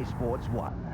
Sky Sports 1.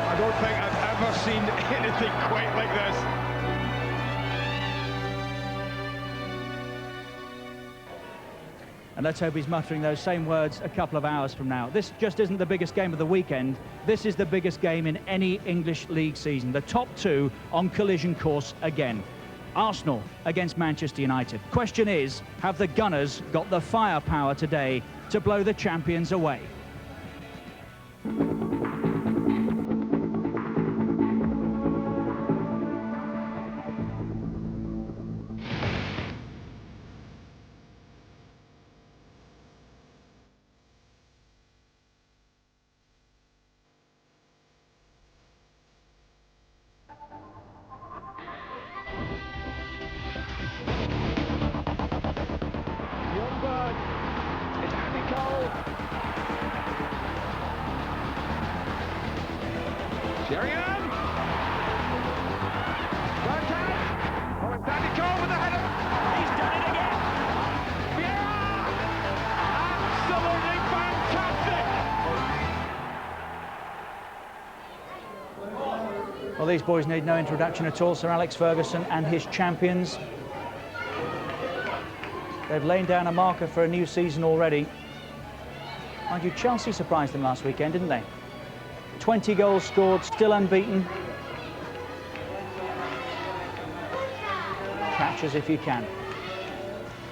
I don't think I've ever seen anything quite like this. And let's hope he's muttering those same words a couple of hours from now. This just isn't the biggest game of the weekend. This is the biggest game in any English league season. The top two on collision course again. Arsenal against Manchester United. Question is, have the Gunners got the firepower today to blow the champions away? Sheringham! Danny Cole with the header! He's done it again! Vieira! Absolutely fantastic! Well, these boys need no introduction at all. Sir Alex Ferguson and his champions. They've laid down a marker for a new season already. Mind you, Chelsea surprised them last weekend, didn't they? 20 goals scored, still unbeaten. Catch us if you can.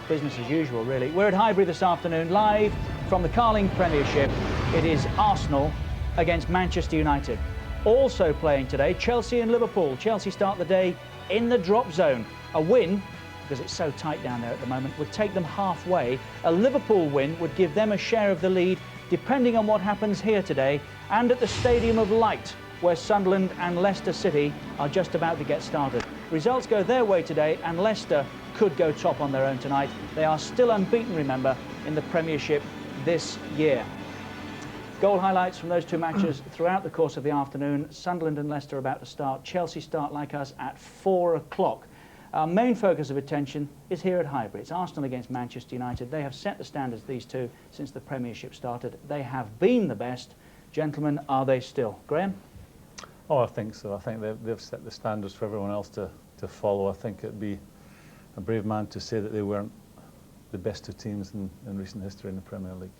Business as usual, really. We're at Highbury this afternoon, live from the Carling Premiership. It is Arsenal against Manchester United. Also playing today, Chelsea and Liverpool. Chelsea start the day in the drop zone. A win, because it's so tight down there at the moment, would take them halfway. A Liverpool win would give them a share of the lead, depending on what happens here today, and at the Stadium of Light, where Sunderland and Leicester City are just about to get started. Results go their way today, and Leicester could go top on their own tonight. They are still unbeaten, remember, in the Premiership this year. Goal highlights from those two matches throughout the course of the afternoon. Sunderland and Leicester are about to start. Chelsea start, like us, at 4 o'clock. Our main focus of attention is here at Highbury. It's Arsenal against Manchester United. They have set the standards, these two, since the Premiership started. They have been the best. Gentlemen, are they still? Graham? Oh, I think so. I think they've set the standards for everyone else to follow. I think it'd be a brave man to say that they weren't the best two teams in recent history in the Premier League.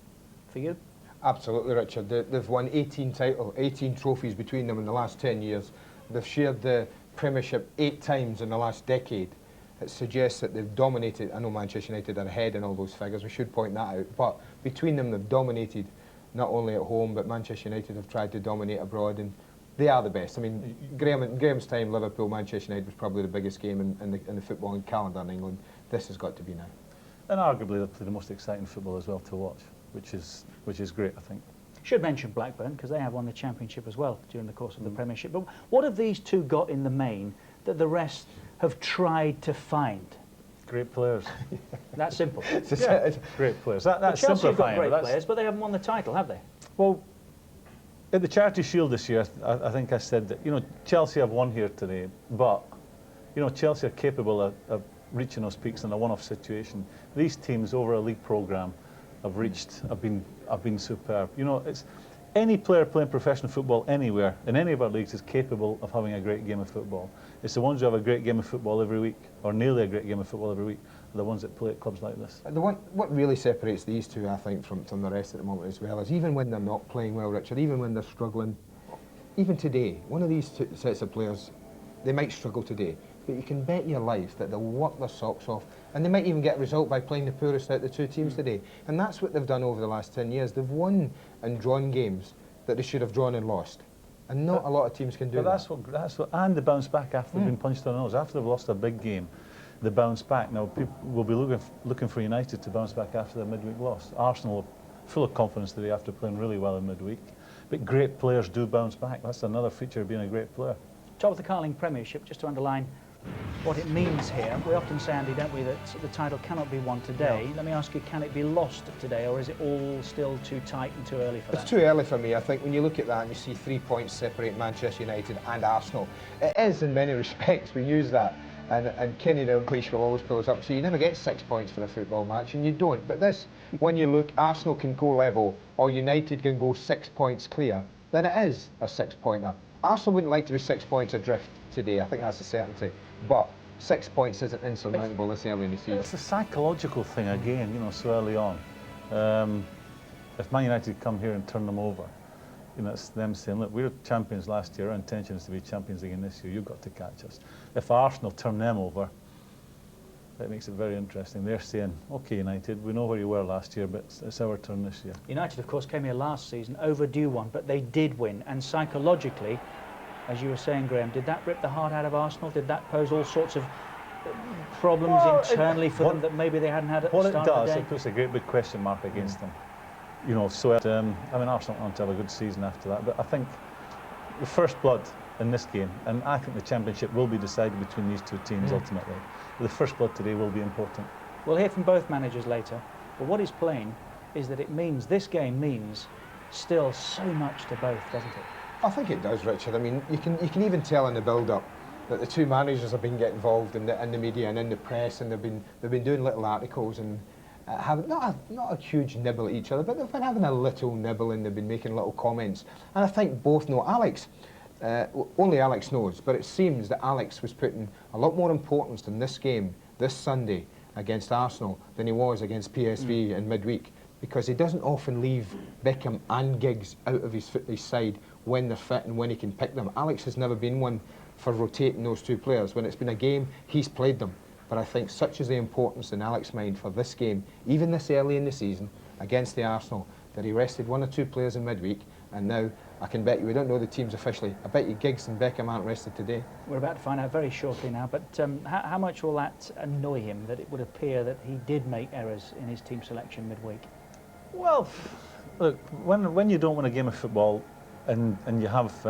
For you? Absolutely, Richard. They've won 18 trophies between them in the last 10 years. They've shared the Premiership 8 times in the last decade. It suggests that they've dominated. I know Manchester United are ahead in all those figures, we should point that out, but between them they've dominated not only at home, but Manchester United have tried to dominate abroad, and they are the best. I mean, Graham's time, Liverpool, Manchester United was probably the biggest game in the footballing calendar in England. This has got to be now. And arguably they play the most exciting football as well to watch, which is great, I think. Should mention Blackburn, because they have won the Championship as well during the course of the Premiership. But what have these two got in the main that the rest have tried to find? Great players. That's simple. Yeah, great players. That's Chelsea have got simplifying. great players, but they haven't won the title, have they? Well, at the Charity Shield this year, I think I said that, you know, Chelsea have won here today, but, you know, Chelsea are capable of reaching those peaks in a one-off situation. These teams over a league programme have been superb. You know, it's any player playing professional football anywhere in any of our leagues is capable of having a great game of football. It's the ones who have a great game of football every week, or nearly a great game of football every week, are the ones that play at clubs like this. What really separates these two, I think, from the rest at the moment as well, is even when they're not playing well, Richard, even when they're struggling, even today, one of these two sets of players, they might struggle today, but you can bet your life that they'll work their socks off, and they might even get a result by playing the poorest out of the two teams today. And that's what they've done over the last 10 years. They've won and drawn games that they should have drawn and lost. And not a lot of teams can do but that. that's what, and the bounce back after they've been punched on the nose. After they've lost a big game, the bounce back. Now, people will be looking for United to bounce back after their midweek loss. Arsenal are full of confidence today after playing really well in midweek. But great players do bounce back. That's another feature of being a great player. Top of the Carling Premiership, just to underline what it means here. We often say, Andy, don't we, that the title cannot be won today. No. Let me ask you, can it be lost today, or is it all still too tight and too early for that? It's too early for me. I think when you look at that and you see 3 points separate Manchester United and Arsenal, it is in many respects, we use that. And Kenny Dalglish will always pull us up. So you never get 6 points for a football match, and you don't. But this, when you look, Arsenal can go level, or United can go 6 points clear, then it is a 6-pointer. Arsenal wouldn't like to be 6 points adrift today. I think that's a certainty. But 6 points isn't insurmountable this early in the season. It's a psychological thing again, you know, so early on. If Man United come here and turn them over, you know, it's them saying, look, we were champions last year, our intention is to be champions again this year, you've got to catch us. If Arsenal turn them over, that makes it very interesting. They're saying, OK, United, we know where you were last year, but it's our turn this year. United, of course, came here last season, overdue one, but they did win. And psychologically, as you were saying, Graham, did that rip the heart out of Arsenal? Did that pose all sorts of problems internally for them that maybe they hadn't had at the start of the day? What it does, it puts a great big question mark against them. You know, so I mean, Arsenal want to have a good season after that, but I think the first blood in this game, and I think the championship will be decided between these two teams ultimately. The first blood today will be important. We'll hear from both managers later, but what is plain is that it means, this game means still so much to both, doesn't it? I think it does, Richard. I mean, you can even tell in the build-up that the two managers have been getting involved in the media and in the press, and they've been doing little articles and having not a huge nibble at each other, but they've been having a little nibble and they've been making little comments. And I think both know. Alex, only Alex knows, but it seems that Alex was putting a lot more importance in this game this Sunday against Arsenal than he was against PSV in midweek, because he doesn't often leave Beckham and Giggs out of his side when they're fit and when he can pick them. Alex has never been one for rotating those two players. When it's been a game, he's played them. But I think such is the importance in Alex's mind for this game, even this early in the season against the Arsenal, that he rested 1 or 2 players in midweek, and now I can bet you, we don't know the teams officially, I bet you Giggs and Beckham aren't rested today. We're about to find out very shortly now, but how much will that annoy him, that it would appear that he did make errors in his team selection midweek? Well, look, when you don't win a game of football and you have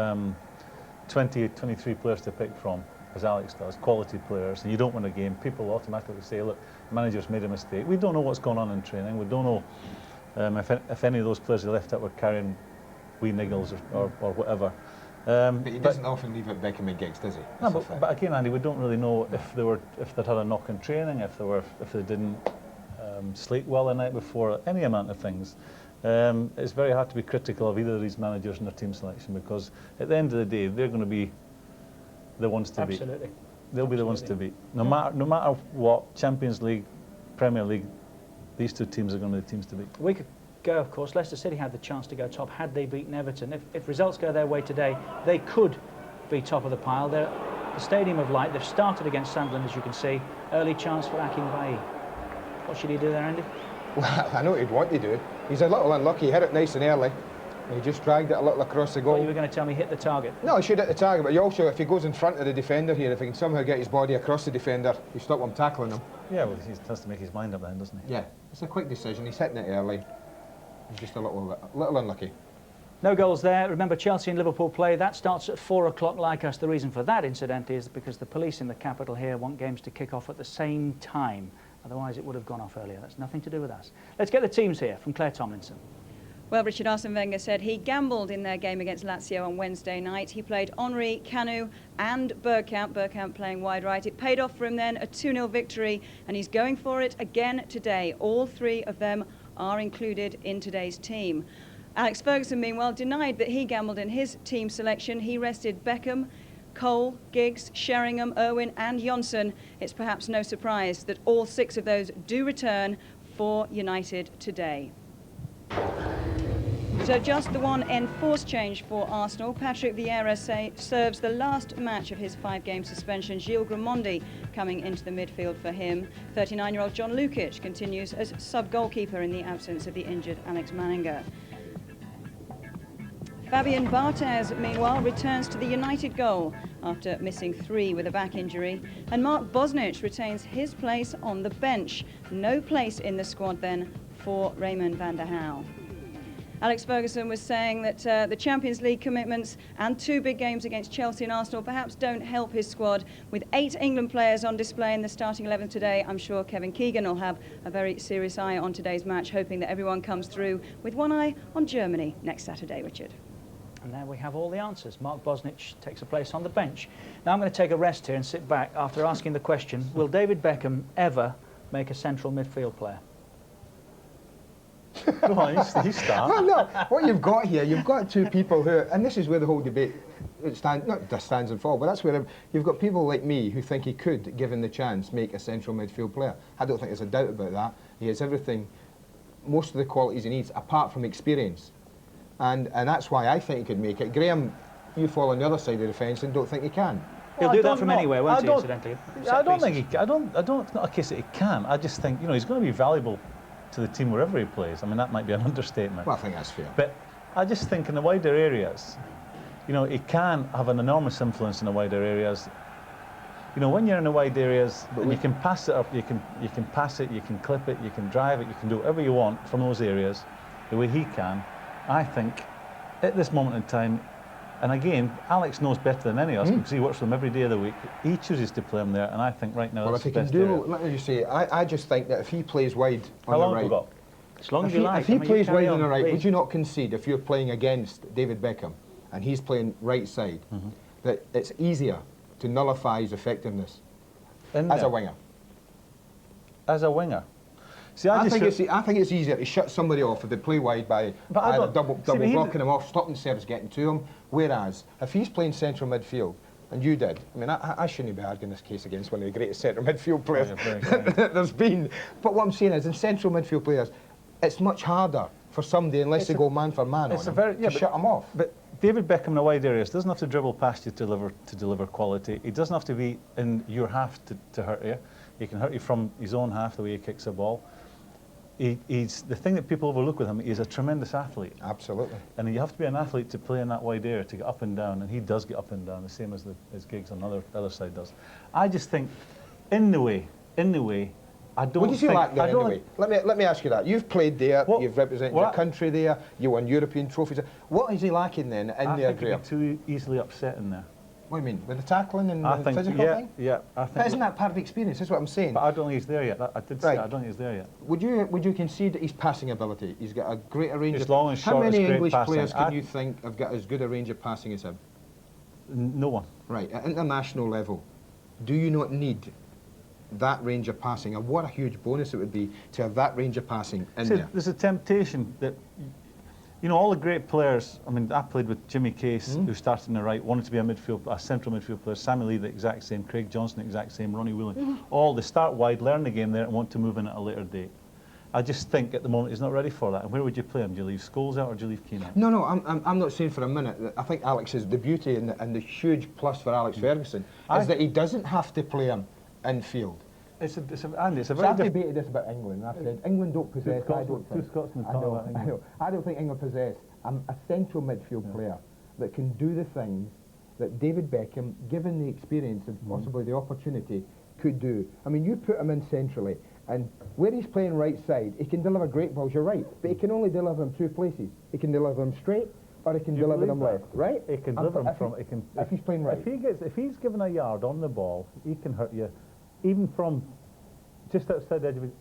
20, 23 players to pick from, as Alex does, quality players, and you don't win a game, people automatically say, look, the manager's made a mistake. We don't know what's going on in training. We don't know if any of those players he left out were carrying wee niggles or whatever. But he doesn't often leave out Beckham and Giggs, does he? No, but again, Andy, we don't really know if they'd had a knock in training, if they didn't sleep well the night before, any amount of things. It's very hard to be critical of either of these managers in their team selection, because at the end of the day, they're going to be the ones to beat. Absolutely. They'll be the ones to beat. No matter what, Champions League, Premier League, these two teams are going to be the teams to beat. A week ago, of course, Leicester City had the chance to go top had they beaten Everton. If results go their way today, they could be top of the pile. They're the Stadium of Light. They've started against Sunderland, as you can see. Early chance for Akin Bailly. What should he do there, Andy? Well, I know what he'd want to do. He's a little unlucky. He hit it nice and early. He just dragged it a little across the goal. Well, you were going to tell me hit the target. No, he should hit the target, but you also, if he goes in front of the defender here, if he can somehow get his body across the defender, you stop him tackling him. Yeah, well, he has to make his mind up then, doesn't he? Yeah, it's a quick decision. He's hitting it early. He's just a little unlucky. No goals there. Remember, Chelsea and Liverpool play. That starts at 4 o'clock like us. The reason for that, incidentally, is because the police in the capital here want games to kick off at the same time. Otherwise, it would have gone off earlier. That's nothing to do with us. Let's get the teams here from Claire Tomlinson. Well, Richard, Arsene Wenger said he gambled in their game against Lazio on Wednesday night. He played Henry, Kanu and Bergkamp playing wide right. It paid off for him then, a 2-0 victory, and he's going for it again today. All 3 of them are included in today's team. Alex Ferguson, meanwhile, denied that he gambled in his team selection. He rested Beckham, Cole, Giggs, Sheringham, Irwin and Johnson. It's perhaps no surprise that all 6 of those do return for United today. So just the one enforced change for Arsenal. Patrick Vieira serves the last match of his 5-game suspension. Gilles Grimandi coming into the midfield for him. 39-year-old John Lukic continues as sub-goalkeeper in the absence of the injured Alex Manninger. Fabian Barthez, meanwhile, returns to the United goal after missing 3 with a back injury. And Mark Bosnich retains his place on the bench. No place in the squad then for Raymond van der Houw. Alex Ferguson was saying that the Champions League commitments and 2 big games against Chelsea and Arsenal perhaps don't help his squad. With 8 England players on display in the starting 11 today, I'm sure Kevin Keegan will have a very serious eye on today's match, hoping that everyone comes through with one eye on Germany next Saturday, Richard. And there we have all the answers. Mark Bosnich takes a place on the bench. Now I'm going to take a rest here and sit back after asking the question, will David Beckham ever make a central midfield player? Go on, you start. Well, no, what you've got here, you've got 2 people who, and this is where the whole debate not just stands and falls, but that's where you've got people like me who think he could, given the chance, make a central midfield player. I don't think there's a doubt about that. He has everything, most of the qualities he needs, apart from experience. And that's why I think he could make it. Graham, you fall on the other side of the fence and don't think he can. He'll do that from anywhere, won't he, incidentally? I don't think he can. It's not a case that he can. I just think, he's going to be valuable to the team wherever he plays. I mean, that might be an understatement. Well, I think that's fair. But I just think in the wider areas, he can have an enormous influence in the wider areas. When you're in the wide areas, and you can pass it up, you can pass it, you can clip it, you can drive it, you can do whatever you want from those areas, the way he can. I think at this moment in time, and again, Alex knows better than any of us because he works with him every day of the week. He chooses to play him there, and I think right now that's the best area. Let me just say, I just think that if he plays wide on How long the have we right, got? As long as you like. if he plays wide on the right, please. would you not concede if you're playing against David Beckham and he's playing right side, that it's easier to nullify his effectiveness as a winger? As a winger. See, I think it's easier to shut somebody off if they play wide by either double blocking him off, stopping serves getting to him. Whereas if he's playing central midfield, and you did, I mean, I shouldn't be arguing this case against one of the greatest central midfield players there's been. But what I'm saying is, in central midfield players, it's much harder for somebody, unless they go man for man on him, to shut him off. But David Beckham in the wide areas doesn't have to dribble past you to deliver quality. He doesn't have to be in your half to hurt you. He can hurt you from his own half the way he kicks the ball. He's the thing that people overlook with him. He's a tremendous athlete. Absolutely. And you have to be an athlete to play in that wide area, to get up and down, and he does get up and down, the same as Giggs on the other side does. I just think, in the way, I don't. What do you like there anyway? Let me ask you that. You've played there. You've represented your country there. You won European trophies. What is he lacking then in there, Graham? I think he'd be too easily upset in there. What do you mean? With the tackling and the physical thing? Yeah, I think. But isn't that part of the experience? That's what I'm saying. But I don't think he's there yet. I did say I don't think he's there yet. Would you concede that his passing ability? He's got a greater range His long and short, How many great English passing. players can you think have got as good a range of passing as him? No one. Right, at international level, do you not need that range of passing? And what a huge bonus it would be to have that range of passing in there. There's a temptation that, all the great players, I mean, I played with Jimmy Case, who started in the right, wanted to be a central midfield player, Sammy Lee the exact same, Craig Johnson the exact same, Ronnie Whelan, all they start wide, learn the game there and want to move in at a later date. I just think at the moment he's not ready for that. And where would you play him? Do you leave Scholes out or do you leave Keane out? No, I'm not saying for a minute. I think Alex is the beauty and the huge plus for Alex Ferguson is that he doesn't have to play him in field. Andy, it's a So very I've debated this about England. I've said England don't possess. I don't think England possess a central midfield player that can do the things that David Beckham, given the experience and possibly the opportunity, could do. I mean, you put him in centrally, and where he's playing right side, he can deliver great balls. You're right, but he can only deliver them 2 places. He can deliver them straight, or he can deliver them left. Right? He can deliver them from. If he's playing right. If he's given a yard on the ball, he can hurt you. Even from just outside the edge of his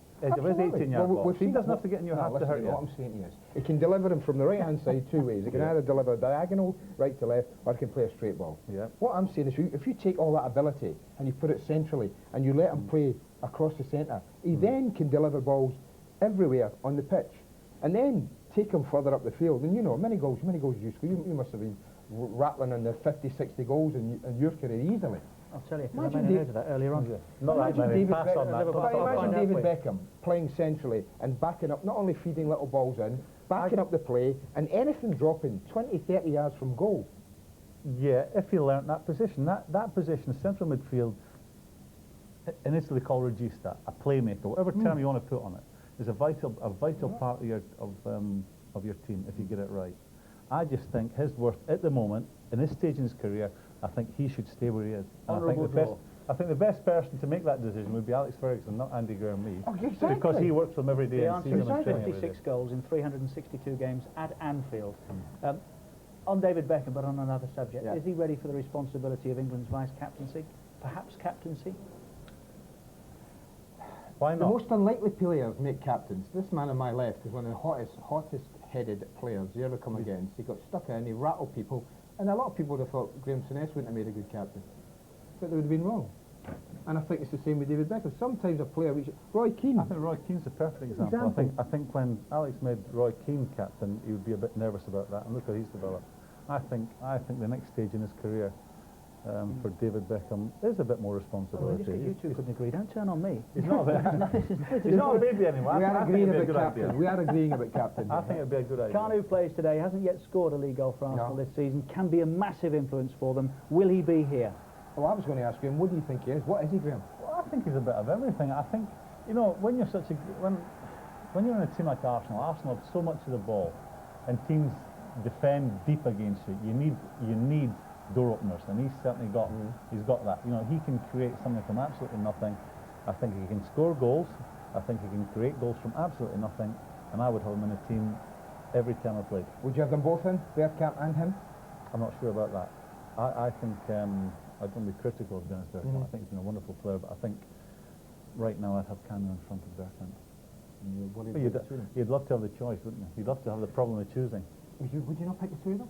18-yard box. He doesn't have to get in your half to hurt you. What I'm saying is, he can deliver them from the right-hand side 2 ways. He can either deliver diagonal, right to left, or he can play a straight ball. Yeah. What I'm saying is, if you take all that ability and you put it centrally, and you let him play across the centre, he then can deliver balls everywhere on the pitch, and then take him further up the field. And many goals you score. You must have been rattling on the 50, 60 goals in your career easily. I'll tell you, I made a note of that earlier on. Imagine David Beckham playing centrally and backing up, not only feeding little balls in, backing up the play, and anything dropping 20, 30 yards from goal. Yeah, if he learnt that position. That position, central midfield, in Italy called regista, a playmaker, whatever term you want to put on it, is a vital part of your team if you get it right. I just think his worth at the moment, in this stage in his career, I think he should stay where he is. I think the best person to make that decision would be Alex Ferguson, not Andy Graham me. Oh, exactly. Because he works with him every day. The and answer sees is him and training every 56 day. goals in 362 games at Anfield. On David Beckham, but on another subject, Yeah. is he ready for the responsibility of England's vice-captaincy? Perhaps captaincy? Why The not? most unlikely players make captains. This man on my left is one of the hottest-headed players you ever come against. He got stuck in, he rattled people, and a lot of people would have thought Graham Souness wouldn't have made a good captain. But they would have been wrong. And I think it's the same with David Beckham. Sometimes a player which... Roy Keane. I think Roy Keane's a perfect example. I think when Alex made Roy Keane captain, he would be a bit nervous about that, and look how he's developed. I think the next stage in his career for David Beckham is a bit more responsibility. You two couldn't agree. Don't turn on me. He's not he's not a baby anymore. We I are think agreeing it'd be a about good captain. idea. We are agreeing about captain. I think it'd be a good idea. Kanu plays today, hasn't yet scored a league goal for Arsenal this season, can be a massive influence for them. Will he be here? Well, I was going to ask him, what do you think he is? What is he, Graham? Well, I think he's a bit of everything. I think, you know, when you're when you're in a team like Arsenal have so much of the ball, and teams defend deep against you. You need door openers, and he's certainly got that. You know, he can create something from absolutely nothing. I think he can score goals. I think he can create goals from absolutely nothing, and I would have him in a team every time I played. Would you have them both in, Bergkamp and him? I'm not sure about that. I think I don't be critical of Dennis Bergkamp. I think he's been a wonderful player, but I think right now I'd have Kanu in front of Bergkamp. You'd love to have the choice, wouldn't you? You'd love to have the problem of choosing. Would you not pick the two of them?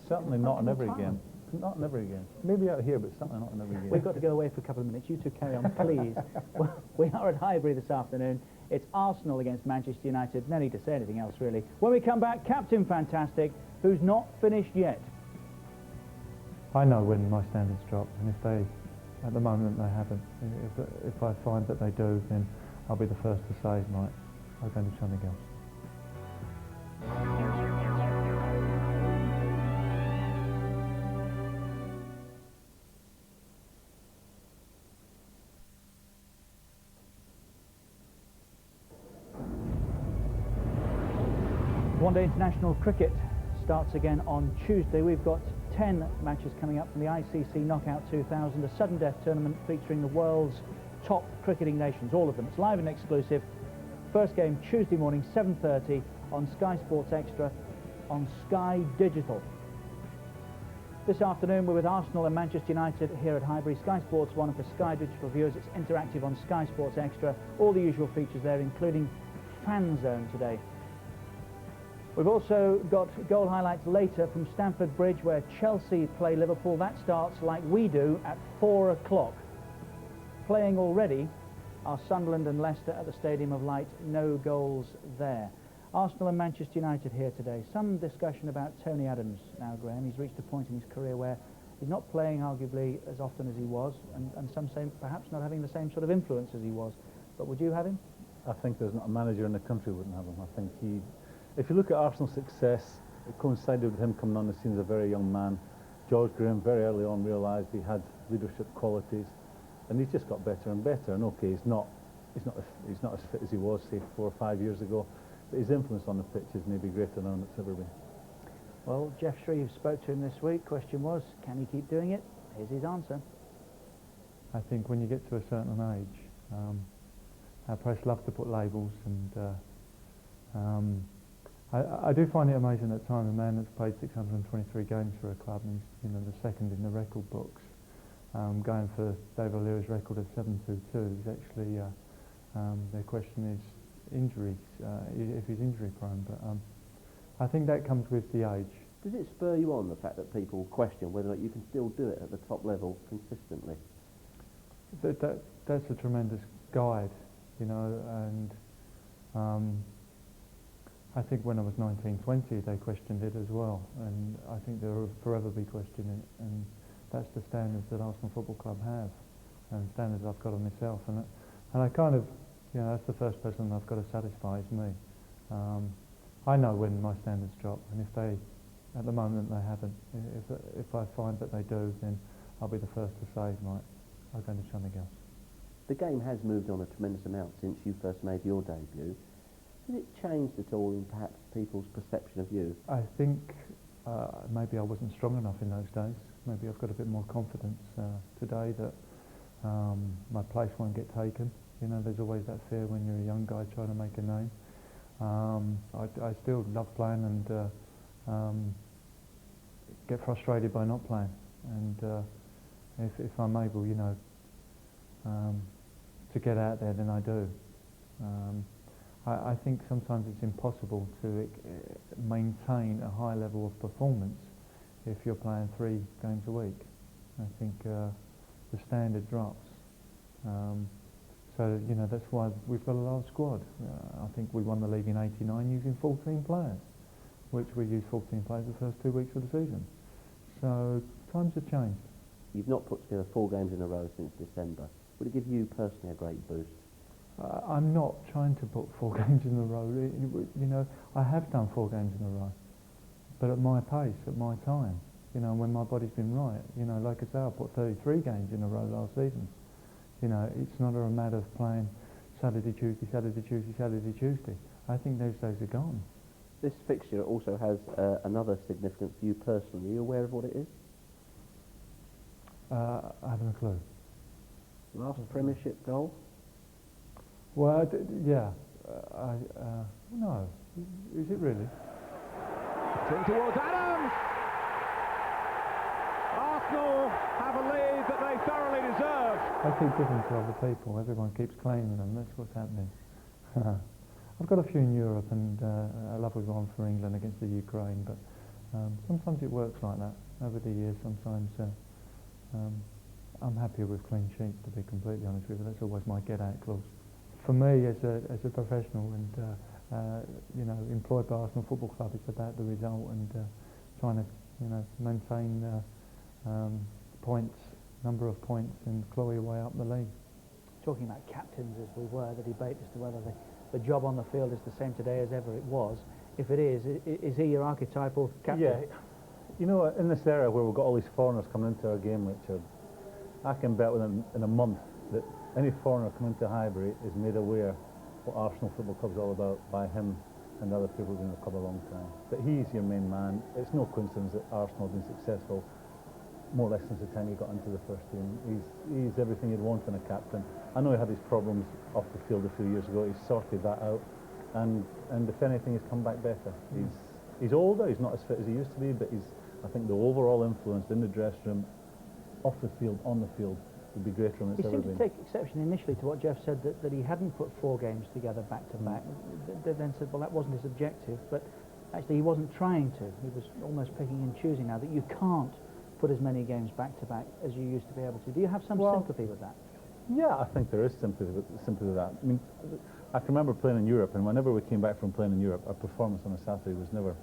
Certainly not in every game. Not in every game. Maybe out here, but certainly not in every game. We've got to go away for a couple of minutes. You two carry on, please. We are at Highbury this afternoon. It's Arsenal against Manchester United. No need to say anything else, really. When we come back, Captain Fantastic, who's not finished yet. I know when my standards drop, and if they, at the moment, they haven't. If I find that they do, then I'll be the first to say, right, I'll go and do something else. One-day international cricket starts again on Tuesday. We've got 10 matches coming up from the ICC Knockout 2000, a sudden death tournament featuring the world's top cricketing nations, all of them. It's live and exclusive. First game Tuesday morning, 7:30 on Sky Sports Extra on Sky Digital. This afternoon we're with Arsenal and Manchester United here at Highbury. Sky Sports 1, and for Sky Digital viewers it's interactive on Sky Sports Extra. All the usual features there, including Fan Zone today. We've also got goal highlights later from Stamford Bridge, where Chelsea play Liverpool. That starts like we do at 4 o'clock. Playing already are Sunderland and Leicester at the Stadium of Light. No goals there. Arsenal and Manchester United here today. Some discussion about Tony Adams now, Graham. He's reached a point in his career where he's not playing arguably as often as he was, and some say perhaps not having the same sort of influence as he was. But would you have him? I think there's not a manager in the country who wouldn't have him. I think if you look at Arsenal's success, it coincided with him coming on the scene as a very young man. George Graham very early on realised he had leadership qualities, and he's just got better and better. And okay, he's not as fit as he was, say, 4 or 5 years ago, but his influence on the pitch is maybe greater than it's ever been. Well, Jeff Shreve spoke to him this week. Question was, can he keep doing it? Here's his answer. I think when you get to a certain age, our press love to put labels, and I do find it amazing at times a man that's played 623 games for a club, and he's the second in the record books, going for David O'Leary's record of 722 is actually, their question is injuries, if he's injury prone, but I think that comes with the age. Does it spur you on, the fact that people question whether or not you can still do it at the top level consistently? That's a tremendous guide, and I think when I was 19, 20 they questioned it as well, and I think there will forever be questioning it, and that's the standards that Arsenal Football Club have, and standards I've got on myself, and I kind of, that's the first person I've got to satisfy is me. I know when my standards drop, and if they, at the moment they haven't, if I find that they do, then I'll be the first to say, right, I'll go and do something else. The game has moved on a tremendous amount since you first made your debut. Has it changed at all in perhaps people's perception of you? I think maybe I wasn't strong enough in those days. Maybe I've got a bit more confidence today that my place won't get taken. You know, there's always that fear when you're a young guy trying to make a name. I still love playing and get frustrated by not playing. And if I'm able, you know, to get out there, then I do. I think sometimes it's impossible to maintain a high level of performance if you're playing 3 games a week. I think the standard drops. So, you know, that's why we've got a large squad. I think we won the league in '89 using 14 players, which we used 14 players the first 2 weeks of the season. So times have changed. You've not put together 4 games in a row since December. Would it give you personally a great boost? I'm not trying to put 4 games in a row. You know, I have done 4 games in a row, but at my pace, at my time. You know, when my body's been right. You know, like I say, I put 33 games in a row last season. You know, it's not a matter of playing Saturday, Tuesday, Saturday, Tuesday, Saturday, Tuesday. I think those days are gone. This fixture also has another significance for you personally. Are you aware of what it is? I haven't a clue. Last Premiership goal? Well, yeah. No. Is it really? In towards Adams! Arsenal have a lead that they thoroughly deserve. I keep giving to other people. Everyone keeps claiming them. That's what's happening. I've got a few in Europe and a lovely one for England against the Ukraine, but sometimes it works like that. Over the years, sometimes I'm happier with clean sheets, to be completely honest with you. That's always my get-out clause. For me, as a professional and you know, employed by Arsenal Football Club, it's about the result and trying to, you know, maintain points, number of points, and claw your way up the league. Talking about captains as we were, the debate as to whether the job on the field is the same today as ever it was. If it is he your archetypal captain? Yeah. You know, in this era where we've got all these foreigners coming into our game, Richard, I can bet within in a month that any foreigner coming to Highbury is made aware what Arsenal Football Club is all about by him and other people who've been in the club a long time. But he's your main man. It's no coincidence that Arsenal have been successful more or less since the time he got into the first team. He's everything you'd want in a captain. I know he had his problems off the field a few years ago. He's sorted that out, and if anything, he's come back better. He's older. He's not as fit as he used to be, but I think the overall influence in the dressing room, off the field, on the field, would be greater than it's ever been. He seemed to take exception initially to what Jeff said, that he hadn't put 4 games together back to back. They then said, well, that wasn't his objective, but actually he wasn't trying to. He was almost picking and choosing now that you can't put as many games back to back as you used to be able to. Do you have some sympathy with that? Yeah, I think there is sympathy with that. I mean, I can remember playing in Europe, and whenever we came back from playing in Europe, our performance on a Saturday was never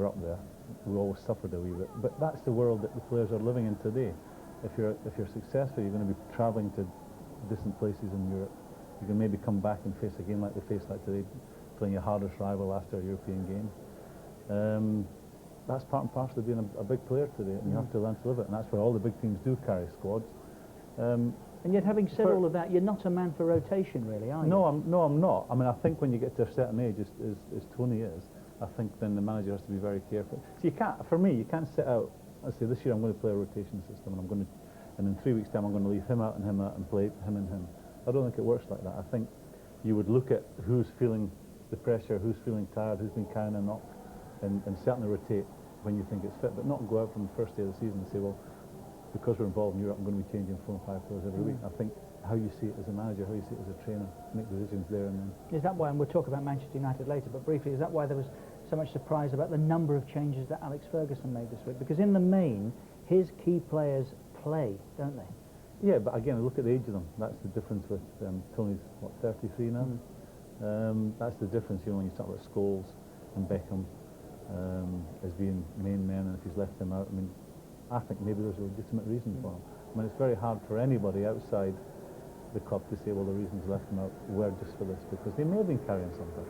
up there. We always suffered a wee bit. But that's the world that the players are living in today. If you're successful, you're going to be travelling to distant places in Europe. You can maybe come back and face a game like they faced like today, playing your hardest rival after a European game. That's part and parcel of being a big player today, and you have to learn to live it. And that's why all the big teams do carry squads. And yet, having said all of that, you're not a man for rotation, really, are you? No, I'm not. I mean, I think when you get to a certain age, as Tony is, I think then the manager has to be very careful. So for me, you can't set out, let's say this year I'm going to play a rotation system, and in 3 weeks' time I'm going to leave him out and play him and him. I don't think it works like that. I think you would look at who's feeling the pressure, who's feeling tired, who's been carrying a knock, and certainly rotate when you think it's fit, but not go out from the first day of the season and say, well, because we're involved in Europe, I'm going to be changing 4 or 5 players every week. I think how you see it as a manager, how you see it as a trainer, make decisions there and then. Is that why, and we'll talk about Manchester United later, but briefly, is that why there was so much surprise about the number of changes that Alex Ferguson made this week? Because in the main, his key players play, don't they? Yeah, but again, look at the age of them. That's the difference with Tony's, what, 33 now? That's the difference, you know, when you talk about Scholes and Beckham as being main men, and if he's left them out, I mean, I think maybe there's a legitimate reason for him. I mean, it's very hard for anybody outside the club to say, well, the reasons left them out were just for this, because they may have been carrying something.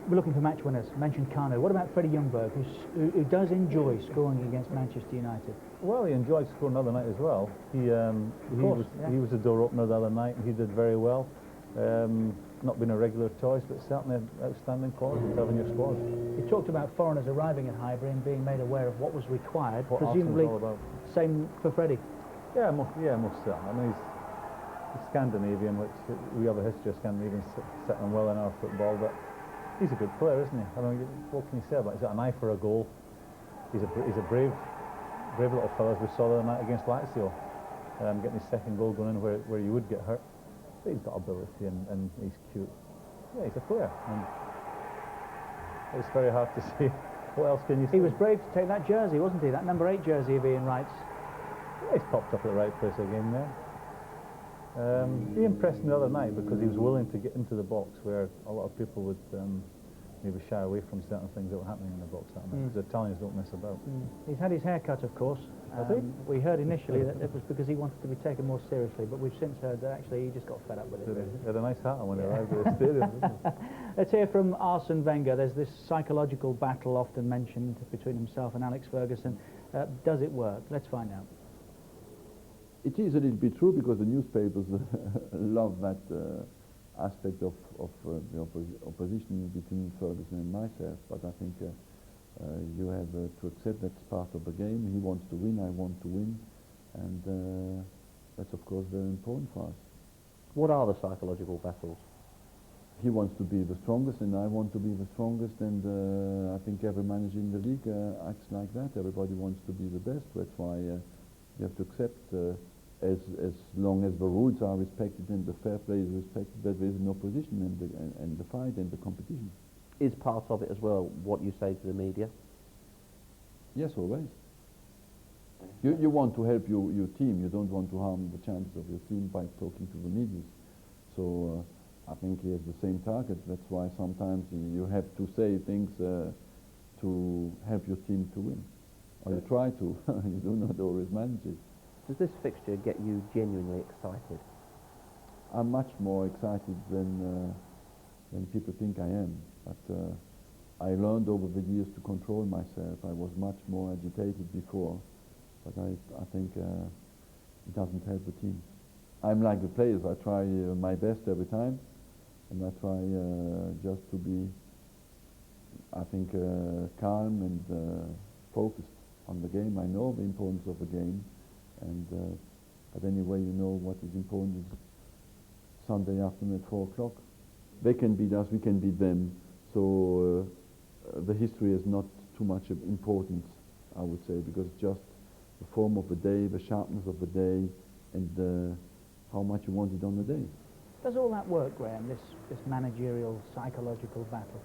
We're looking for match winners. Mentioned Kanu. What about Freddie Ljungberg, who does enjoy scoring against Manchester United? Well, he enjoyed scoring the other night as well. He was the door opener the other night, and he did very well. Not been a regular choice, but certainly outstanding quality to have in your squad. You talked about foreigners arriving at Highbury and being made aware of what was required. What Presumably, Arsenal's all about. same for Freddie. Yeah, most certainly. I mean, he's Scandinavian, which we have a history of Scandinavians sitting well in our football, but he's a good player, isn't he? I mean, what can you say about it? He's got an eye for a goal. He's a brave little fellow, as we saw the other night against Lazio, getting his second goal going in where you would get hurt. But he's got ability and he's cute. Yeah, he's a player. And it's very hard to see. What else can you say? He was brave to take that jersey, wasn't he? That number 8 jersey of Ian Wright's. Yeah, he's popped up at the right place again there. He impressed me the other night because he was willing to get into the box where a lot of people would maybe shy away from certain things that were happening in the box that night, because the Italians don't mess about. He's had his hair cut, of course. We heard initially that it was because he wanted to be taken more seriously, but we've since heard that actually he just got fed up with it. Really. He had a nice hat on when he arrived at the stadium, didn't he? Let's hear from Arsene Wenger. There's this psychological battle often mentioned between himself and Alex Ferguson. Does it work? Let's find out. It is a little bit true because the newspapers love that aspect of the opposition between Ferguson and myself, but I think you have to accept that's part of the game. He wants to win, I want to win, and that's of course very important for us. What are the psychological battles? He wants to be the strongest and I want to be the strongest, and I think every manager in the league acts like that. Everybody wants to be the best. That's why you have to accept, as long as the rules are respected and the fair play is respected, that there is an opposition and the fight and the competition. Is part of it as well what you say to the media? Yes, always. You want to help your team. You don't want to harm the chances of your team by talking to the media. So I think he has the same target. That's why sometimes you have to say things to help your team to win. Or you try to. You do not always manage it. Does this fixture get you genuinely excited? I'm much more excited than people think I am. But I learned over the years to control myself. I was much more agitated before, but I think it doesn't help the team. I'm like the players. I try my best every time, and I try just to be, I think, calm and focused on the game. I know the importance of the game, and but anyway, you know what is important is Sunday afternoon at 4 o'clock. They can beat us, we can beat them. So the history is not too much of importance, I would say, because just the form of the day, the sharpness of the day, and how much you want it on the day. Does all that work, Graham, this managerial, psychological battle?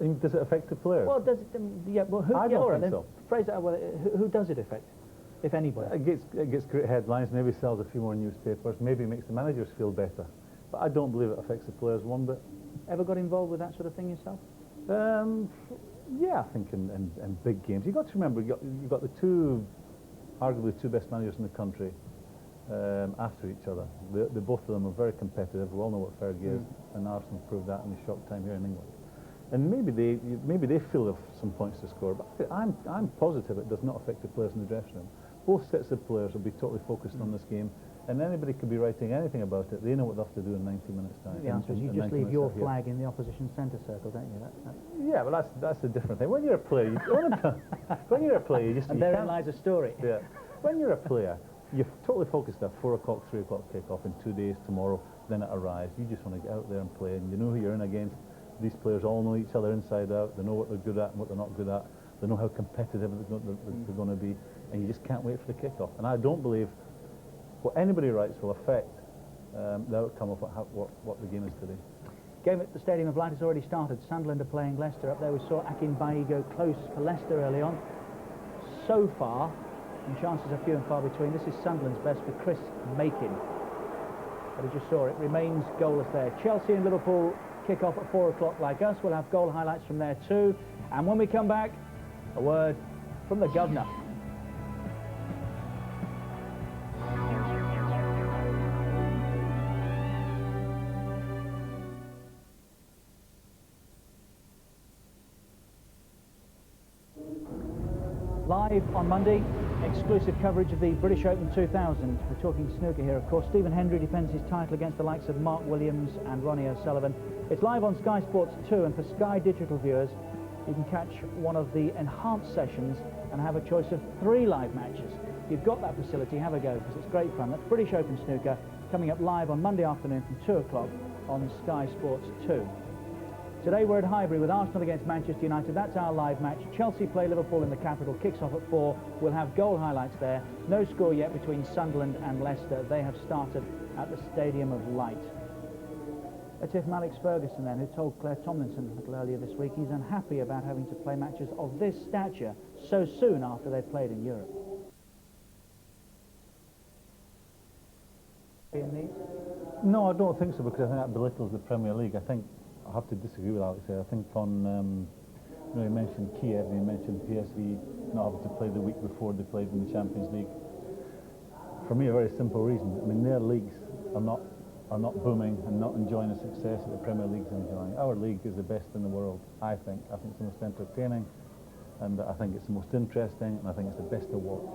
And does it affect the players? Well, does it, yeah, well, who, I don't think so. Phrase that, well, who does it affect, if anybody? It gets great headlines, maybe sells a few more newspapers, maybe makes the managers feel better. But I don't believe it affects the players one bit. Ever got involved with that sort of thing yourself? Yeah, I think in big games. You've got to remember, you've got the arguably two best managers in the country after each other. The both of them are very competitive. We all know what Fergie is, and Arsenal proved that in his short time here in England. And maybe they feel they've some points to score, but I'm positive it does not affect the players in the dressing room. Both sets of players will be totally focused on this game, and anybody could be writing anything about it. They know what they have to do in 90 minutes time. The answer is you just leave your flag in the opposition centre circle, don't you? Yeah, well that's a different thing. When you're a player, you just... And therein lies a story. Yeah. When you're a player, you're totally focused at 4 o'clock, 3 o'clock kickoff in 2 days, tomorrow, then it arrives. You just want to get out there and play, and you know who you're in against. These players all know each other inside out. They know what they're good at and what they're not good at. They know how competitive they're going to be, and you just can't wait for the kickoff. And I don't believe what anybody writes will affect the outcome of what the game is today. Game at the Stadium of Light has already started. Sunderland are playing Leicester. Up there we saw Akin Bailly go close for Leicester early on. So far, and chances are few and far between, this is Sunderland's best for Chris Makin. But as you saw, it remains goalless there. Chelsea and Liverpool kick off at 4 o'clock like us. We'll have goal highlights from there too. And when we come back, a word from the Governor. Live on Monday, Exclusive coverage of the British Open 2000. We're talking snooker here, of course. Stephen Hendry defends his title against the likes of Mark Williams and Ronnie O'Sullivan. It's live on Sky Sports 2, and for Sky Digital viewers, you can catch one of the enhanced sessions and have a choice of 3 live matches. If you've got that facility, have a go, because it's great fun. That's British Open snooker, coming up live on Monday afternoon from 2 o'clock on Sky Sports 2. Today we're at Highbury with Arsenal against Manchester United. That's our live match. Chelsea play Liverpool in the capital. Kicks off at 4. We'll have goal highlights there. No score yet between Sunderland and Leicester. They have started at the Stadium of Light. Let's hear from Alex Ferguson then, who told Claire Tomlinson a little earlier this week he's unhappy about having to play matches of this stature so soon after they've played in Europe. No, I don't think so, because I think that belittles the Premier League. I think I have to disagree with Alex here. I think on, you know, he mentioned Kiev, he mentioned PSV not having to play the week before they played in the Champions League. For me, a very simple reason. I mean, their leagues are not booming and not enjoying the success that the Premier League's enjoying. Our league is the best in the world, I think. I think it's the most entertaining, and I think it's the most interesting, and I think it's the best to watch.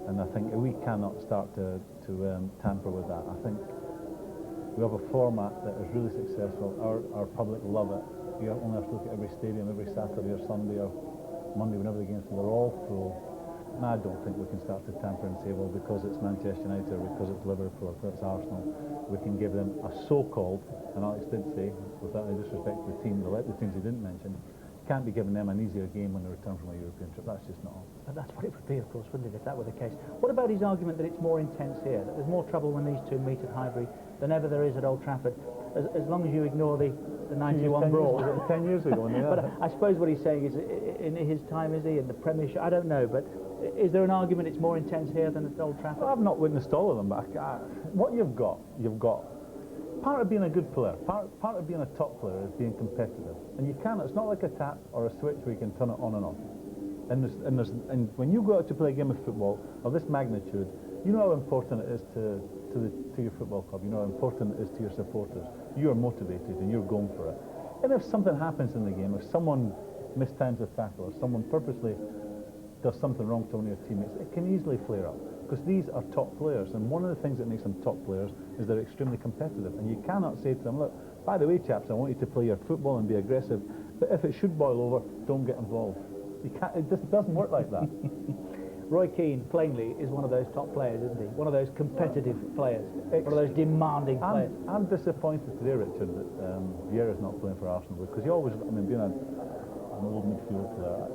And I think we cannot start to tamper with that. I think we have a format that is really successful. Our public love it. You only have to look at every stadium, every Saturday or Sunday or Monday, whenever the games are, they're all full. And I don't think we can start to tamper and say, well, because it's Manchester United or because it's Liverpool or because it's Arsenal, we can give them a so-called, and Alex did say, without any disrespect to the team, the teams he didn't mention, can't be giving them an easier game when they return from a European trip. That's just not on. But that's what it would be, of course, wouldn't it, if that were the case? What about his argument that it's more intense here, that there's more trouble when these two meet at Highbury than ever there is at Old Trafford, as long as you ignore the 91 brawl? 10 years ago. But I suppose what he's saying is, in his time, is he, in the Premiership? I don't know, but is there an argument it's more intense here than at Old Trafford? Well, I've not witnessed all of them, but what you've got part of being a good player, part of being a top player is being competitive. And you can't, it's not like a tap or a switch where you can turn it on and off. And when you go out to play a game of football of this magnitude, you know how important it is to your football club, you know how important it is to your supporters. You are motivated and you're going for it. And if something happens in the game, if someone mistimes a tackle or someone purposely does something wrong to one of your teammates, it can easily flare up. Because these are top players, and one of the things that makes them top players is they're extremely competitive. And you cannot say to them, look, by the way, chaps, I want you to play your football and be aggressive, but if it should boil over, don't get involved. You can't, it just doesn't work like that. Roy Keane, plainly, is one of those top players, isn't he? One of those competitive players, one of those demanding players. I'm disappointed today, Richard, that Vieira's not playing for Arsenal, because he always, I mean, being an old midfield player,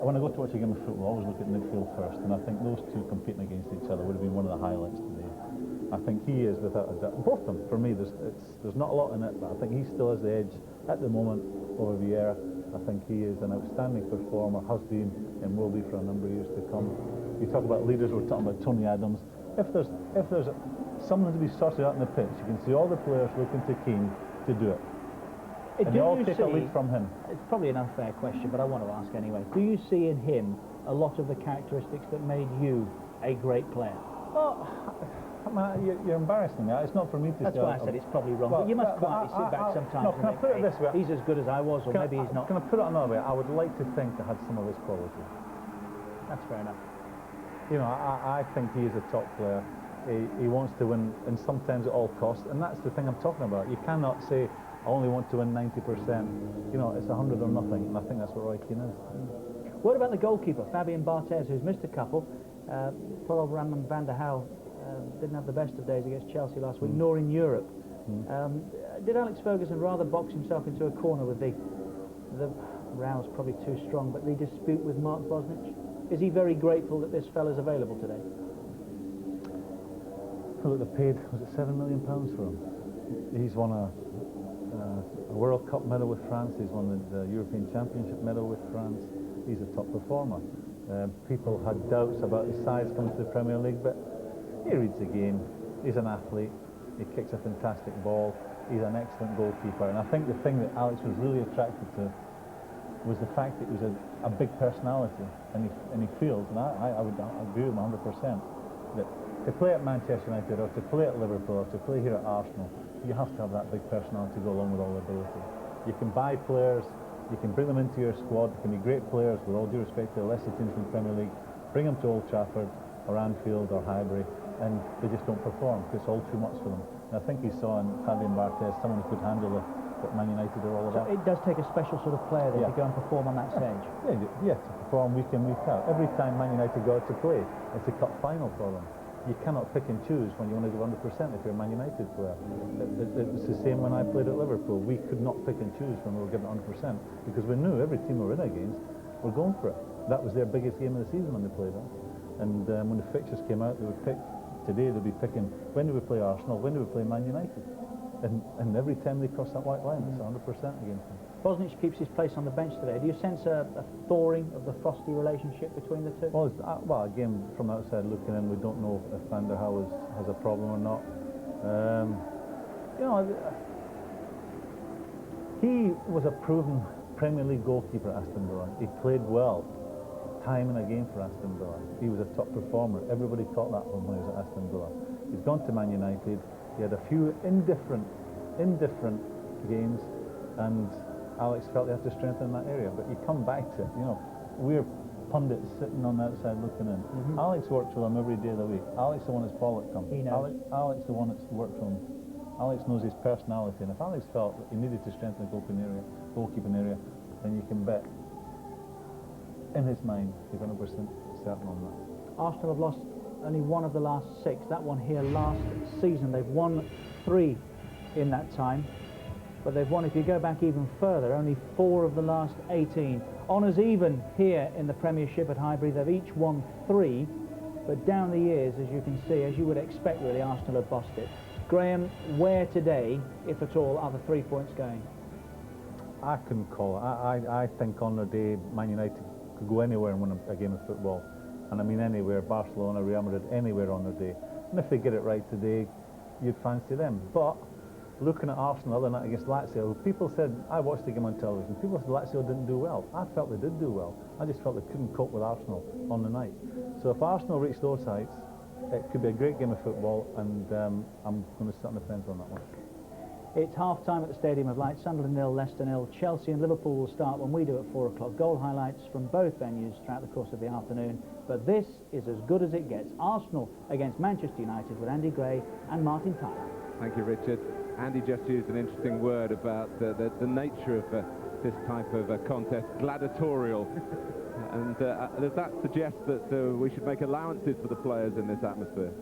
when I go to watch a game of football, I always look at midfield first, and I think those two competing against each other would have been one of the highlights today. I think he is, without a doubt, both of them, for me, there's not a lot in it, but I think he still has the edge at the moment over Vieira. I think he is an outstanding performer, has been and will be for a number of years to come. You talk about leaders, we're talking about Tony Adams. If there's something to be sorted out in the pitch, you can see all the players looking to Keane to do it. And they all take a lead from him. It's probably an unfair question, but I want to ask anyway. Do you see in him a lot of the characteristics that made you a great player? Well, I mean, you're embarrassing me. It's not for me to say. That's why I said it's probably wrong. But you must quietly sit back sometimes. No, can I put it this way? He's as good as I was, or maybe he's not. Can I put it another way? I would like to think I had some of his qualities. That's fair enough. You know, I think he is a top player. He wants to win, and sometimes at all costs, and that's the thing I'm talking about. You cannot say, I only want to win 90%. You know, it's 100 or nothing, and I think that's what Roy Keane is. What about the goalkeeper, Fabian Barthez, who's missed a couple? Poor old Ramon van der Hal didn't have the best of days against Chelsea last week, nor in Europe. Did Alex Ferguson rather box himself into a corner with the row's probably too strong, but the dispute with Mark Bosnich? Is he very grateful that this fella's available today? Look, they paid, was it £7 million for him? He's won a World Cup medal with France, he's won the European Championship medal with France. He's a top performer. People had doubts about his size coming to the Premier League, but he reads the game, he's an athlete, he kicks a fantastic ball, he's an excellent goalkeeper. And I think the thing that Alex was really attracted to was the fact that he was a big personality, and he feels, and I would agree with him 100%, that to play at Manchester United or to play at Liverpool or to play here at Arsenal, you have to have that big personality to go along with all the ability. You can buy players, you can bring them into your squad, they can be great players, with all due respect to the lesser teams in the Premier League, bring them to Old Trafford, or Anfield or Highbury, and they just don't perform because it's all too much for them. And I think he saw in Fabian Barthez someone who could handle what Man United are all about. So it does take a special sort of player to go and perform on that stage. Yeah, to perform week in, week out. Every time Man United go out to play, it's a cup final for them. You cannot pick and choose when you want to give 100% if you're a Man United player. It's the same when I played at Liverpool. We could not pick and choose when we were giving 100% because we knew every team we were in against were going for it. That was their biggest game of the season when they played it. And when the fixtures came out, they would pick. Today they'll be picking, when do we play Arsenal, when do we play Man United? And every time they cross that white line, it's 100% against them. Bosnich keeps his place on the bench today. Do you sense a thawing of the frosty relationship between the two? Well, again, from outside looking in, we don't know if Van der Hau has a problem or not. You know, he was a proven Premier League goalkeeper at Aston Villa. He played well, time and again for Aston Villa. He was a top performer. Everybody thought that when he was at Aston Villa. He's gone to Man United. He had a few indifferent games, and Alex felt he had to strengthen that area. But you come back to it, you know, we're pundits sitting on the outside looking in. Alex works with him every day of the week. Alex the one that's ball that comes. He knows. Alex the one that's worked for him. Alex knows his personality, and if Alex felt that he needed to strengthen the goalkeeping area, then you can bet in his mind he's 100% certain on that. Arsenal have lost only one of the last 6. That one here last season. They've won 3 in that time. But they've won, if you go back even further, only 4 of the last 18. Honours even here in the Premiership at Highbury. They've each won 3. But down the years, as you can see, as you would expect, really, Arsenal have bossed it. Graham, where today, if at all, are the 3 points going? I couldn't call it. I think on the day Man United could go anywhere and win a game of football. And I mean anywhere, Barcelona, Real Madrid, anywhere on their day. And if they get it right today, you'd fancy them. But looking at Arsenal the other night against Lazio, people said, I watched the game on television, people said Lazio didn't do well. I felt they did do well. I just felt they couldn't cope with Arsenal on the night. So if Arsenal reach those heights, it could be a great game of football, and I'm going to sit on the fence on that one. It's half-time at the Stadium of Light. Sunderland 0, Leicester 0. Chelsea and Liverpool will start when we do at 4 o'clock. Goal highlights from both venues throughout the course of the afternoon. But this is as good as it gets. Arsenal against Manchester United with Andy Gray and Martin Tyler. Thank you, Richard. Andy just used an interesting word about the nature of this type of contest, gladiatorial. And does that suggest that we should make allowances for the players in this atmosphere?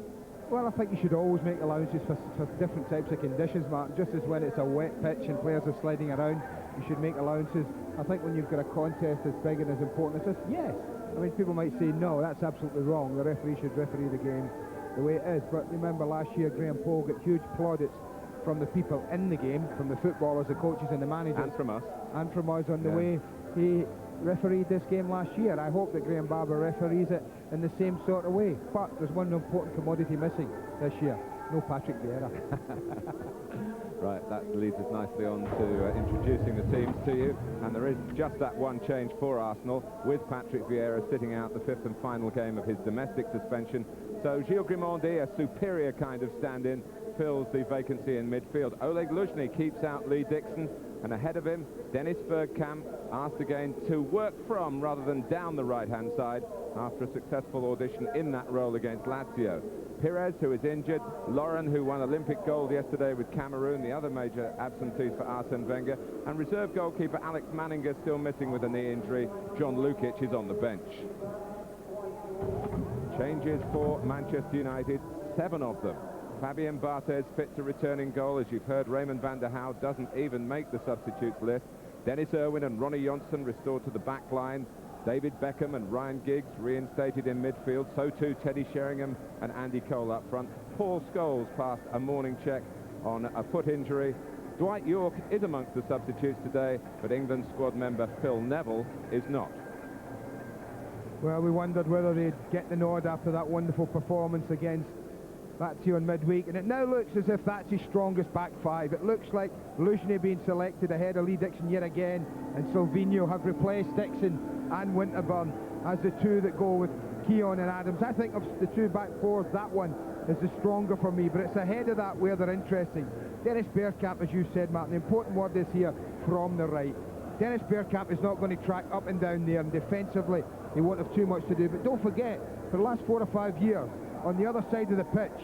Well, I think you should always make allowances for different types of conditions, Mark. Just as when it's a wet pitch and players are sliding around, you should make allowances. I think when you've got a contest as big and as important as this, yes. I mean, people might say, no, that's absolutely wrong. The referee should referee the game the way it is. But remember last year, Graham Poll got huge plaudits from the people in the game, from the footballers, the coaches and the managers. And from us. And from us on the way he refereed this game last year. I hope that Graham Barber referees it in the same sort of way. But there's one important commodity missing this year. No Patrick Vieira. Right, that leads us nicely on to introducing the teams to you. And there is just that one change for Arsenal, with Patrick Vieira sitting out the 5th and final game of his domestic suspension. So Gilles Grimandi, a superior kind of stand-in, fills the vacancy in midfield. Oleg Luzhny keeps out Lee Dixon, and ahead of him, Dennis Bergkamp, asked again to work from rather than down the right-hand side after a successful audition in that role against Lazio. Pires, who is injured, Lauren, who won Olympic gold yesterday with Cameroon, the other major absentees for Arsene Wenger, and reserve goalkeeper Alex Manninger still missing with a knee injury. John Lukic is on the bench. Changes for Manchester United, 7 of them. Fabian Barthez fit to return in goal. As you've heard, Raymond van der Hau doesn't even make the substitutes list. Dennis Irwin and Ronnie Johnson restored to the back line. David Beckham and Ryan Giggs reinstated in midfield. So too Teddy Sheringham and Andy Cole up front. Paul Scholes passed a morning check on a foot injury. Dwight York is amongst the substitutes today, but England squad member Phil Neville is not. Well, we wondered whether they'd get the nod after that wonderful performance against Lazio in midweek, and it now looks as if that's his strongest back 5. It looks like Luzhny being selected ahead of Lee Dixon yet again, and Silvino have replaced Dixon and Winterburn as the 2 that go with Keown and Adams. I think of the 2 back 4s, that one is the stronger for me, but it's ahead of that where they're interesting. Dennis Bergkamp, as you said, Martin, the important word is here, from the right. Dennis Bergkamp is not going to track up and down there, and defensively he won't have too much to do. But don't forget, for the last 4 or 5 years, on the other side of the pitch,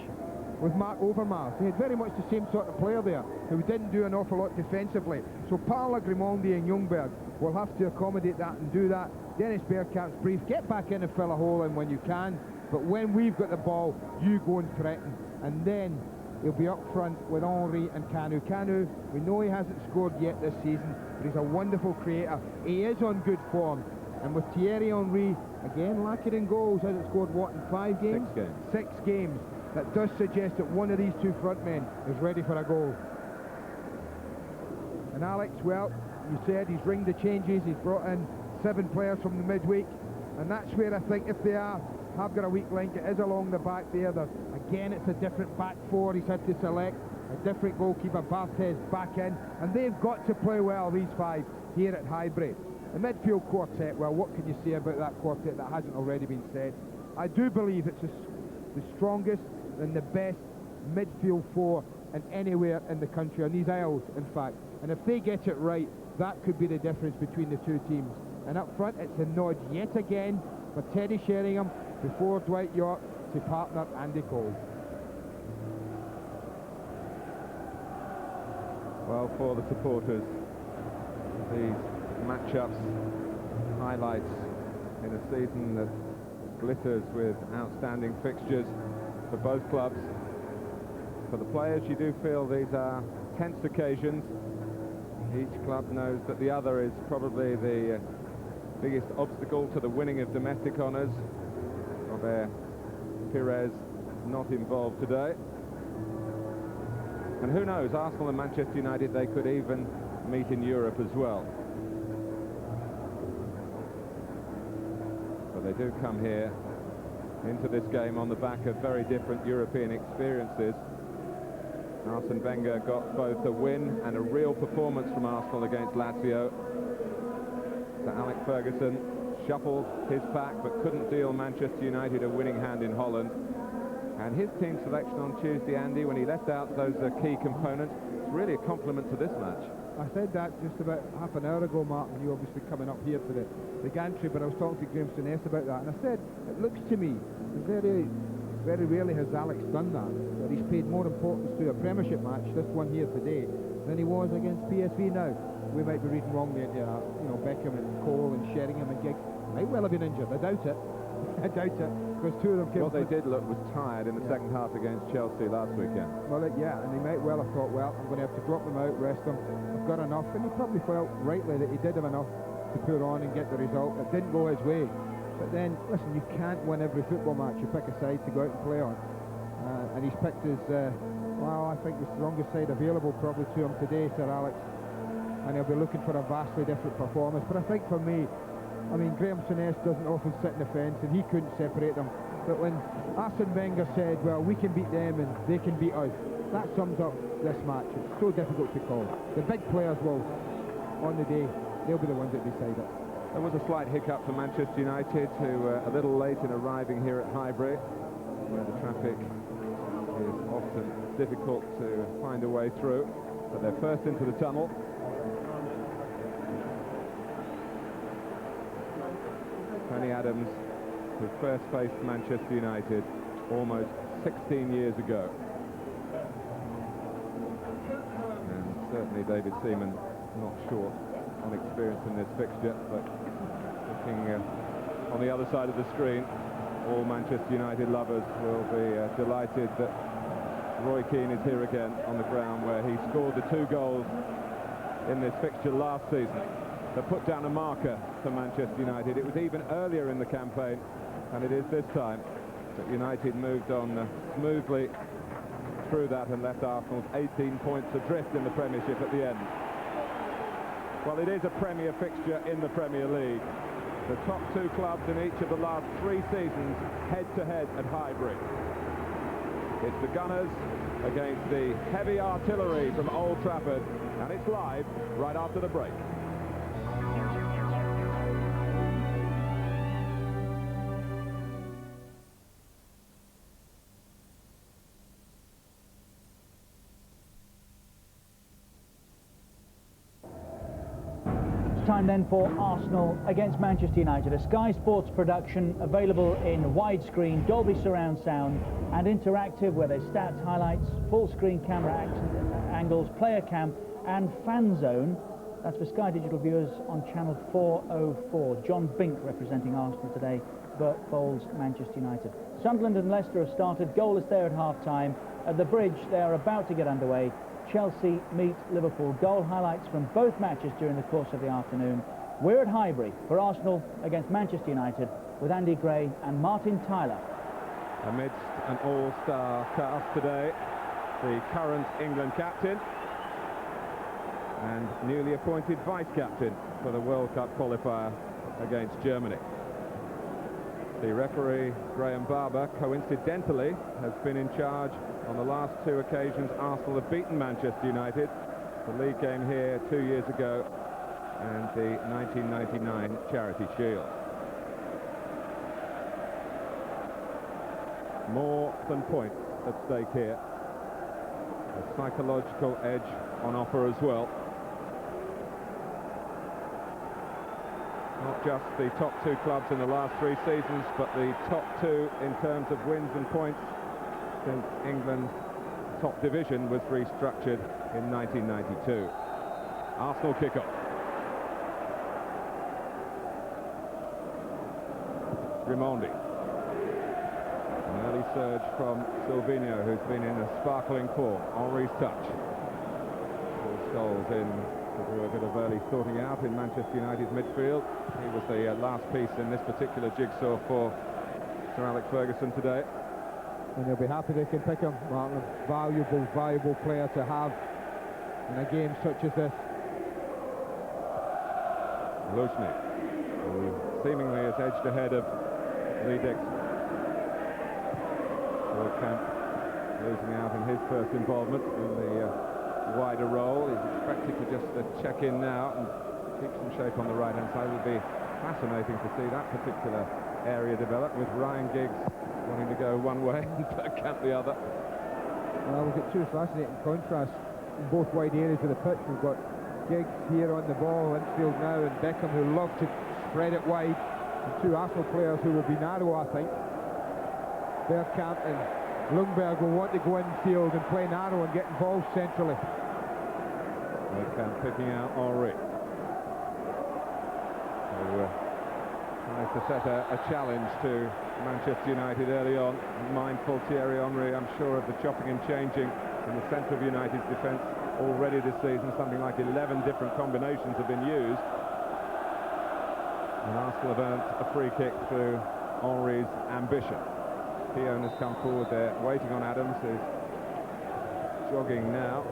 with Mark Overmars, he had very much the same sort of player there, who didn't do an awful lot defensively. So Parla, Grimondi and Ljungberg will have to accommodate that and do that. Dennis Bergkamp's brief, get back in and fill a hole in when you can, but when we've got the ball, you go and threaten. And then he'll be up front with Henry and Kanu. Kanu, we know he hasn't scored yet this season, but he's a wonderful creator. He is on good form. And with Thierry Henry, again, lacking in goals, hasn't scored, what, in 5 games? 6 games. 6 games. That does suggest that one of these two front men is ready for a goal. And Alex, well, you said he's ringed the changes. He's brought in 7 players from the midweek. And that's where I think, if they have got a weak link, it is along the back there. Again, it's a different back 4 he's had to select. A different goalkeeper, Barthez, back in. And they've got to play well, these 5, here at Highbury. The midfield quartet, well, what can you say about that quartet that hasn't already been said? I do believe it's the strongest and the best midfield 4 and anywhere in the country, on these Isles, in fact. And if they get it right, that could be the difference between the two teams. And up front, it's a nod yet again for Teddy Sheringham before Dwight York to partner Andy Cole. Well, for the supporters, these matchups, highlights in a season that glitters with outstanding fixtures for both clubs. For the players, you do feel these are tense occasions. Each club knows that the other is probably the biggest obstacle to the winning of domestic honours. Robert Pires not involved today. And who knows, Arsenal and Manchester United, they could even meet in Europe as well. But they do come here into this game on the back of very different European experiences. Arsene Wenger got both a win and a real performance from Arsenal against Lazio. Sir Alex Ferguson shuffled his pack but couldn't deal Manchester United a winning hand in Holland. And his team selection on Tuesday, Andy, when he left out those key components, it's really a compliment to this match. I said that just about half an hour ago, Mark, and you obviously coming up here for the gantry, but I was talking to Graham Souness about that, and I said, it looks to me, very rarely has Alex done that he's paid more importance to a Premiership match, this one here today, than he was against PSV. Now, we might be reading wrongly into you know, Beckham and Cole and Sheringham and Giggs. Might well have been injured, I doubt it. I doubt it, because 2 of them came... What they did look was tired in the second half against Chelsea last weekend. Well, yeah, and he might well have thought, well, I'm going to have to drop them out, rest them. I've got enough, and he probably felt rightly that he did have enough to put on and get the result. It didn't go his way. But then, listen, you can't win every football match. You pick a side to go out and play on. And he's picked his, well, I think the strongest side available probably to him today, Sir Alex. And he'll be looking for a vastly different performance. But I think for me, I mean, Graham Souness doesn't often sit in the fence, and he couldn't separate them. But when Arsene Wenger said, well, we can beat them and they can beat us, that sums up this match. It's so difficult to call. The big players will, on the day, they'll be the ones that decide it. There was a slight hiccup for Manchester United, who were a little late in arriving here at Highbury, where the traffic is often difficult to find a way through. But they're first into the tunnel. Tony Adams, who first faced Manchester United almost 16 years ago. And certainly David Seaman not short on experience in this fixture, but looking on the other side of the screen, all Manchester United lovers will be delighted that Roy Keane is here again on the ground, where he scored the 2 goals in this fixture last season that put down a marker for Manchester United. It was even earlier in the campaign, and it is this time that United moved on smoothly through that and left Arsenal's 18 points adrift in the Premiership at the end. Well, it is a Premier fixture in the Premier League. The top 2 clubs in each of the last 3 seasons head-to-head at Highbury. It's the Gunners against the heavy artillery from Old Trafford, and it's live right after the break. time then for Arsenal against Manchester United, a Sky Sports production available in widescreen, Dolby surround sound and interactive, where there's stats, highlights, full screen camera angles, player cam and fan zone. That's for Sky Digital viewers on channel 404. John Bink representing Arsenal today, Bert Bowles, Manchester United. Sunderland and Leicester have started, goalless there at half-time. At the Bridge, they are about to get underway. Chelsea meet Liverpool. Goal highlights from both matches during the course of the afternoon. We're at Highbury for Arsenal against Manchester United with Andy Gray and Martin Tyler. Amidst an all-star cast today, the current England captain and newly appointed vice-captain for the World Cup qualifier against Germany. The referee, Graham Barber, coincidentally has been in charge on the last two occasions Arsenal have beaten Manchester United. The league game here 2 years ago and the 1999 Charity Shield. More than points at stake here. A psychological edge on offer as well. Not just the top two clubs in the last 3 seasons, but the top two in terms of wins and points since England's top division was restructured in 1992. Arsenal kickoff. Rimondi. An early surge from Silvino, who's been in a sparkling form. Henry's touch. Paul Scholes in to do a bit of early sorting out in Manchester United's midfield. He was the last piece in this particular jigsaw for Sir Alex Ferguson today. And they'll be happy they can pick him, Martin. Valuable player to have in a game such as this. Luzhny, who seemingly has edged ahead of Lee Dixon. Camp losing out in his first involvement in the wider role. He's expected to just check in now and keep some shape on the right-hand side. It would be fascinating to see that particular area develop, with Ryan Giggs wanting to go one way and Bergkamp the other. Well, we've got two fascinating contrasts in both wide areas of the pitch. We've got Giggs here on the ball, infield now, and Beckham, who love to spread it wide, and two Arsenal players who will be narrow, I think. Bergkamp and Ljungberg will want to go infield and play narrow and get involved centrally. Bergkamp picking out Henry. Who tries to set a challenge to Manchester United early on. Mindful Thierry Henry, I'm sure, of the chopping and changing in the centre of United's defence already this season. Something like 11 different combinations have been used. And Arsenal have earned a free kick through Henry's ambition. Keown has come forward there, waiting on Adams, who's jogging now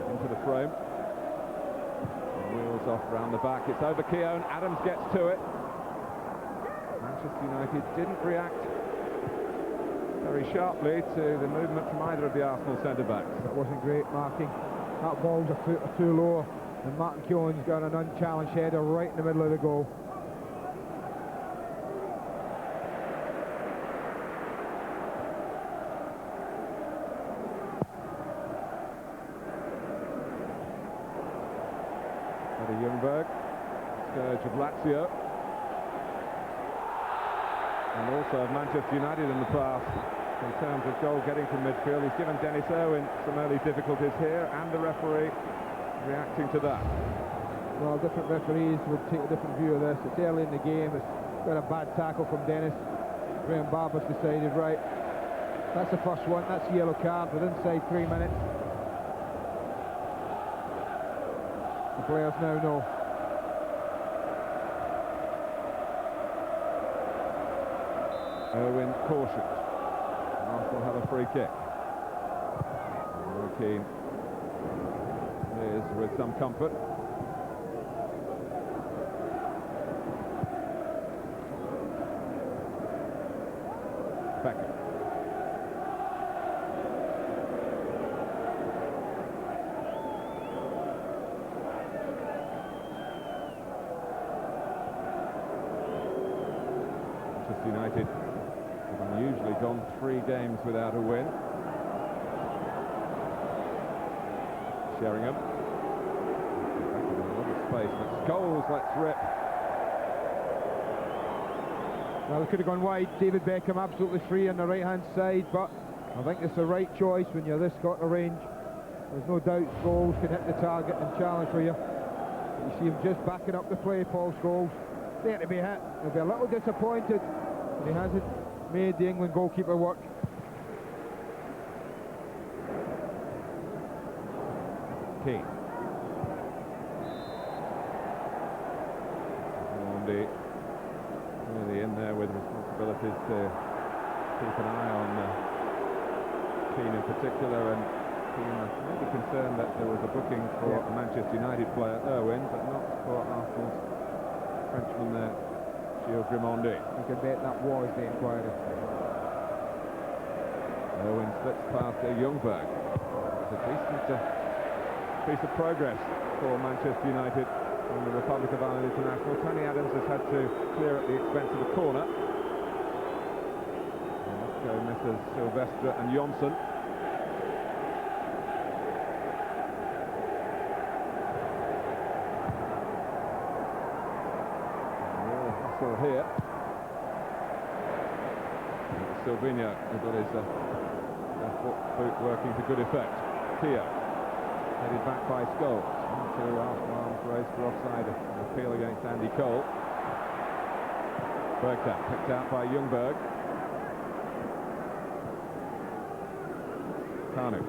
into the frame. Wheels off round the back. It's over Keown. Adams gets to it. Manchester United didn't react very sharply to the movement from either of the Arsenal centre-backs. That wasn't great marking. That ball's a foot or two low, and Martin Keown's got an unchallenged header right in the middle of the goal. Ljungberg, scourge of Lazio, and also of Manchester United in the past in terms of goal getting from midfield. He's given Dennis Irwin some early difficulties here, and the referee reacting to that. Well, different referees would take a different view of this. It's early in the game. It's got a bad tackle from Dennis. Graham Barber's decided, right, that's the first one. That's a yellow card within inside 3 minutes. The players now know. Irwin cautioned. Arsenal have a free kick. Roy Keane is with some comfort. Beckham. Manchester United have unusually gone 3 games without a win. Sheringham. space. But Scholes lets rip. Well, it could have gone wide. David Beckham absolutely free on the right-hand side, but I think it's the right choice when you're this got a range. There's no doubt Scholes can hit the target and challenge for you. You see him just backing up the play, Paul Scholes. There to be hit. He'll be a little disappointed that he hasn't made the England goalkeeper work. Key. Normandy really in there with responsibilities to keep an eye on Keane in particular, and Keane maybe concerned that there was a booking for a Manchester United player, Irwin, but not for Arsenal's Frenchman there, Gilles Grimondi. You can bet that was the inquiry. Irwin slips past Ljungberg. It's a decent piece of progress for Manchester United from the Republic of Ireland international. Tony Adams has had to clear at the expense of a corner. Let's go misses Silvestre and Jonsson. Real hustle here. Silvino has got his left boot working to good effect. Keogh headed back by Scholes. Two arms raised for offside. An appeal against Andy Cole. Bergkamp picked out by Ljungberg. Kanu.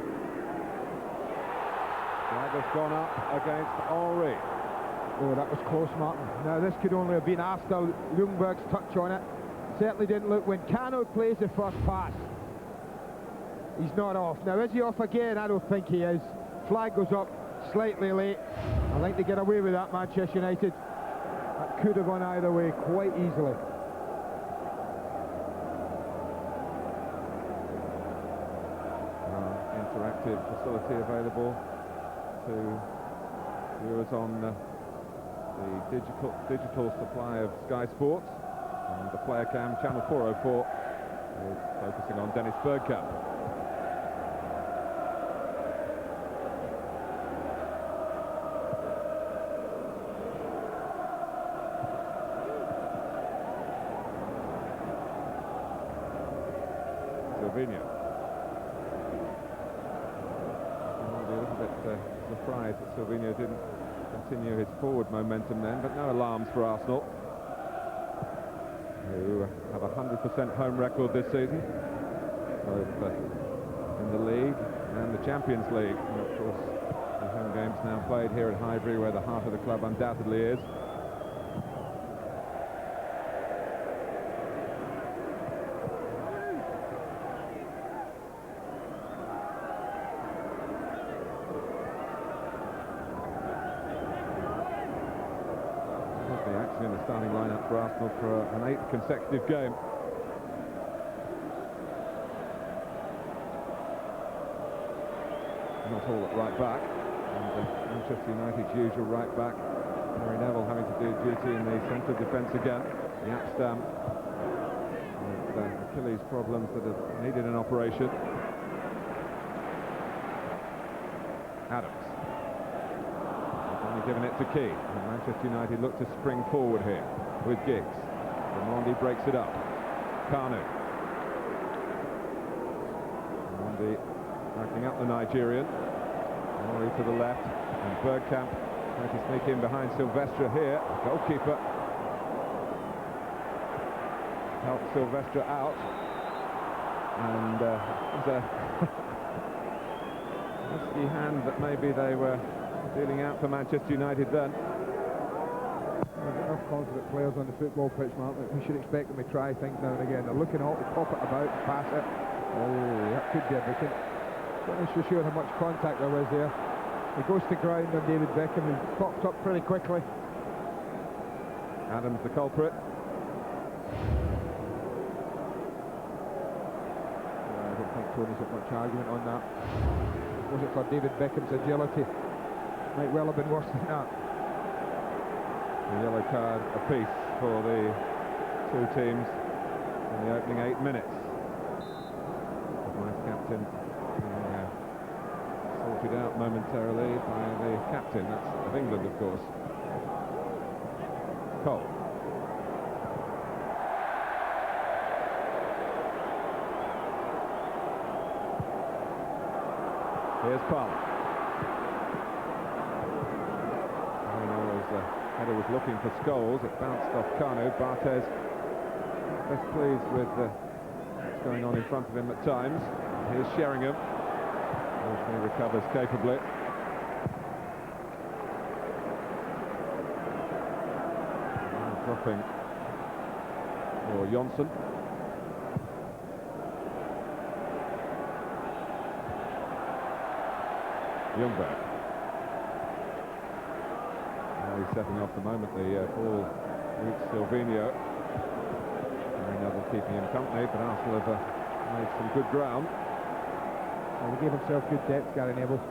Flag has gone up against Henry. Oh, that was close, Martin. Now, this could only have been after Ljungberg's touch on it. Certainly didn't look when Kanu plays the first pass. He's not off. Now, is he off again? I don't think he is. Flag goes up slightly late. I think they get away with that, Manchester United. That could have gone either way quite easily. Interactive facility available to viewers on the digital supply of Sky Sports. And the player cam, channel 404, is focusing on Dennis Bergkamp. Silvino. I'll be a little bit surprised that Silvino didn't continue his forward momentum then, but no alarms for Arsenal, who have a 100% home record this season, both in the league and the Champions League. And of course, the home games now played here at Highbury, where the heart of the club undoubtedly is. In the starting lineup for Arsenal for an 8th consecutive game. Not all at right back, and Manchester United's usual right back, Harry Neville, having to do duty in the centre defence again. The Apstam with Achilles problems that have needed an operation. Adams. Giving it to Key, and Manchester United look to spring forward here with Giggs. Ramondi breaks it up. Kanu. Ramondi backing up the Nigerian. Henry to the left, and Bergkamp trying to sneak in behind Silvestre here. Goalkeeper helped Silvestre out, and it was a risky hand that maybe they were dealing out for Manchester United then. There's enough confident players on the football pitch, Mark. We should expect them to try things now and again. They're looking all to pop it about, pass it. Oh, that could be a booking. Not so sure how much contact there was there. He goes to ground on David Beckham, who pops up pretty quickly. Adams the culprit. I don't think Tony's got much argument on that. Was it for David Beckham's agility? Might well have been worse than that. A yellow card apiece for the two teams in the opening 8 minutes. The vice captain sorted out momentarily by the captain, that's of England, of course, Cole. Here's Parlour. The header was looking for Scholes. It bounced off Kanu. Barthez best pleased with what's going on in front of him at times. Here's Sheringham. He recovers capably. Dropping for Jonsson. Ljungberg. He's setting off the moment the ball reached Silvino. Neville keeping him company, but Arsenal have made some good ground. Well, he gave himself good depth, Gary Neville.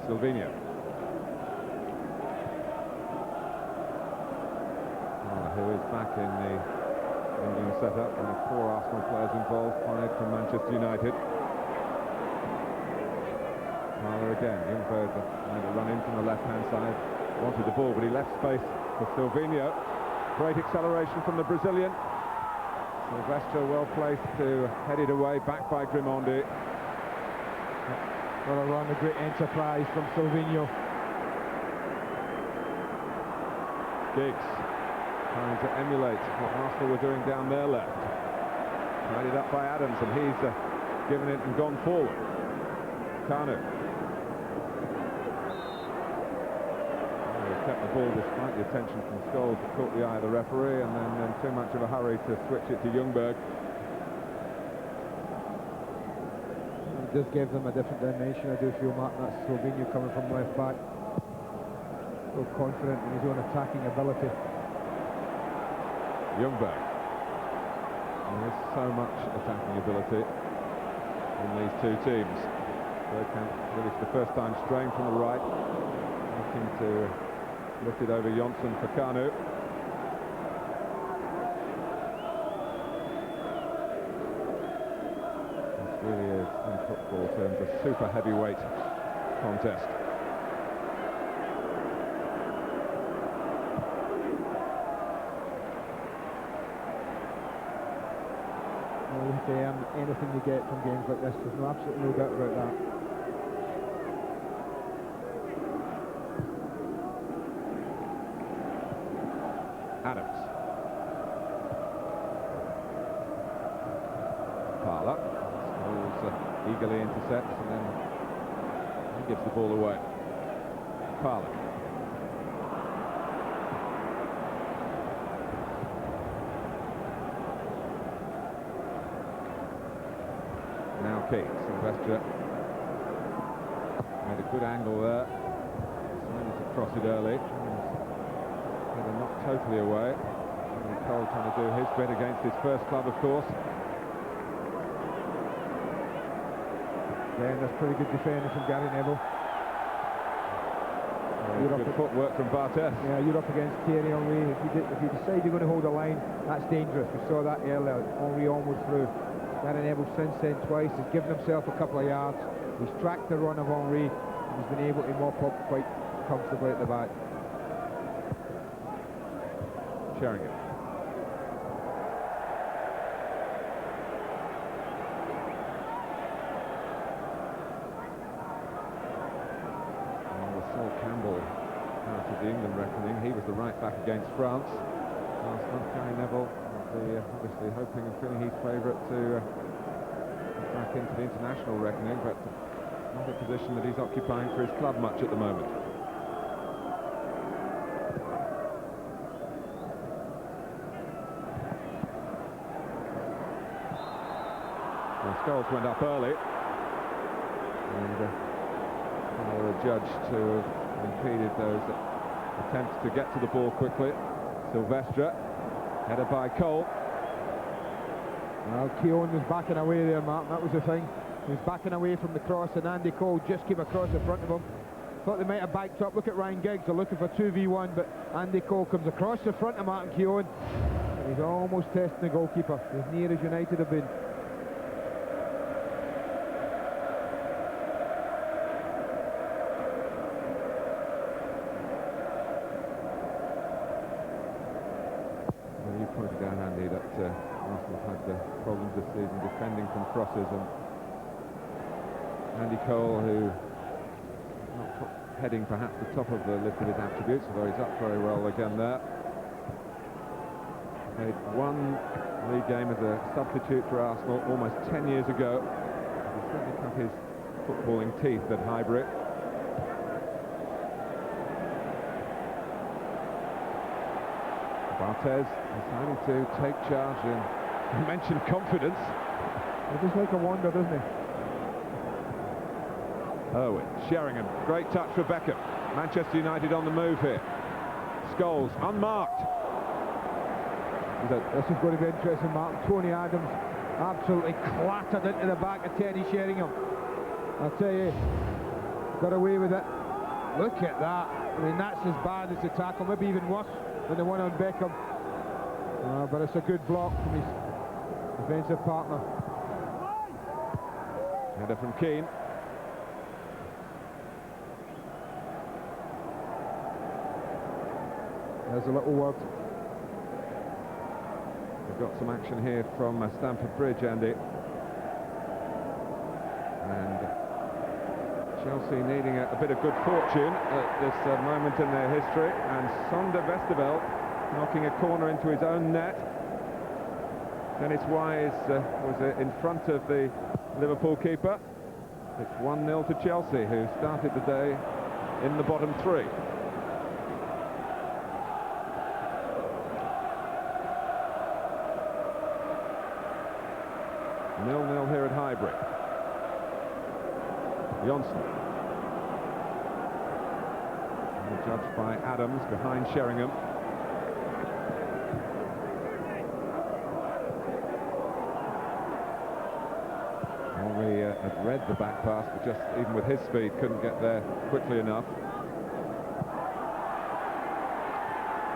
Silvino. Who is back in the Indian setup. There are 4 Arsenal players involved, 5 from Manchester United. Parlour again. Ljungberg made a run in from the left-hand side. Wanted the ball, but he left space for Silvino. Great acceleration from the Brazilian. Silvestre well placed to head it away, back by Grimondi. What a run, a great enterprise from Silvino. Giggs trying to emulate what Arsenal were doing down their left. Tied it up by Adams, and he's given it and gone forward. Kanu. Kept the ball despite the attention from Scholes, that caught the eye of the referee, and then too much of a hurry to switch it to Ljungberg. It does give them a different dimension, I do feel, Mark. That's Silvino coming from left back. So confident in his own attacking ability. Ljungberg. There is so much attacking ability in these two teams. Bergkamp really for the first time straying from the right, looking to lift it over Jonsson for Kanu. This really is, in football terms, a super heavyweight contest. Well, you can earn anything you get from games like this. There's absolutely no doubt about that. Adams. Parlour. Scholes eagerly intercepts, and then he gives the ball away. Parlour. Now Keane. Silvestre made a good angle there. Decided to cross it early. Not totally away. Cole trying to do his bit against his first club, of course. Again, that's pretty good defending from Gary Neville. Good footwork from Barthez. Yeah, you're up against Thierry Henry. If you decide you're going to hold a line, that's dangerous. We saw that earlier. Henry almost through. Gary Neville since then twice has given himself a couple of yards. He's tracked the run of Henry, and he's been able to mop up quite comfortably at the back. Sheringham. Saul Campbell out of the England reckoning. He was the right back against France last month. Gary Neville obviously hoping and feeling he's favourite to get back into the international reckoning, but not a position that he's occupying for his club much at the moment. Scholes went up early, and Parlour judged to have impeded those attempts to get to the ball quickly. Silvestre, headed by Cole. Well, Keown was backing away there, Mark. That was the thing. He was backing away from the cross, and Andy Cole just came across in front of him. Thought they might have backed up. Look at Ryan Giggs. They're looking for 2v1, but Andy Cole comes across the front of Martin Keown. He's almost testing the goalkeeper, as near as United have been. Arsenal had problems this season defending from crosses, and Andy Cole, who not heading perhaps the top of the list of his attributes, although he's up very well again there. Played one league game as a substitute for Arsenal almost 10 years ago. He certainly cut his footballing teeth at Highbury. Barthez deciding to take charge, and you mentioned confidence. It just like a wonder, doesn't he? Owen, Sheringham, great touch for Beckham. Manchester United on the move here. Scholes, unmarked. This is going to be interesting, Mark. Tony Adams absolutely clattered into the back of Teddy Sheringham. I'll tell you, got away with it. Look at that. I mean, that's as bad as the tackle, maybe even worse than the one on Beckham. But it's a good block from his defensive partner. Header from Keane. There's a little word. We've got some action here from Stamford Bridge, Andy. And Chelsea needing a bit of good fortune at this moment in their history. And Sander Westerveld knocking a corner into his own net. Dennis Wise was in front of the Liverpool keeper. It's 1-0 to Chelsea, who started the day in the bottom three. Nil-nil here at Highbury. Johnson. Judged by Adams behind Sheringham. Henry had read the back pass, but just even with his speed couldn't get there quickly enough.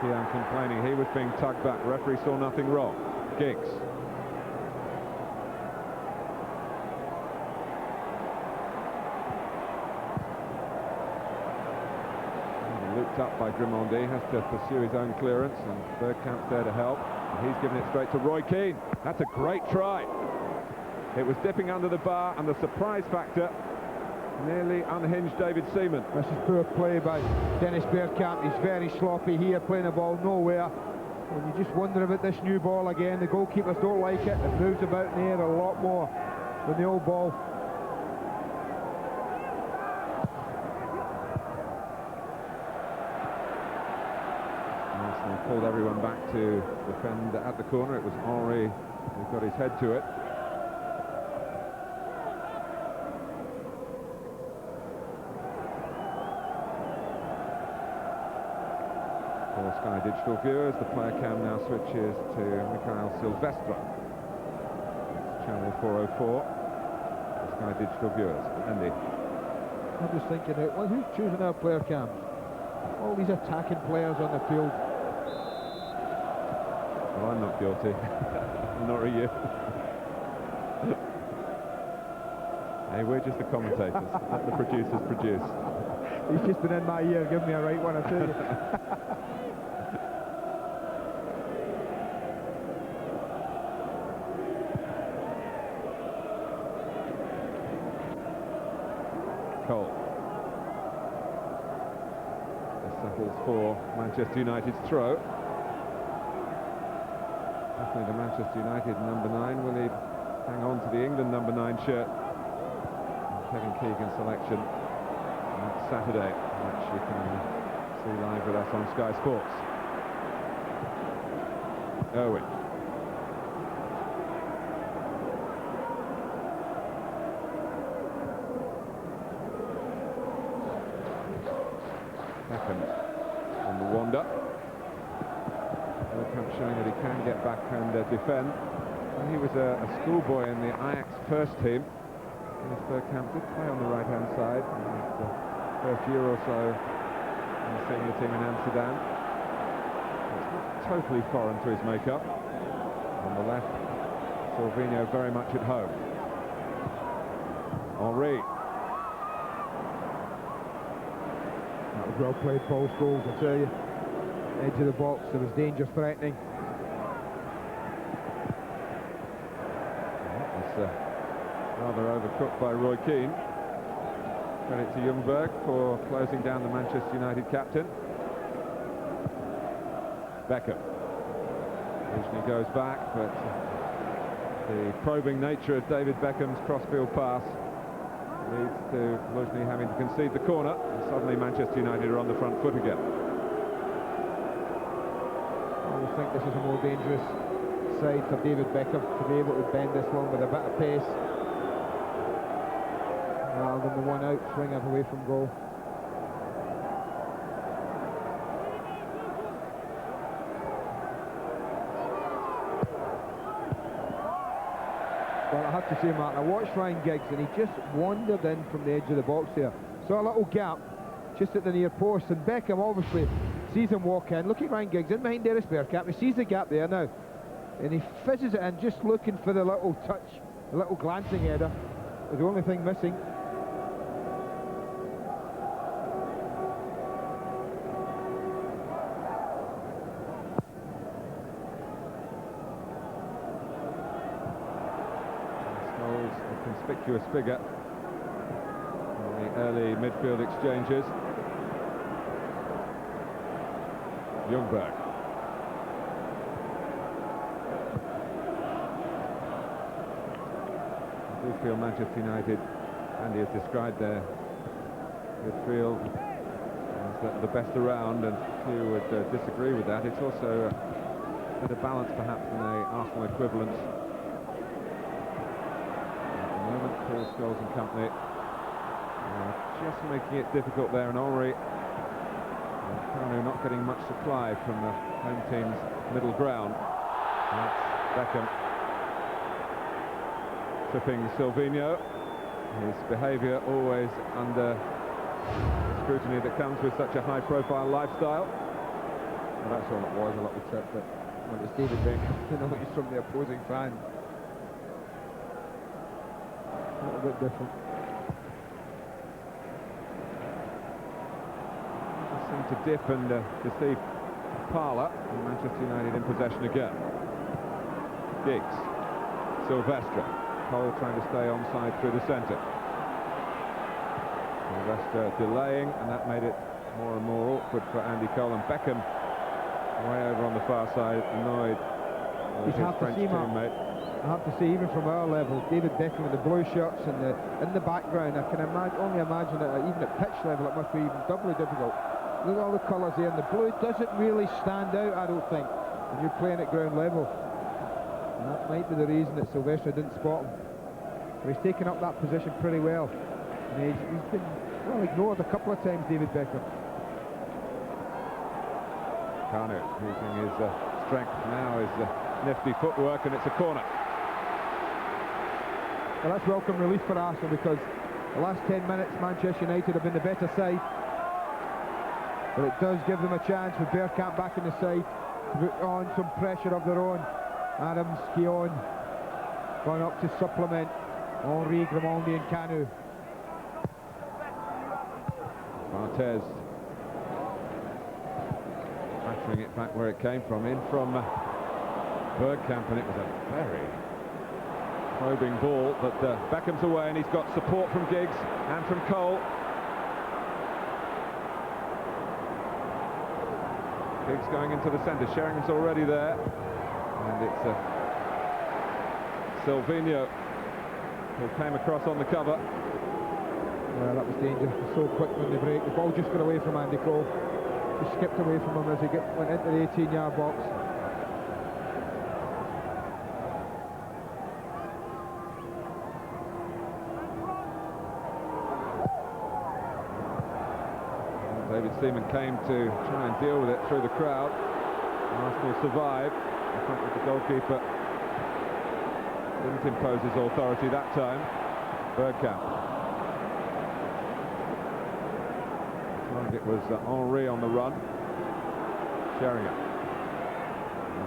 Keane complaining he was being tugged back. Referee saw nothing wrong. Giggs. Looped up by Grimaldi, has to pursue his own clearance, and Bergkamp's there to help. And he's given it straight to Roy Keane. That's a great try. It was dipping under the bar, and the surprise factor nearly unhinged David Seaman. This is poor play by Dennis Bergkamp. He's very sloppy here, playing the ball nowhere. And you just wonder about this new ball again. The goalkeepers don't like it. It moves about in the air a lot more than the old ball. Pulled everyone back to defend at the corner. It was Henry who got his head to it. For Sky Digital viewers, the player cam now switches to Mikhail Silvestre. It's channel 404 for Sky Digital viewers. Andy. I'm just thinking, well, who's choosing our player cams? All these attacking players on the field. Well, I'm not guilty. Nor are you. Hey, we're just the commentators. Let the producers produce. He's just been in my ear, give me a right one, I tell you. Cole. This settles for Manchester United's throw. Definitely the Manchester United number 9. Will he hang on to the England number 9 shirt? Kevin Keegan selection on Saturday, which you can see live with us on Sky Sports. Owen. Beckham on the wander. Bergkamp showing that he can get back and defend. And he was a schoolboy in the Ajax first team. Dennis Bergkamp did play on the right-hand side in his first year or so in the senior team in Amsterdam. It's not totally foreign to his makeup. On the left, Silvino very much at home. Henry. That was well played, Paul Scholes, I tell you. Edge of the box, there was danger threatening. Rather overcooked by Roy Keane. Credit to Ljungberg for closing down the Manchester United captain. Beckham. Usually goes back, but the probing nature of David Beckham's crossfield pass leads to Luzhny having to concede the corner, and suddenly Manchester United are on the front foot again. I would think this is a more dangerous side for David Beckham to be able to bend this one with a bit of pace rather than the one out swinger away from goal. Well, I have to say, Martin, I watched Ryan Giggs and he just wandered in from the edge of the box there. Saw a little gap just at the near post, and Beckham obviously sees him walk in. Look at Ryan Giggs in behind Dennis Bergkamp. He sees the gap there now, and he fizzes it in, just looking for the little touch, the little glancing header. The only thing missing. Conspicuous figure in the early midfield exchanges. Ljungberg. I do feel Manchester United, Andy has described their midfield as the best around, and few would disagree with that. It's also a bit of balance perhaps in the Arsenal equivalent. Paul Scholes and company just making it difficult there, and Henry not getting much supply from the home team's middle ground. That's Beckham tripping Silvinho. His behaviour always under scrutiny that comes with such a high-profile lifestyle. Well, that's all it was, a little trip, but when it's David Beckham, you know, he's from the opposing fan. A little bit different. Just seemed to dip and deceive Parlour, and Manchester United in possession again. Giggs, Silvestre, Cole trying to stay onside through the centre. Silvestre delaying, and that made it more and more awkward for Andy Cole, and Beckham way over on the far side, annoyed with his French teammate. I have to say, even from our level, David Beckham with the blue shirts and in the background, I can only imagine that even at pitch level it must be even doubly difficult. Look at all the colours there, and the blue doesn't really stand out, I don't think, when you're playing at ground level. And that might be the reason that Silvestre didn't spot him. But he's taken up that position pretty well. And he's been, well, ignored a couple of times, David Beckham. Kanu using his strength now, his nifty footwork, and it's a corner. Well, that's welcome relief for Arsenal, because the last 10 minutes Manchester United have been the better side, but it does give them a chance with Bergkamp back in the side to put on some pressure of their own. Adams, Keown going up to supplement Henry, Grimaldi and Kanu. Barthez battering it back where it came from, in from Bergkamp, and it was a very probing ball, but Beckham's away, and he's got support from Giggs and from Cole. Giggs going into the centre, Sheringham's already there, and it's Silvinho who came across on the cover. Well, that was dangerous. It was so quick when they break. The ball just got away from Andy Cole. Just skipped away from him as he went into the 18-yard box. David Seaman came to try and deal with it through the crowd. Arsenal survived in front of the goalkeeper. Didn't impose his authority that time. Bergkamp. It was Henry on the run. Sheringham.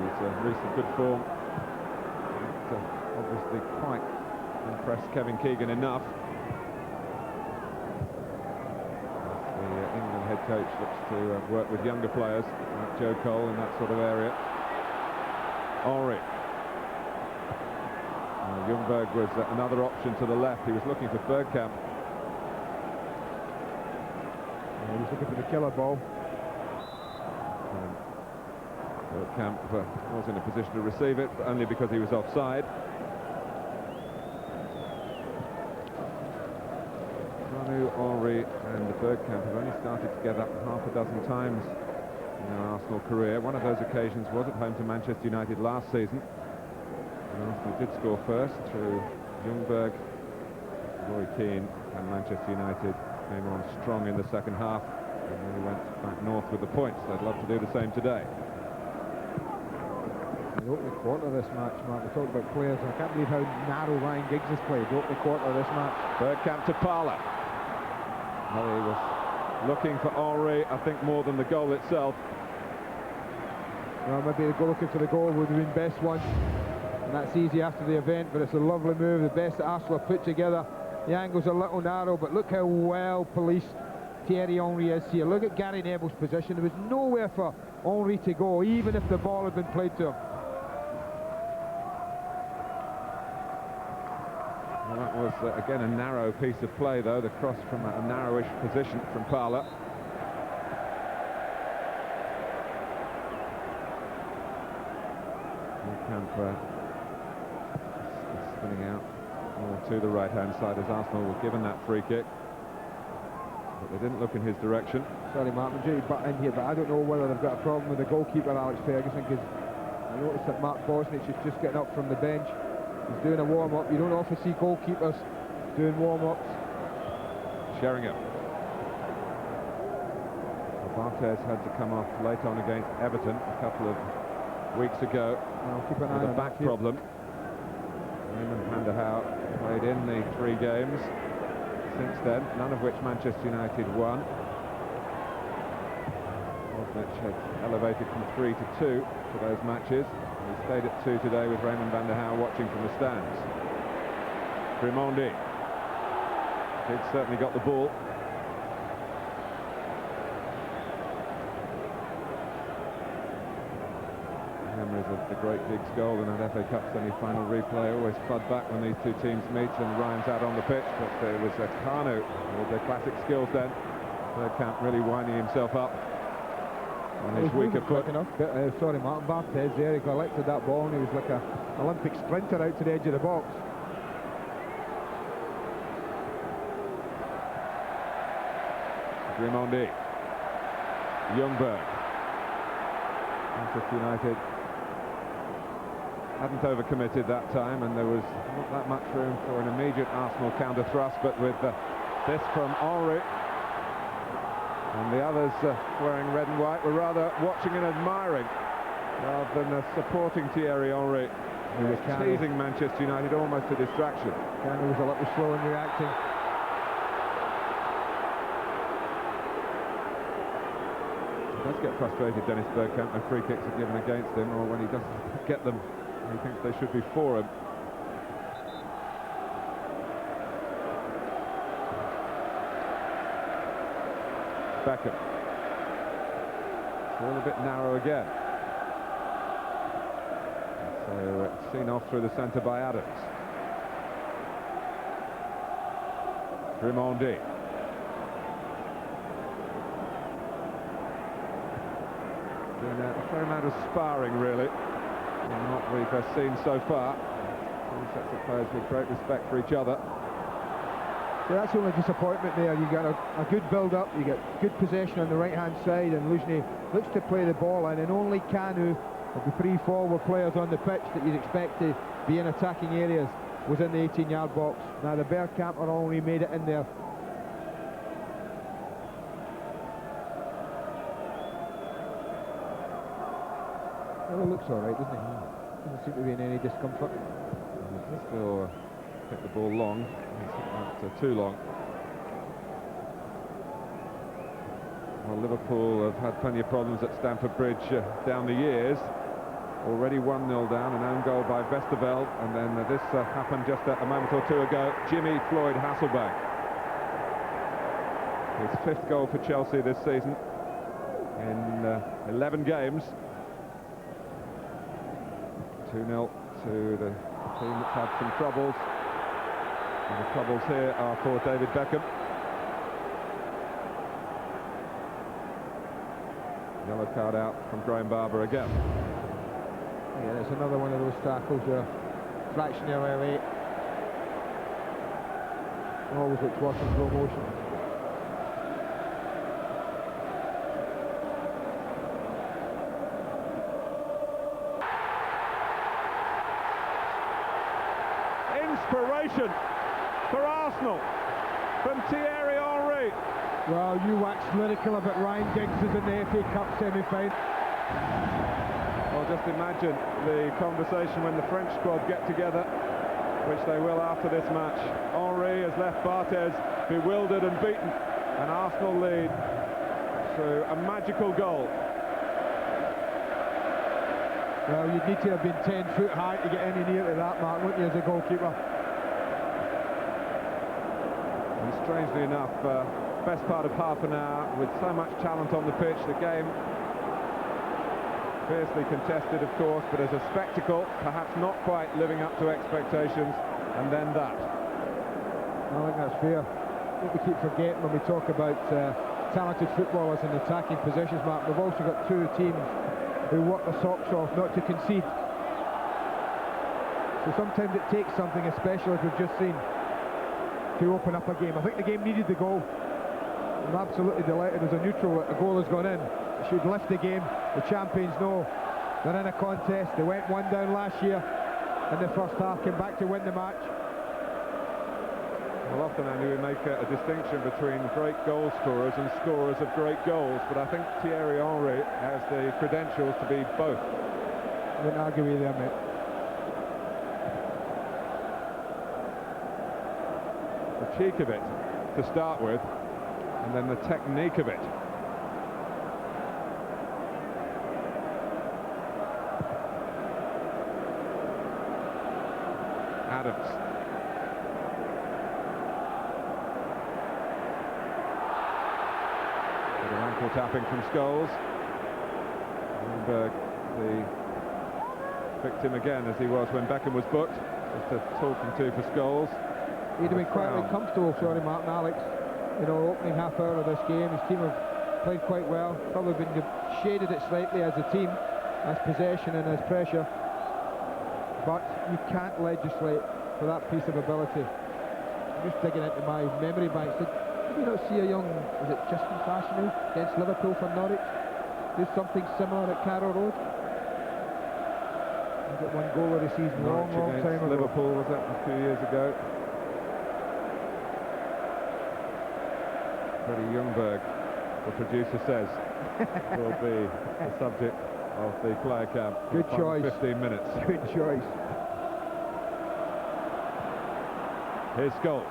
His recent good form obviously quite impressed Kevin Keegan enough. Head coach looks to work with younger players like Joe Cole in that sort of area. Henry. And Ljungberg was another option to the left. He was looking for Bergkamp. He was looking for the killer ball. Bergkamp was in a position to receive it, but only because he was offside. Kanu, Henry and Bergkamp have only started together half a dozen times in their Arsenal career. One of those occasions was at home to Manchester United last season. And Arsenal did score first through Ljungberg, Roy Keane, and Manchester United came on strong in the second half and then he went back north with the points. They'd love to do the same today. The opening quarter of this match, Mark, we talked about players. I can't believe how narrow Ryan Giggs has played. The opening quarter of this match. Bergkamp to Parler. Well, he was looking for Henry, I think, more than the goal itself. Well, maybe the goal looking for the goal would have been best one. And that's easy after the event, but it's a lovely move, the best that Arsenal have put together. The angle's a little narrow, but look how well policed Thierry Henry is here. Look at Gary Neville's position. There was nowhere for Henry to go, even if the ball had been played to him. Well, that was, again, a narrow piece of play, though. The cross from a narrowish position from Parler. Bergkamp spinning out more to the right-hand side as Arsenal were given that free kick. But they didn't look in his direction. Sorry, Mark, I'm due to butt in here, but I don't know whether they've got a problem with the goalkeeper, Alex Ferguson, because I noticed that Mark Bosnich is just getting up from the bench. He's doing a warm-up. You don't often see goalkeepers doing warm-ups. Sheringham. Barthez had to come off late on against Everton a couple of weeks ago keep an eye with a on back that here. problem. Raymond van der Houw played in the 3 games since then, none of which Manchester United won. Bosnich had elevated from 3 to 2 for those matches. He stayed at 2 today with Raymond van der Houw watching from the stands. Grimaldi. He'd certainly got the ball. Memories of the great Giggs goal in that FA Cup semi-final replay always flood back when these two teams meet and Ryan's out on the pitch, but there was Kanu with the classic skills then. Bergkamp really winding himself up on his weaker foot. Sorry, Martin Barthez there, he collected that ball and he was like an Olympic sprinter out to the edge of the box. Grimaldi. Ljungberg. Manchester United hadn't overcommitted that time and there was not that much room for an immediate Arsenal counter thrust, but with this from Henry and the others wearing red and white were rather watching and admiring rather than supporting Thierry Henry, who was teasing Manchester United almost to distraction. Kanu was a little slow in reacting. He does get frustrated, Dennis Bergkamp, when free kicks are given against him or when he doesn't get them. He thinks they should be for him. Beckham. It's all a bit narrow again. So seen off through the centre by Adams. Grimaldi. Doing a fair amount of sparring, really. And what we've seen so far. Two sets of players with great respect for each other. So that's the only disappointment there. You get a good build-up, you get good possession on the right-hand side, and Luzhny looks to play the ball in, and only Kanu of the 3 forward players on the pitch that you'd expect to be in attacking areas was in the 18-yard box. Now the Bergkamp are only made it in there. Well, it looks all right, doesn't it? Doesn't seem to be in any discomfort. Still picked the ball long, not too long. Well, Liverpool have had plenty of problems at Stamford Bridge down the years. Already 1-0 down, an own goal by Westerveld, and then this happened just a moment or two ago. Jimmy Floyd Hasselbank. His 5th goal for Chelsea this season in 11 games. 2-0 to the A team that's had some troubles. And the troubles here are for David Beckham. Yellow card out from Graham Barber again. Yeah, it's another one of those tackles where fraction of LA always looks worse in slow motion. Inspiration for Arsenal from Thierry Henry. Well, you waxed lyrical about Ryan Giggs in the FA Cup semi-final. Well, just imagine the conversation when the French squad get together, which they will after this match. Henry has left Barthez bewildered and beaten, and Arsenal lead through a magical goal. Well, you'd need to have been 10 foot high to get any near to that mark, wouldn't you, as a goalkeeper? And strangely enough, best part of half an hour, with so much talent on the pitch, the game fiercely contested, of course, but as a spectacle, perhaps not quite living up to expectations, and then that. I think that's fair. What we keep forgetting when we talk about talented footballers in attacking positions, Mark, we've also got two teams who work their socks off not to concede. So sometimes it takes something, especially as we've just seen, to open up a game. I think the game needed the goal. I'm absolutely delighted as a neutral that a goal has gone in. It should lift the game. The champions know they're in a contest. They went one down last year in the first half, came back to win the match. Well, often, Andy, we make a distinction between great goal scorers and scorers of great goals, but I think Thierry Henry has the credentials to be both. I wouldn't argue with you there, mate. The cheek of it to start with, and then the technique of it. Adams. Bit of ankle tapping from Scholes. Lundberg, the victim again, as he was when Beckham was booked. Just a talking to for Scholes. He'd have been quite comfortable, sorry, Mark and Alex. You know, opening half hour of this game, his team have played quite well. Probably been shaded it slightly as a team, as possession and as pressure. But you can't legislate for that piece of ability. I'm just digging into my memory banks. Did you not see a young, was it Justin Fashanu against Liverpool for Norwich? Do something similar at Carrow Road? He got one goal of the season, long time ago. Liverpool, was that a few years ago? Freddie Ljungberg, the producer says, will be the subject of the player camp. Good choice. 15 minutes. Good choice. Here's Scholes.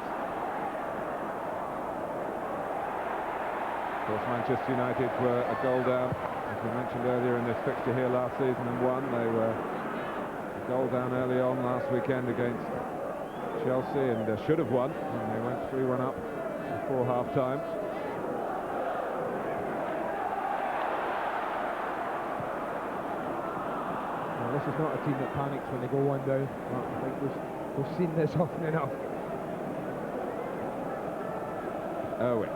Of course, Manchester United were a goal down, as we mentioned earlier in this fixture here last season, and won. They were a goal down early on last weekend against Chelsea, and should have won, and they went 3-1 up before half-time. This is not a team that panics when they go one down. I think we've seen this often enough. Owen.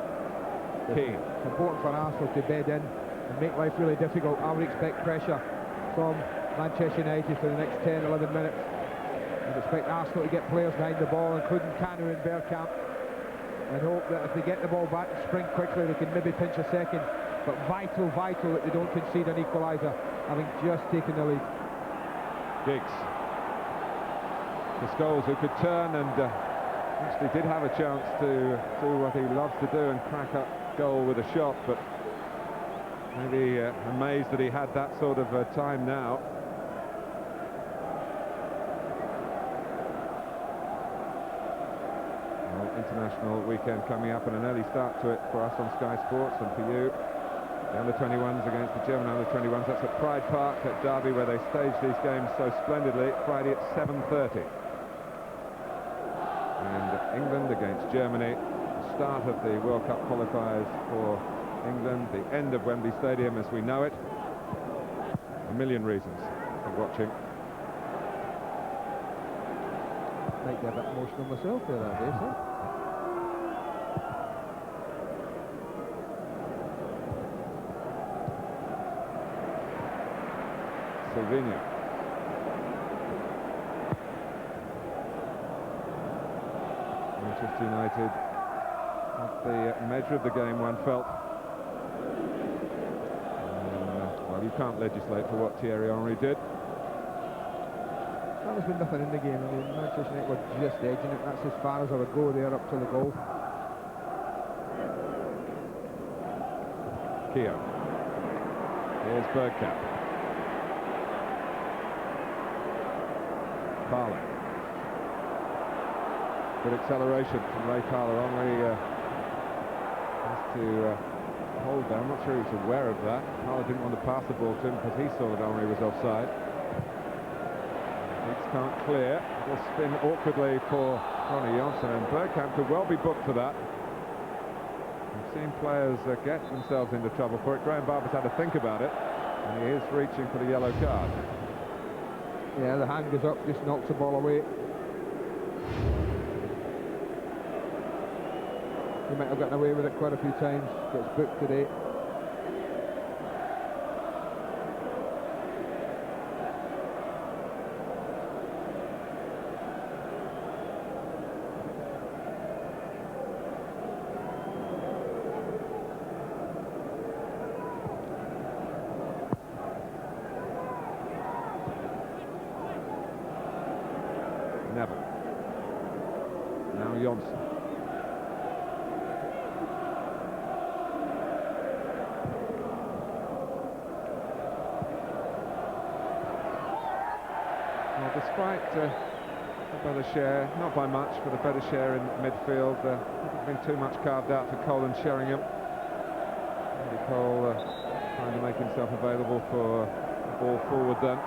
Key. It's important for Arsenal to bed in and make life really difficult. I would expect pressure from Manchester United for the next 10, 11 minutes. I'd expect Arsenal to get players behind the ball, including Kanu and Bergkamp, and hope that if they get the ball back and sprint quickly, they can maybe pinch a second. But vital that they don't concede an equaliser, having just taken the lead. Giggs. The Scholes, who could turn and actually did have a chance to do what he loves to do and crack up goal with a shot, but maybe amazed that he had that sort of time now. Well, international weekend coming up and an early start to it for us on Sky Sports and for you. The under-21s against the German under-21s. That's at Pride Park at Derby, where they stage these games so splendidly. Friday at 7:30. And England against Germany. The start of the World Cup qualifiers for England. The end of Wembley Stadium as we know it. A million reasons for watching. Might be a bit emotional myself there that day, sir. Silvino. Manchester United at the measure of the game, one felt. Well, you can't legislate for what Thierry Henry did. Well, there's been nothing in the game. I mean, Manchester United were just edging it. That's as far as I would go there, up to the goal. Keogh. Here's Bergkamp. Parler. Good acceleration from Ray Parler. Henry has to hold there. I'm not sure he was aware of that. Parler didn't want to pass the ball to him because he saw that Henry was offside. Hicks can't clear. It'll spin awkwardly for Ronnie Johnson, and Bergkamp could well be booked for that. We've seen players get themselves into trouble for it. Graham Barber's had to think about it, and he is reaching for the yellow card. Yeah, the hand goes up, just knocks the ball away. He might have gotten away with it quite a few times. Gets booked today. Neville. Now Johnson. Well, despite a better share, not by much, but a better share in midfield, hasn't been too much carved out for Cole and Sheringham. Andy Cole trying to make himself available for the ball forward then.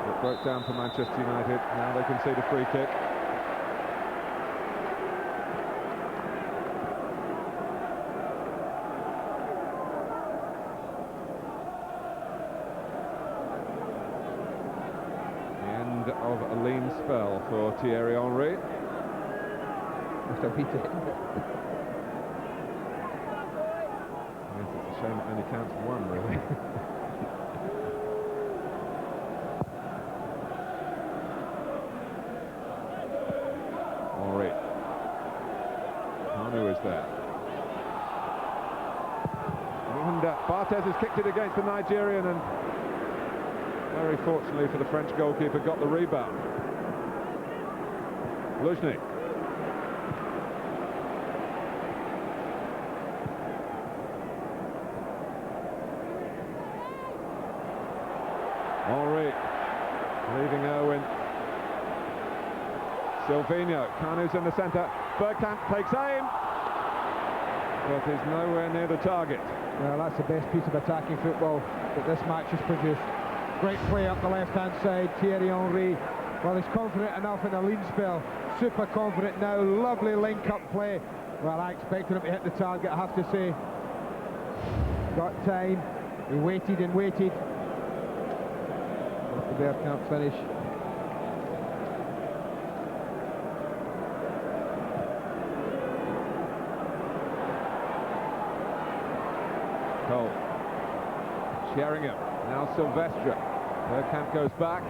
It broke down for Manchester United. Now they can see the free kick. The end of a lean spell for Thierry Henry. Must have beat it. Yes, it's a shame it only counts one, really. Is there. And Barthez has kicked it against the Nigerian, and very fortunately for the French goalkeeper got the rebound. Luzhny. Henry leaving Owen. Silvino. Kanu's in the centre. Bergkamp takes aim, but is nowhere near the target. Well, that's the best piece of attacking football that this match has produced. Great play up the left-hand side, Thierry Henry. Well, he's confident enough in a lead spell. Super confident now, lovely link-up play. Well, I expected him to hit the target, I have to say. Got time, he waited and waited. Got the Bergkamp finish. Cole. Sheringham. Now Silvestre. Bergkamp goes back.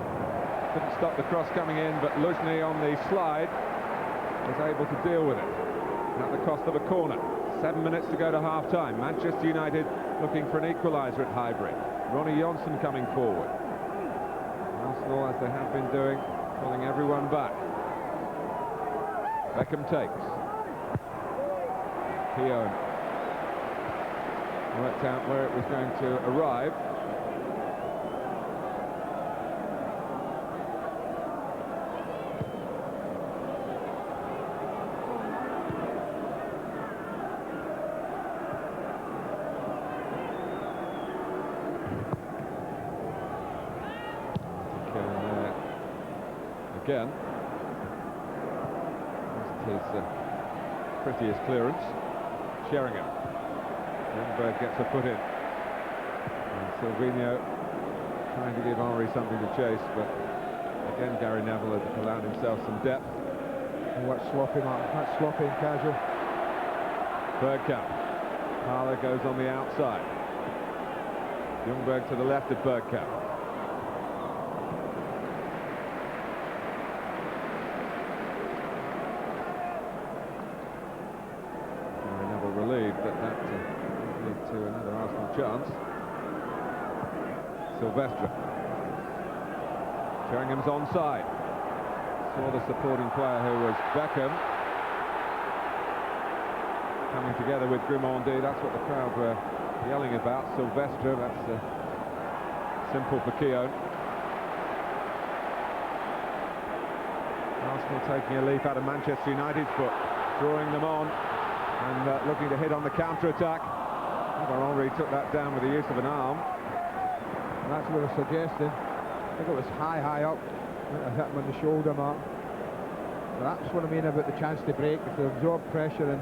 Couldn't stop the cross coming in, but Luzhny on the slide was able to deal with it at the cost of a corner. 7 minutes to go to half-time. Manchester United looking for an equaliser at Highbury. Ronnie Johnson coming forward. Arsenal, as they have been doing, pulling everyone back. Beckham takes. Keogh worked out where it was going to arrive. Again, that's his prettiest clearance. Sheringham. Lindbergh gets a foot in. And Silvino trying to give Henry something to chase, but again Gary Neville had allowed himself some depth. Oh, that's sloppy, man. That's sloppy and casual. Bergkamp. Haller goes on the outside. Ljungberg to the left of Bergkamp. Neville relieved that would lead to another Arsenal chance. Silvestre. Sheringham's onside. Saw the supporting player who was Beckham. Coming together with Grimandi, that's what the crowd were yelling about. Silvestre, that's simple for Keown. Arsenal taking a leaf out of Manchester United's book, drawing them on and looking to hit on the counter-attack. Henry took that down with the use of an arm. And that's what I was suggesting. I think it was high up. I hit him on the shoulder, Mark. That's what I mean about the chance to break. If they absorb pressure and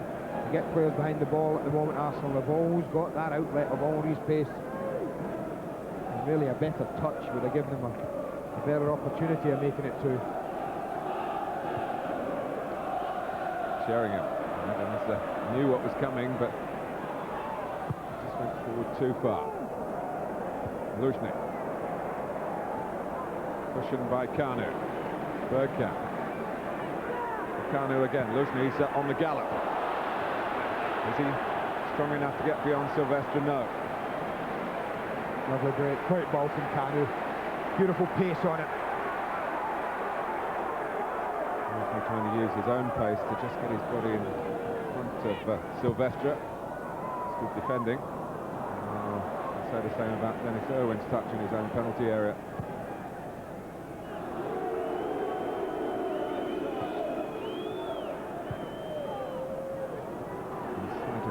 get players behind the ball at the moment, Arsenal have always got that outlet of Henry's pace. And really a better touch would have given them a better opportunity of making it two. Sheringham knew what was coming, but just went forward too far. Lushnik. Cushioned by Kanu. Bergkamp. Kanu again. Lushnik's on the gallop. Is he strong enough to get beyond Silvestre? No. Lovely great ball from Kanu. Beautiful pace on it. He's trying to use his own pace to just get his body in front of Silvestre. It's good defending. I'd say the same about Dennis Irwin's touch in his own penalty area.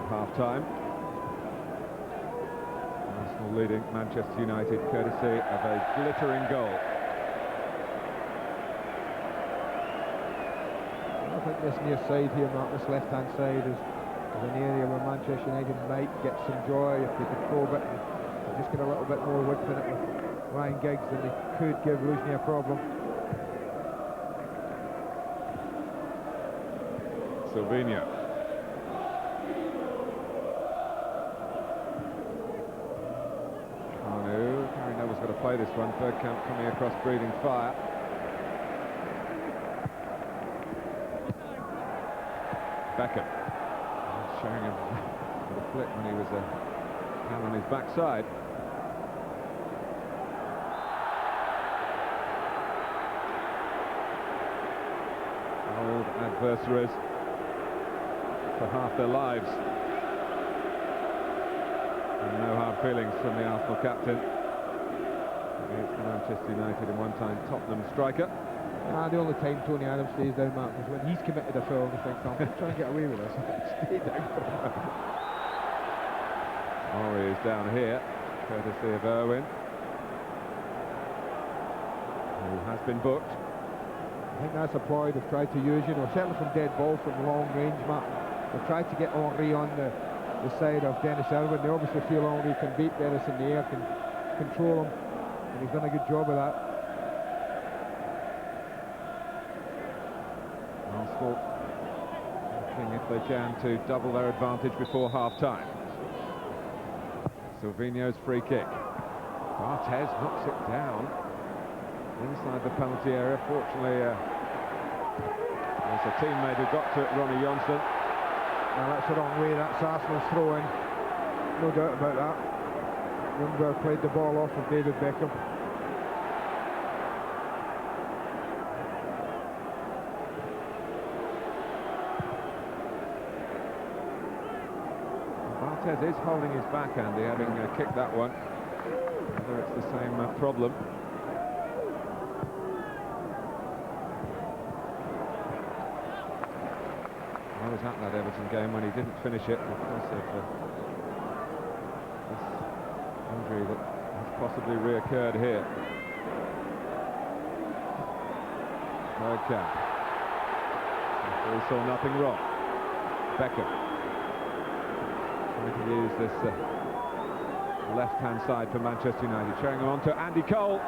Half-time. Arsenal leading Manchester United courtesy of a glittering goal. I think this near side here, Mark, this left-hand side is an area where Manchester United might get some joy if they could probe it and just get a little bit more width in it with Ryan Giggs, then they could give Luzhny a problem. Silvino. Got to play this one. Bergkamp coming across, breathing fire. Beckham. Sheringham got a flip when he was down on his backside. Old adversaries for half their lives. And no hard feelings from the Arsenal captain. Against Manchester United and one-time Tottenham striker. The only time Tony Adams stays down, Mark, is when he's committed a foul and he thinks, I'm trying to get away with this. Stay down for a moment. Henry is down here, courtesy of Irwin, who has been booked. I think that's a ploy they've tried to use, certainly from dead ball, from long range, Mark. They've tried to get Henry on the side of Dennis Irwin. They obviously feel Henry can beat Dennis in the air, can control him. And he's done a good job of that. Arsenal looking, if they can, to double their advantage before half-time. Silvino's free kick. Barthez knocks it down inside the penalty area. Fortunately, there's a teammate who got to it, Ronnie Johnson. Now that's the wrong way. That's Arsenal's throw-in. No doubt about that. Ljungberg played the ball off of David Beckham. Barthez is holding his back, Andy, having kicked that one. Whether it's the same problem. I was at that Everton game when he didn't finish it because of this injury that has possibly reoccurred here. Bergkamp. He saw nothing wrong. Beckham trying to use this left-hand side for Manchester United. Sheringham on to Andy Cole.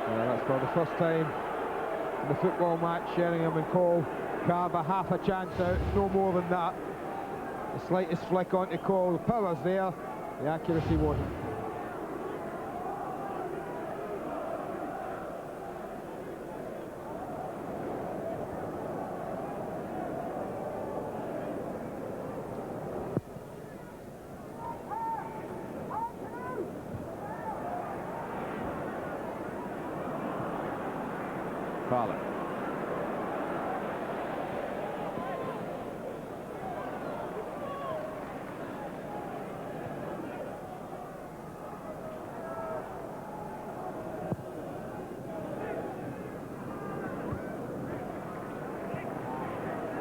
That's for the first time the football match, Sheringham and Cole carve a half a chance out, no more than that. The slightest flick onto Cole, the power's there, the accuracy wasn't. Fowler.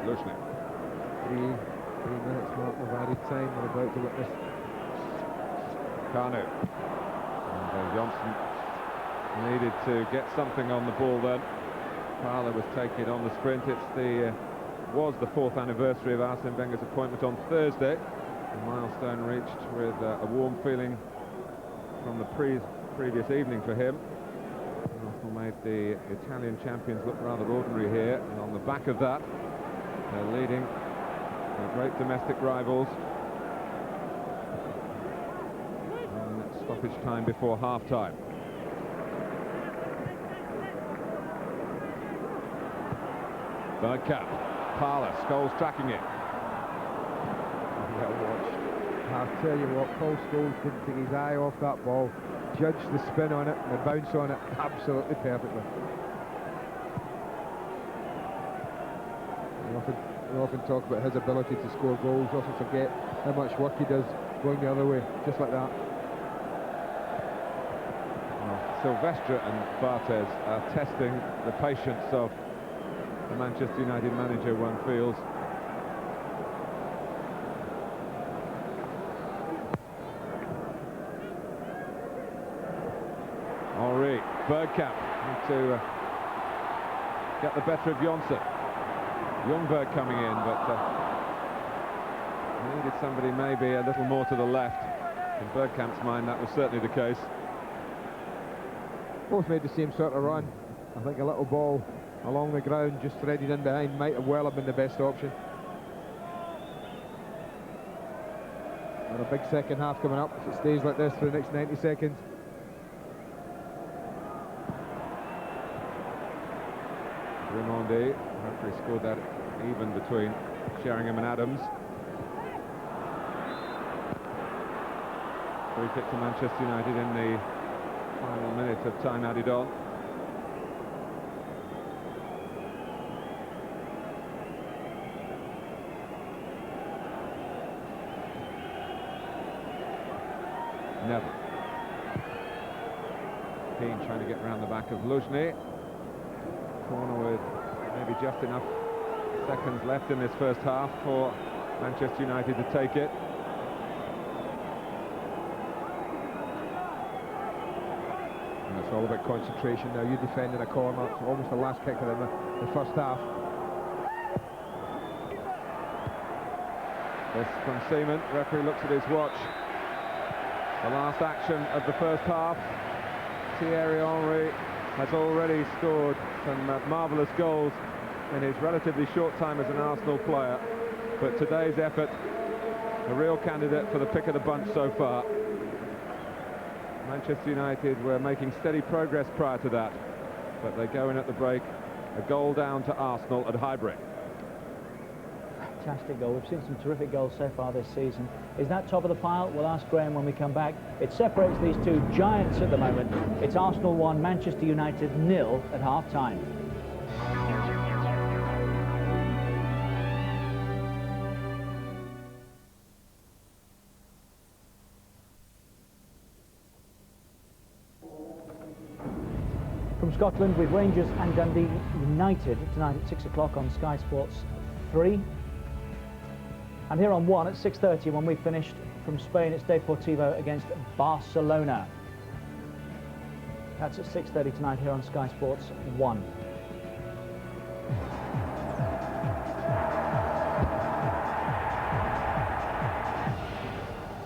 Lushnik. 3 minutes mark of added time we're about to witness. Kanu. And Johnson needed to get something on the ball then. Fowler was taking it on the sprint. It's was the 4th anniversary of Arsene Wenger's appointment on Thursday. A milestone reached with a warm feeling from the previous evening for him. Arsenal made the Italian champions look rather ordinary here, and on the back of that, they're leading their great domestic rivals. And stoppage time before half-time. Beckham, Parler, Scholes tracking it. Well watched. I'll tell you what, Paul Scholes didn't take his eye off that ball, judged the spin on it and the bounce on it absolutely perfectly. We often talk about his ability to score goals, often forget how much work he does going the other way, just like that. Well, Silvestre and Barthez are testing the patience of the Manchester United manager, one feels. Henri, Bergkamp need to get the better of Johnson. Ljungberg coming in, but needed somebody maybe a little more to the left. In Bergkamp's mind, that was certainly the case. Both made the same sort of run. I think a little ball along the ground, just threaded in behind, might have been the best option. And a big second half coming up if it stays like this for the next 90 seconds. Raimondi, referee scored that even between Sheringham and Adams. Free kick to Manchester United in the final minute of time added on. Neville. Keane trying to get round the back of Luzhny. Corner with maybe just enough seconds left in this first half for Manchester United to take it. And it's all about concentration now. You're defending a corner. It's almost the last kick of the first half. This from Seaman. Referee looks at his watch. The last action of the first half. Thierry Henry has already scored some marvellous goals in his relatively short time as an Arsenal player, but today's effort, a real candidate for the pick of the bunch so far. Manchester United were making steady progress prior to that, but they go in at the break, a goal down to Arsenal at Highbury. Fantastic goal. We've seen some terrific goals so far this season. Is that top of the pile? We'll ask Graham when we come back. It separates these two giants at the moment. It's Arsenal 1, Manchester United 0 at half-time. From Scotland with Rangers and Dundee United tonight at 6 o'clock on Sky Sports 3. And here on 1 at 6:30 when we finished. From Spain, it's Deportivo against Barcelona. That's at 6:30 tonight here on Sky Sports 1.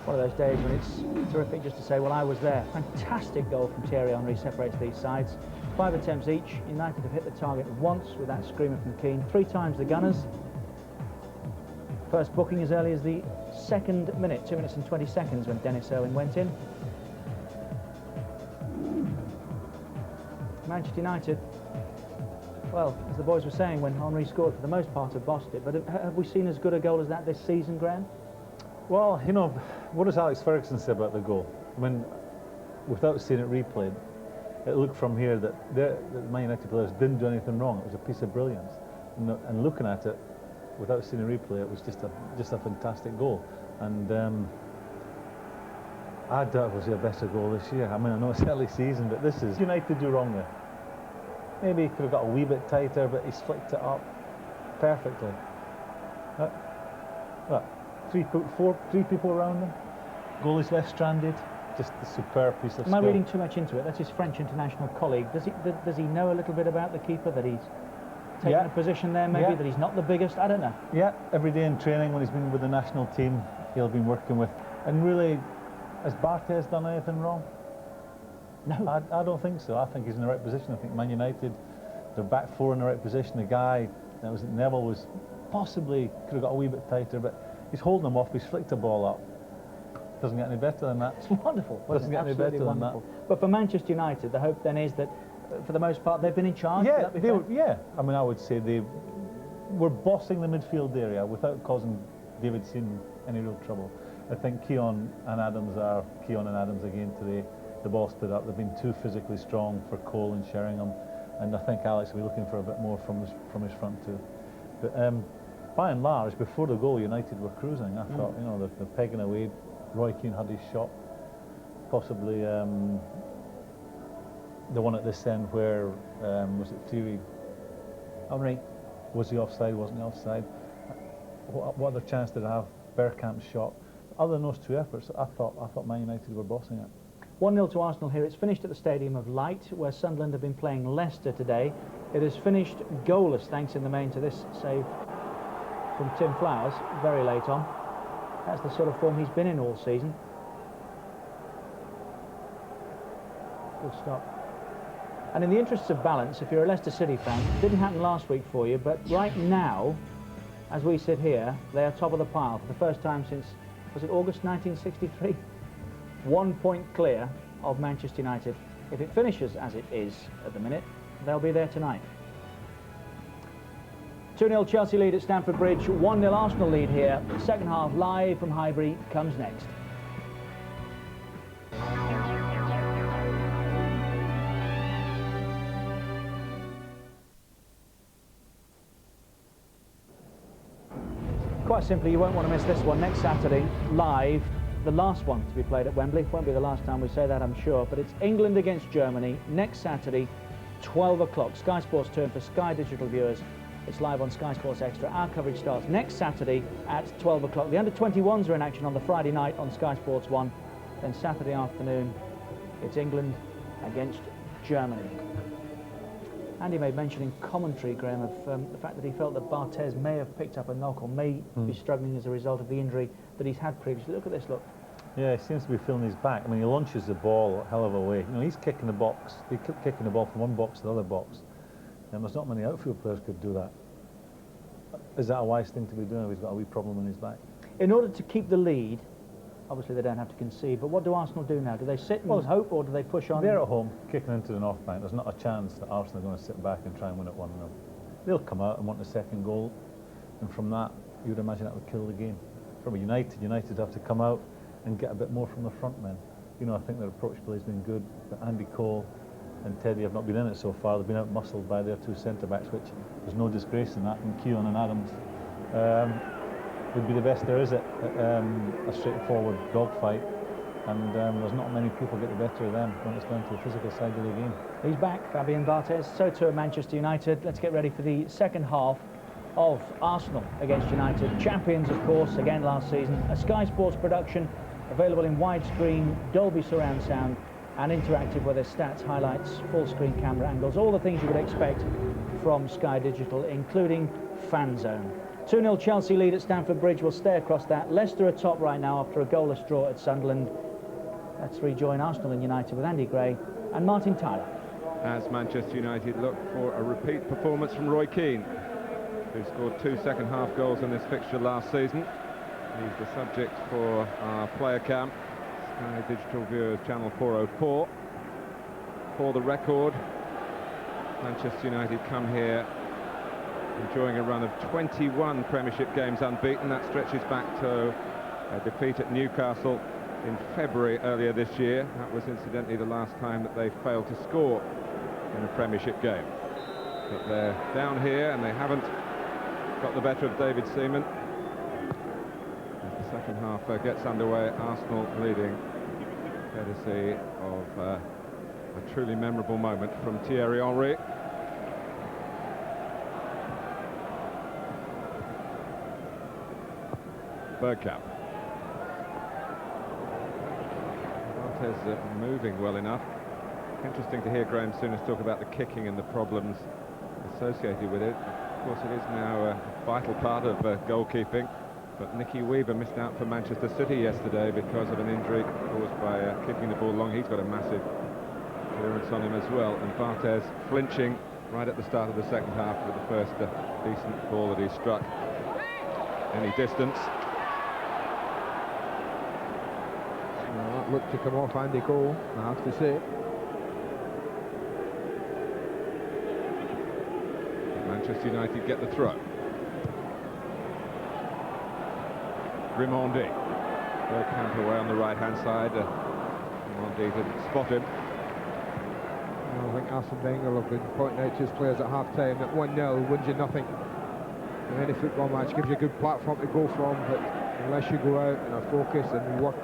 One of those days when it's terrific just to say, well, I was there. Fantastic goal from Thierry Henry separates these sides. 5 attempts each. United have hit the target once with that screamer from Keane. 3 times the Gunners. First booking as early as the 2nd minute, 2 minutes and 20 seconds when Dennis Irwin went in. Manchester United, well, as the boys were saying when Henry scored, for the most part have bossed it, but have we seen as good a goal as that this season, Graham? Well, you know, what does Alex Ferguson say about the goal? I mean, without seeing it replayed, it looked from here that the Man United players didn't do anything wrong. It was a piece of brilliance. And looking at it, without seeing a replay, it was just a fantastic goal. And I doubt it was a better goal this year. I mean, I know it's early season, but this is United do wrong there. Maybe he could have got a wee bit tighter, but he's flicked it up perfectly. What? 3 people around him. Goalie's left stranded. Just a superb piece of skill. Am I reading too much into it? That's his French international colleague. Does he know a little bit about the keeper, that he's taken a position there, maybe, that he's not the biggest? I don't know. Yeah, every day in training when he's been with the national team, he'll been working with. And really, has Barthez done anything wrong? No. I don't think so. I think he's in the right position. I think Man United, their back four in the right position. The guy that was at Neville was possibly could have got a wee bit tighter, but he's holding them off. He's flicked the ball up. Doesn't get any better than that. It's wonderful. Doesn't get any better than that. But for Manchester United, the hope then is that, for the most part, they've been in charge. Yeah, I mean, I would say they were bossing the midfield area without causing David Seaman any real trouble. I think Keown and Adams again today. The ball split up. They've been too physically strong for Cole and Sheringham, and I think Alex will be looking for a bit more from his front two. But by and large, before the goal, United were cruising. I thought, you know, they're pegging away. Roy Keane had his shot, possibly the one at this end where was it Thierry Henry? Was he offside? Wasn't he offside? What other chance did I have? Bergkamp's shot. Other than those 2 efforts, I thought Man United were bossing it. 1-0 to Arsenal here. It's finished at the Stadium of Light, where Sunderland have been playing Leicester today. It has finished goalless, thanks in the main to this save from Tim Flowers, very late on. That's the sort of form he's been in all season. Good stop. And in the interests of balance, if you're a Leicester City fan, it didn't happen last week for you, but right now, as we sit here, they are top of the pile for the first time since, was it August 1963? 1 point clear of Manchester United. If it finishes as it is at the minute, they'll be there tonight. 2-0 Chelsea lead at Stamford Bridge, 1-0 Arsenal lead here. The second half live from Highbury comes next. Quite simply, you won't want to miss this one next Saturday, live. The last one to be played at Wembley. Won't be the last time we say that, I'm sure, but it's England against Germany next Saturday, 12 o'clock. Sky Sports turn for Sky Digital viewers. It's live on Sky Sports Extra. Our coverage starts next Saturday at 12 o'clock. The under-21s are in action on the Friday night on Sky Sports 1. Then Saturday afternoon, it's England against Germany. Andy made mention in commentary, Graham, of the fact that he felt that Barthez may have picked up a knock or may be struggling as a result of the injury that he's had previously. Look at this, look. Yeah, he seems to be feeling his back. I mean, he launches the ball a hell of a way. You know, he's kicking the box. He kept kicking the ball from one box to the other box. And there's not many outfield players could do that. Is that a wise thing to be doing if he's got a wee problem in his back? In order to keep the lead, obviously they don't have to concede, but what do Arsenal do now? Do they sit and hope, or do they push on? They're at home, kicking into the North Bank. There's not a chance that Arsenal are going to sit back and try and win it 1-0. They'll come out and want the second goal, and from that, you would imagine that would kill the game. From United have to come out and get a bit more from the front men. You know, I think their approach play has been good, but Andy Cole and Teddy have not been in it so far. They've been out-muscled by their 2 centre-backs, which there's no disgrace in that, and Keown and Adams would be the best there is at a straightforward dogfight, and there's not many people get the better of them when it's down to the physical side of the game. He's back, Fabian Barthez, so too at Manchester United. Let's get ready for the second half of Arsenal against United. Champions, of course, again last season. A Sky Sports production, available in widescreen, Dolby surround sound, and interactive with their stats, highlights, full screen camera angles, all the things you would expect from Sky Digital, including Fan Zone. 2-0 Chelsea lead at Stamford Bridge. We'll stay across that. Leicester are top right now after a goalless draw at Sunderland. Let's rejoin Arsenal and United with Andy Gray and Martin Tyler. as Manchester United look for a repeat performance from Roy Keane, who scored 2 second-half goals in this fixture last season. He's the subject for our player cam, Sky Digital Viewers Channel 404. For the record, Manchester United come here enjoying a run of 21 Premiership games unbeaten. That stretches back to a defeat at Newcastle in February earlier this year. That was incidentally the last time that they failed to score in a Premiership game. But they're down here and they haven't got the better of David Seaman. As the second half gets underway, Arsenal leading, courtesy of a truly memorable moment from Thierry Henry. Beckham. Barthez moving well enough. Interesting to hear Graham Souness talk about the kicking and the problems associated with it. Of course, it is now a vital part of goalkeeping. But Nicky Weaver missed out for Manchester City yesterday because of an injury caused by kicking the ball long. He's got a massive clearance on him as well. And Barthez flinching right at the start of the second half with the first decent ball that he struck any distance. That looked to come off Andy Cole, I have to say. Manchester United get the throw. Rimondi. Bergkamp away on the right-hand side. Rimondi didn't spot him. I think Arsene Wenger will have been pointing out to his players at half-time that 1-0 wins you nothing. And any football match gives you a good platform to go from, but unless you go out and are focused and work,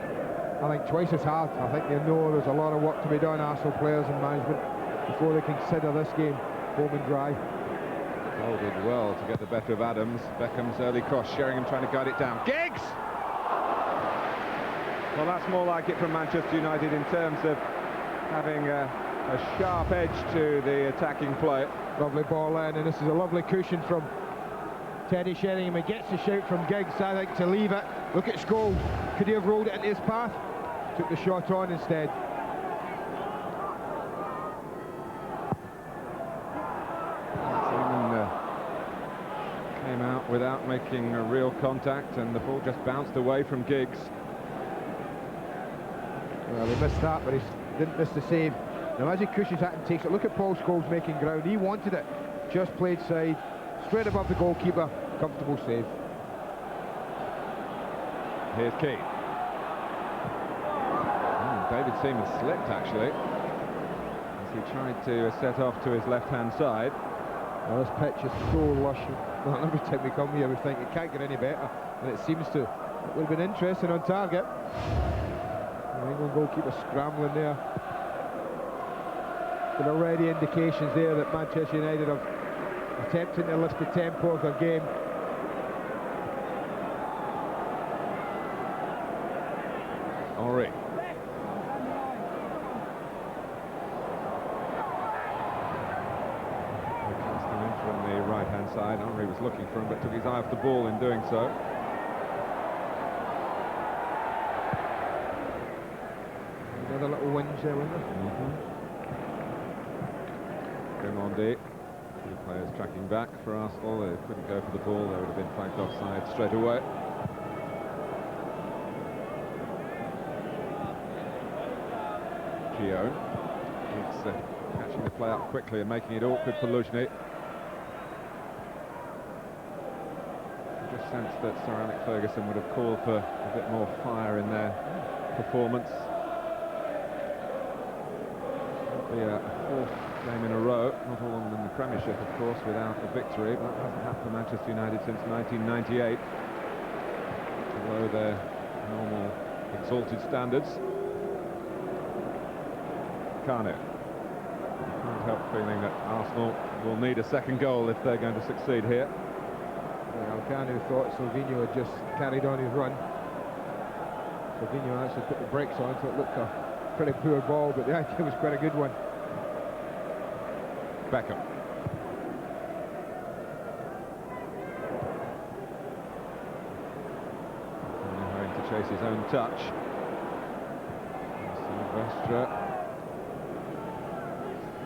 I think twice as hard. I think they know there's a lot of work to be done, Arsenal players and management, before they consider this game home and dry. Did well to get the better of Adams. Beckham's early cross, Sheringham trying to guide it down. Giggs! Well, that's more like it from Manchester United in terms of having a sharp edge to the attacking play. Lovely ball in, and this is a lovely cushion from Teddy Sheringham. He gets the shout from Giggs, I think, to leave it. Look at Scholes. Could he have rolled it into his path? Took the shot on instead. Came out without making a real contact, and the ball just bounced away from Giggs. Well, he missed that, but he didn't miss the save. Now, as he cushions that and takes it, look at Paul Scholes making ground. He wanted it, just played side, straight above the goalkeeper. Comfortable save. Here's Keane. David Seaman slipped, actually, as he tried to set off to his left-hand side. Well, this pitch is so lush. Well, every time we come here, we think it can't get any better, and it seems to. It would have been interesting on target. The England goalkeeper scrambling there. But already indications there that Manchester United are attempting to lift the tempo of their game. Henry. From the right-hand side, Henry was looking for him, but took his eye off the ball in doing so. Another little whinge there, wasn't there? Rimondi. Two players tracking back for Arsenal. They couldn't go for the ball. They would have been flagged offside straight away. Gio. He's catching the play up quickly and making it awkward for Luzhny. Sense that Sir Alex Ferguson would have called for a bit more fire in their performance. It'll be a fourth game in a row, not all of them in the Premiership, of course, without a victory. That hasn't happened for Manchester United since 1998, below their normal exalted standards. Kanu. Can't help feeling that Arsenal will need a second goal if they're going to succeed here. Kanu thought Silvino had just carried on his run. Silvino actually put the brakes on, so it looked a pretty poor ball, but the idea was quite a good one. Beckham. Having to chase his own touch. Silvestre.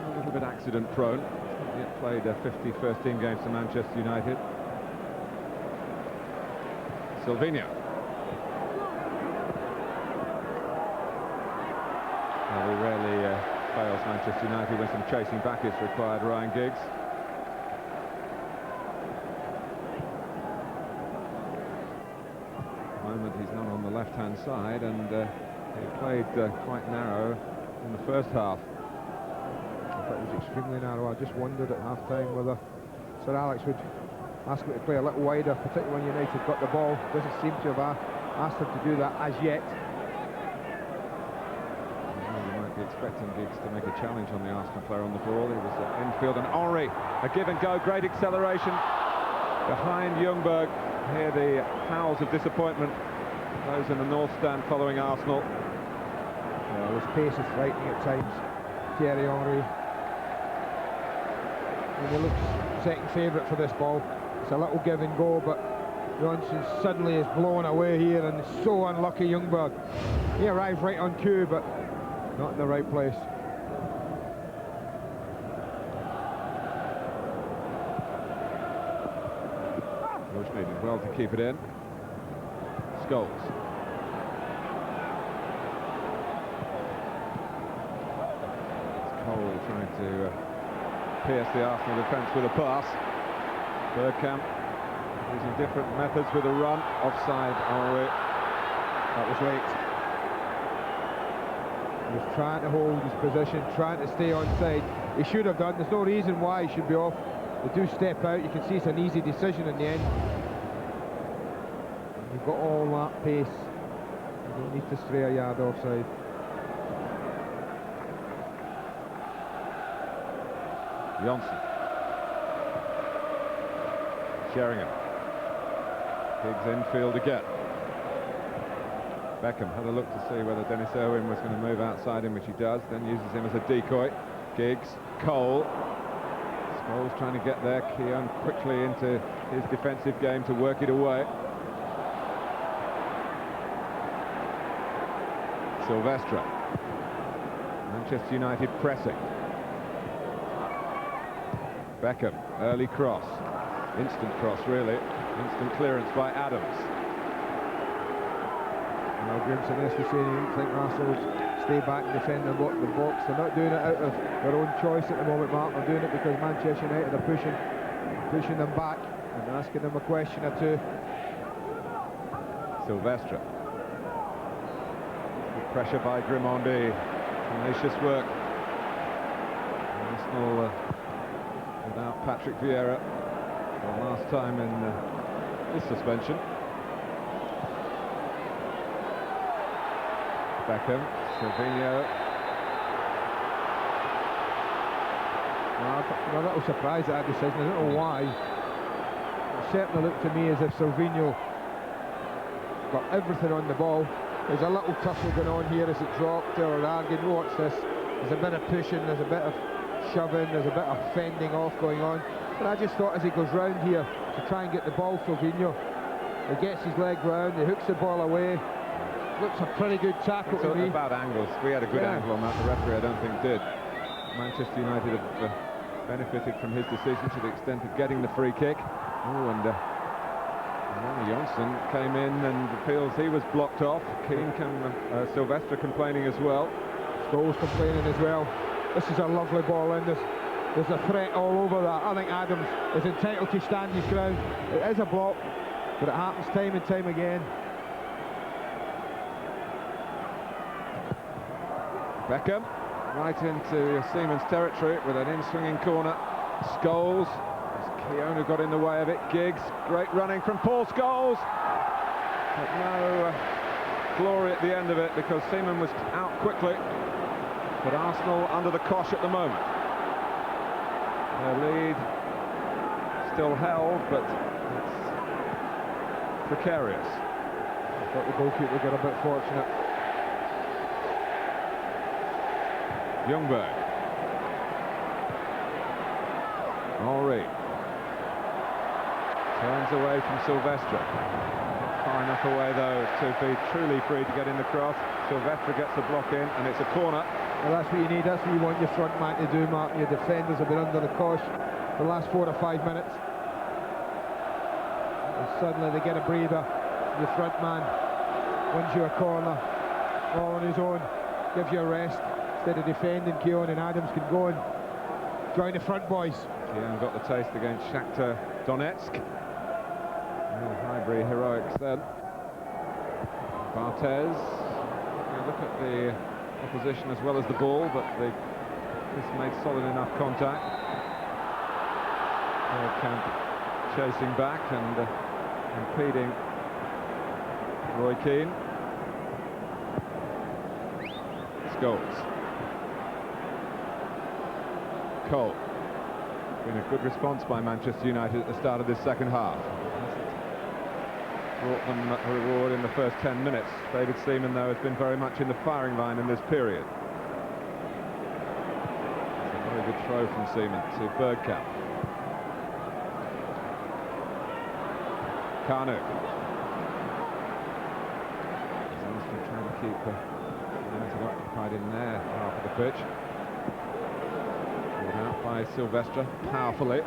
A little bit accident prone. He had played 50 first-team games for Manchester United. Silvinho. Well, he rarely fails Manchester United when some chasing back is required, Ryan Giggs. At the moment he's not on the left-hand side, and he played quite narrow in the first half. I thought it was extremely narrow. I just wondered at half-time whether Sir Alex would ask him to play a little wider, particularly when United got the ball. Doesn't seem to have asked him to do that as yet. You might be expecting Giggs to make a challenge on the Arsenal player on the ball. He was infield, and Henry, a give and go, great acceleration behind Ljungberg. Hear the howls of disappointment, those in the North Stand following Arsenal. Yeah, his pace is frightening at times, Thierry Henry. And he looks second favourite for this ball. It's a little give and go, but Johnson suddenly is blown away here, and it's so unlucky, Ljungberg. He arrives right on cue, but not in the right place. Bush needed well to keep it in. Scholes. Cole trying to pierce the Arsenal defence with a pass. Bergkamp using different methods with a run. Offside, Henry. That was late. He was trying to hold his position, trying to stay onside. He should have done. There's no reason why he should be off. They do step out. You can see it's an easy decision in the end. You've got all that pace. You don't need to stray a yard offside. Johnson. Sheringham. Giggs infield again. Beckham had a look to see whether Dennis Irwin was going to move outside him, which he does, then uses him as a decoy. Giggs, Cole. Scholes trying to get there. Keown quickly into his defensive game to work it away. Silvestre. Manchester United pressing. Beckham, early cross. Instant cross, really. Instant clearance by Adams. Now Grimson is saying he didn't think Arsenal would stay back and defend the box. They're not doing it out of their own choice at the moment, Mark. They're doing it because Manchester United are pushing them back and asking them a question or two. Silvestre. Good pressure by Grimandi. Tenacious work. Arsenal without Patrick Vieira for the last time in this suspension. Beckham, Silvinho. I'm a little surprised at that decision. I don't know why. It certainly looked to me as if Silvinho got everything on the ball. There's a little tussle going on here as it dropped. Or Argan, watch this. There's a bit of pushing, there's a bit of shoving, there's a bit of fending off going on. But I just thought as he goes round here to try and get the ball, Silvinho, he gets his leg round, he hooks the ball away. Looks a pretty good tackle to me. About angles. We had a good angle on that. The referee, I don't think, did. Manchester United have benefited from his decision to the extent of getting the free kick. Oh, and Johnson came in and feels he was blocked off. Silvestre complaining as well. Scholes complaining as well. This is a lovely ball in. There's a threat all over that. I think Adams is entitled to stand his ground. It is a block, but it happens time and time again. Beckham right into Seaman's territory with an in-swinging corner. Scholes, Keown who got in the way of it. Giggs, great running from Paul Scholes, but no glory at the end of it because Seaman was out quickly. But Arsenal under the cosh at the moment. Their lead still held, but it's precarious. I thought the goalkeeper got a bit fortunate. Ljungberg. Henry. Turns away from Silvestre. Not far enough away though to be truly free to get in the cross. Silvestre gets the block in and it's a corner. Well, that's what you need. That's what you want your front man to do, Martin. Your defenders have been under the cosh the last 4 to 5 minutes. And suddenly they get a breather. Your front man wins you a corner all on his own, gives you a rest. Instead of defending, Keown and Adams can go and join the front boys. Keown got the taste against Shakhtar Donetsk. Highbury heroics then. Barthez. Look at the opposition as well as the ball, but this made solid enough contact. Bergkamp chasing back and impeding Roy Keane. Scholes. Cole. Been a good response by Manchester United at the start of this second half. Brought them a reward in the first 10 minutes. David Seaman, though, has been very much in the firing line in this period. It's a very good throw from Seaman to Bergkamp. Kanu. Arsenal trying to keep United occupied in their half of the pitch. Pulled out by Silvestre powerfully.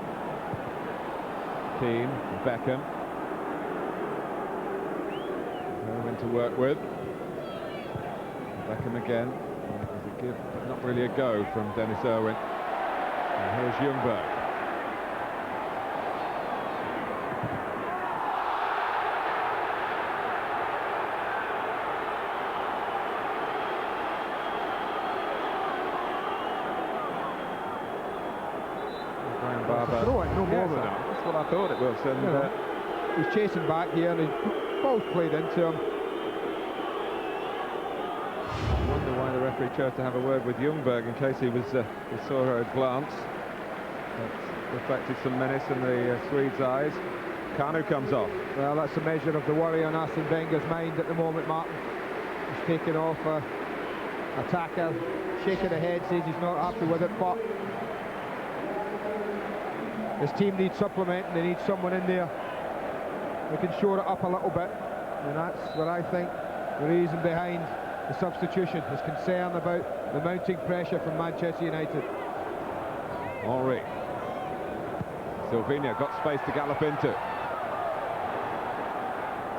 Keane, Beckham. To work with. Beckham again. There's a give, but not really a go from Dennis Irwin. And here's Ljungberg. Brian Barber. Throw it, no more than that. That's what I thought it was. And he's chasing back here, and his ball's played into him. I wonder why the referee chose to have a word with Ljungberg in case he saw a glance. That reflected some menace in the Swede's eyes. Kanu comes off. Well, that's a measure of the worry on Arsene Wenger's mind at the moment, Martin. He's taken off attacker, shaking the head, says he's not happy with it, but his team needs supplement. They need someone in there who can shore it up a little bit, and that's what I think the reason behind the substitution, is concern about the mounting pressure from Manchester United. Henry. Silvinho got space to gallop into.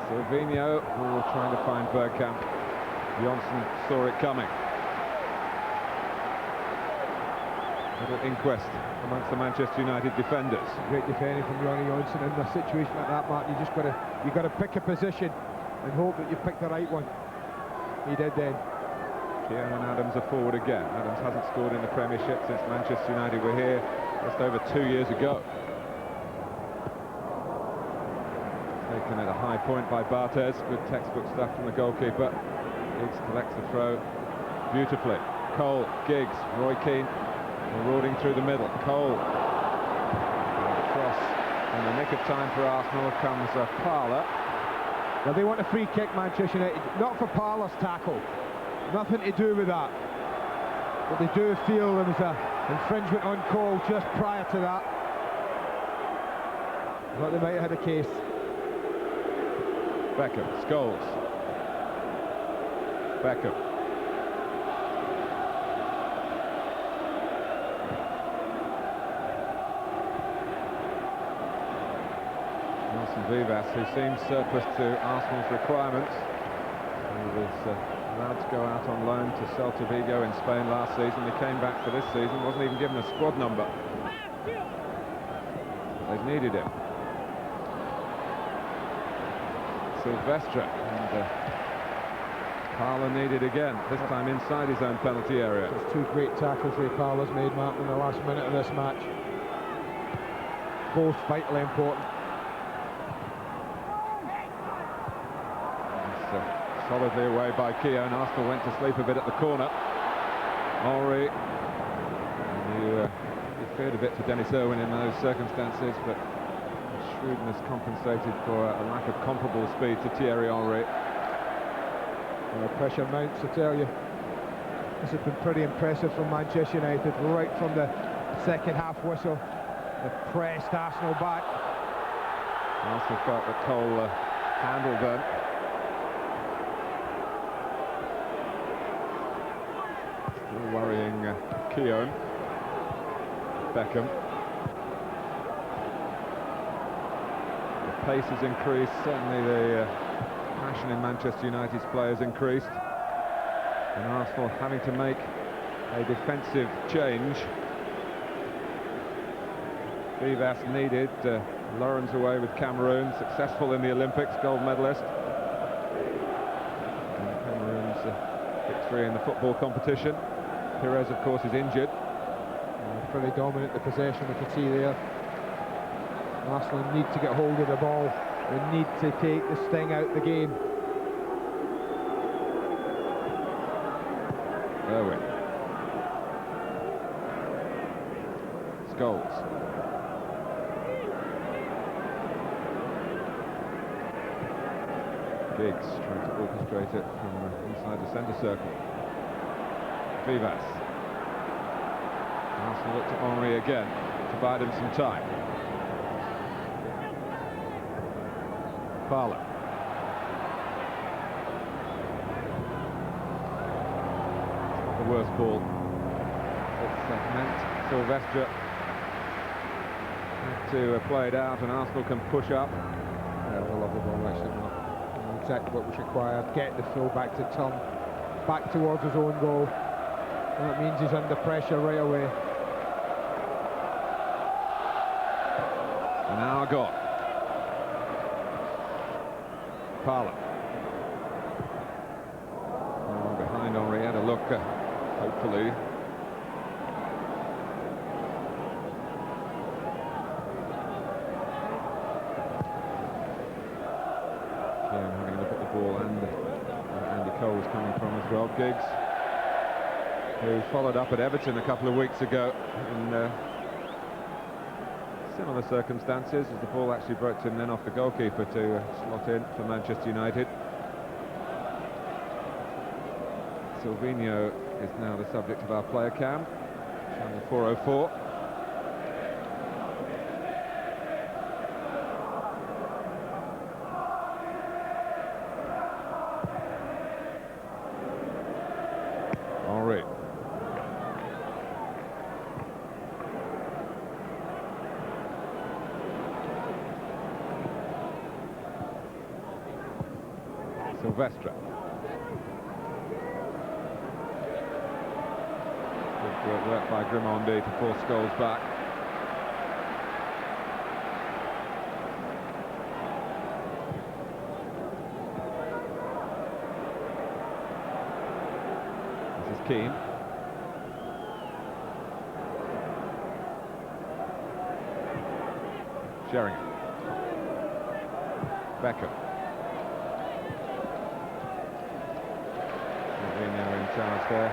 Silvinho trying to find Bergkamp. Johnson saw it coming. Little inquest amongst the Manchester United defenders. Great defending from Ronnie Johnson in a situation like that, Martin. You got to pick a position and hope that you pick the right one. He did then. Keown and Adams are forward again. Adams hasn't scored in the Premiership since Manchester United were here just over 2 years ago. Taken at a high point by Barthez. Good textbook stuff from the goalkeeper. Giggs collects the throw beautifully. Cole, Giggs, Roy Keane marauding through the middle. Cole. Cross in the nick of time for Arsenal comes Parler. Well, they want a free kick, Manchester United, not for Parler's tackle, nothing to do with that, but they do feel there was an infringement on Cole just prior to that. But they might have had a case. Beckham, Scholes. Beckham. Vivas, who seems surplus to Arsenal's requirements. He was allowed to go out on loan to Celta Vigo in Spain last season. He came back for this season, wasn't even given a squad number. They've needed him. Silvestre, and Parler needed again, this time inside his own penalty area. There's two great tackles Ray Parler's made, Martin, in the last minute of this match. Both vitally important. Solidly away by Keown. Arsenal went to sleep a bit at the corner. Henry. You feared a bit for Dennis Irwin in those circumstances, but shrewdness compensated for a lack of comparable speed to Thierry Henry. Well, the pressure mounts, I tell you. This has been pretty impressive from Manchester United, right from the second half whistle. They've pressed Arsenal back. Arsenal felt that Cole handled them. worrying Keown. Beckham. The pace has increased, certainly the passion in Manchester United's players increased. And Arsenal having to make a defensive change. Vivas needed. Lawrence away with Cameroon, successful in the Olympics, gold medalist. And Cameroon's victory in the football competition. Perez, of course, is injured. Pretty dominant the possession, we can see there. Arsenal need to get hold of the ball. They need to take the sting out the game. Irwin. Scholes. Giggs trying to orchestrate it from inside the centre circle. Vivas. Arsenal look to Henry again to buy them some time. Fowler. The worst ball. It's meant Sylvestre to play it out, and Arsenal can push up. Yeah, a lovely ball, actually. Exactly what was required. Get the throw back to Tom, back towards his own goal. And that means he's under pressure right away. An hour gone. Parler. Behind Henry, had a look, hopefully. Keown having a look at the ball, and Andy Cole was coming from as well. Giggs, who followed up at Everton a couple of weeks ago in similar circumstances, as the ball actually broke to him then off the goalkeeper to slot in for Manchester United. Silvinho is now the subject of our player cam, channel 404. Henry. Sylvestre. Good work by Grimondi to force Scholes back. This is Keane. Sheringham. Beckham. Now in charge there.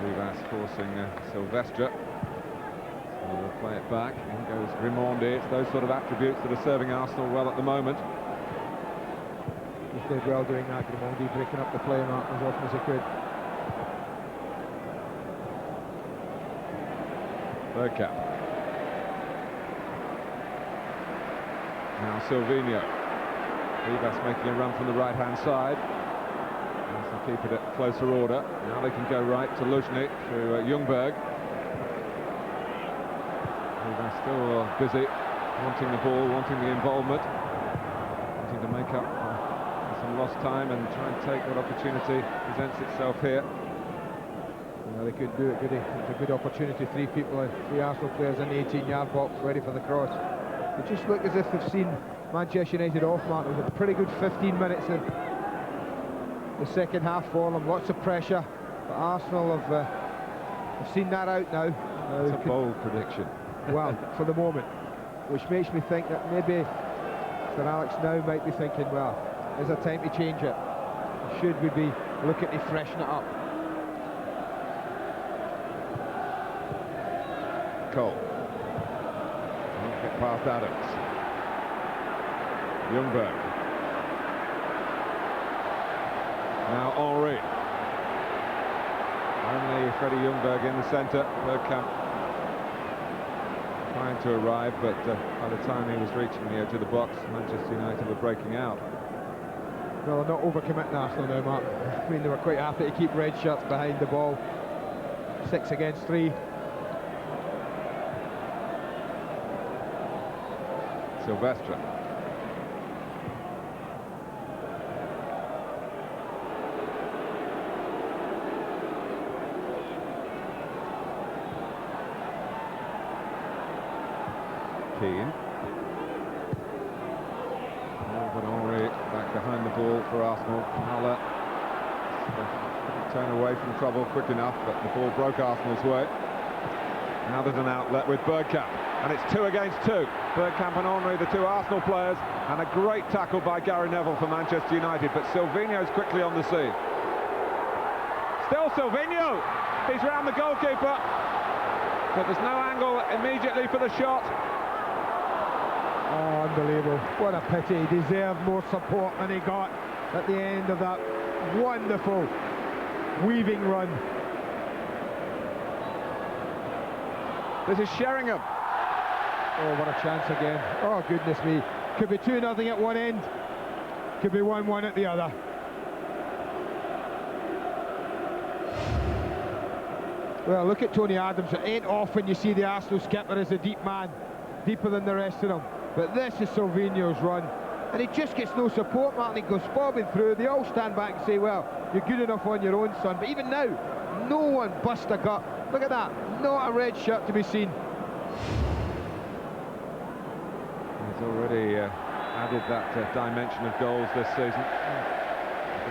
Vivas forcing Sylvestre. We'll play it back. In goes Grimondi. It's those sort of attributes that are serving Arsenal well at the moment. He did well doing that, Grimondi, breaking up the play mark as often as he could. Bergkamp. Now Silvinho. Vivas making a run from the right-hand side. Arsenal keep it at closer order. Now they can go right to Luzhny through Ljungberg. Vivas still busy, wanting the ball, wanting the involvement, wanting to make up some lost time and try and take what opportunity presents itself here. Well, they could do it, could they? It's a good opportunity. Three Arsenal players in the 18-yard box ready for the cross. They just look as if they've seen Manchester United off, Mark. It was a pretty good 15 minutes of the second half for them. Lots of pressure, but Arsenal have seen that out now. It's a bold prediction. Well, for the moment, which makes me think that maybe Sir Alex now might be thinking, well, is there time to change it? Should we be looking to freshen it up? Cole. Get past Adams. Ljungberg. Now Henry. Only Freddie Ljungberg in the centre. Bergkamp trying to arrive, but by the time he was reaching the edge of the box, Manchester United were breaking out. Well, they're not overcommitting Arsenal now, Mark. I mean, they were quite happy to keep red shirts behind the ball. 6 against 3. Silvestre. Keane. But Henry back behind the ball for Arsenal. Haller turn away from trouble quick enough, but the ball broke Arsenal's way. Now there's an outlet with Bergkamp, and it's 2 against 2. Bergkamp and Henry, the 2 Arsenal players, and a great tackle by Gary Neville for Manchester United, but Silvinho's quickly on the scene. Still Silvinho! He's round the goalkeeper, but there's no angle immediately for the shot. Oh, unbelievable. What a pity. He deserved more support than he got at the end of that wonderful weaving run. This is Sheringham. Oh, what a chance again. Oh, goodness me. Could be 2-0 at one end. Could be 1-1 at the other. Well, look at Tony Adams. It ain't often you see the Arsenal skipper as a deep man, deeper than the rest of them. But this is Silvinho's run, and he just gets no support, Martin. He goes bobbing through. They all stand back and say, well, you're good enough on your own, son. But even now, no one bust a gut. Look at that, not a red shirt to be seen. He's already added that dimension of goals this season.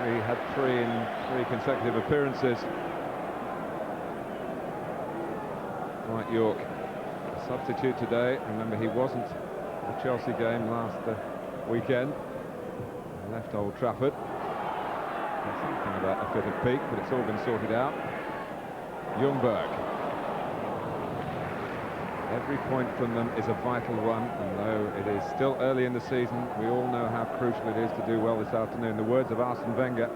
He had 3 in 3 consecutive appearances. Dwight York, a substitute today. Remember, he wasn't at the Chelsea game last weekend. He left Old Trafford. There's something about a fit of peak, but it's all been sorted out. Ljungberg. Every point from them is a vital one, and though it is still early in the season, we all know how crucial it is to do well this afternoon. The words of Arsene Wenger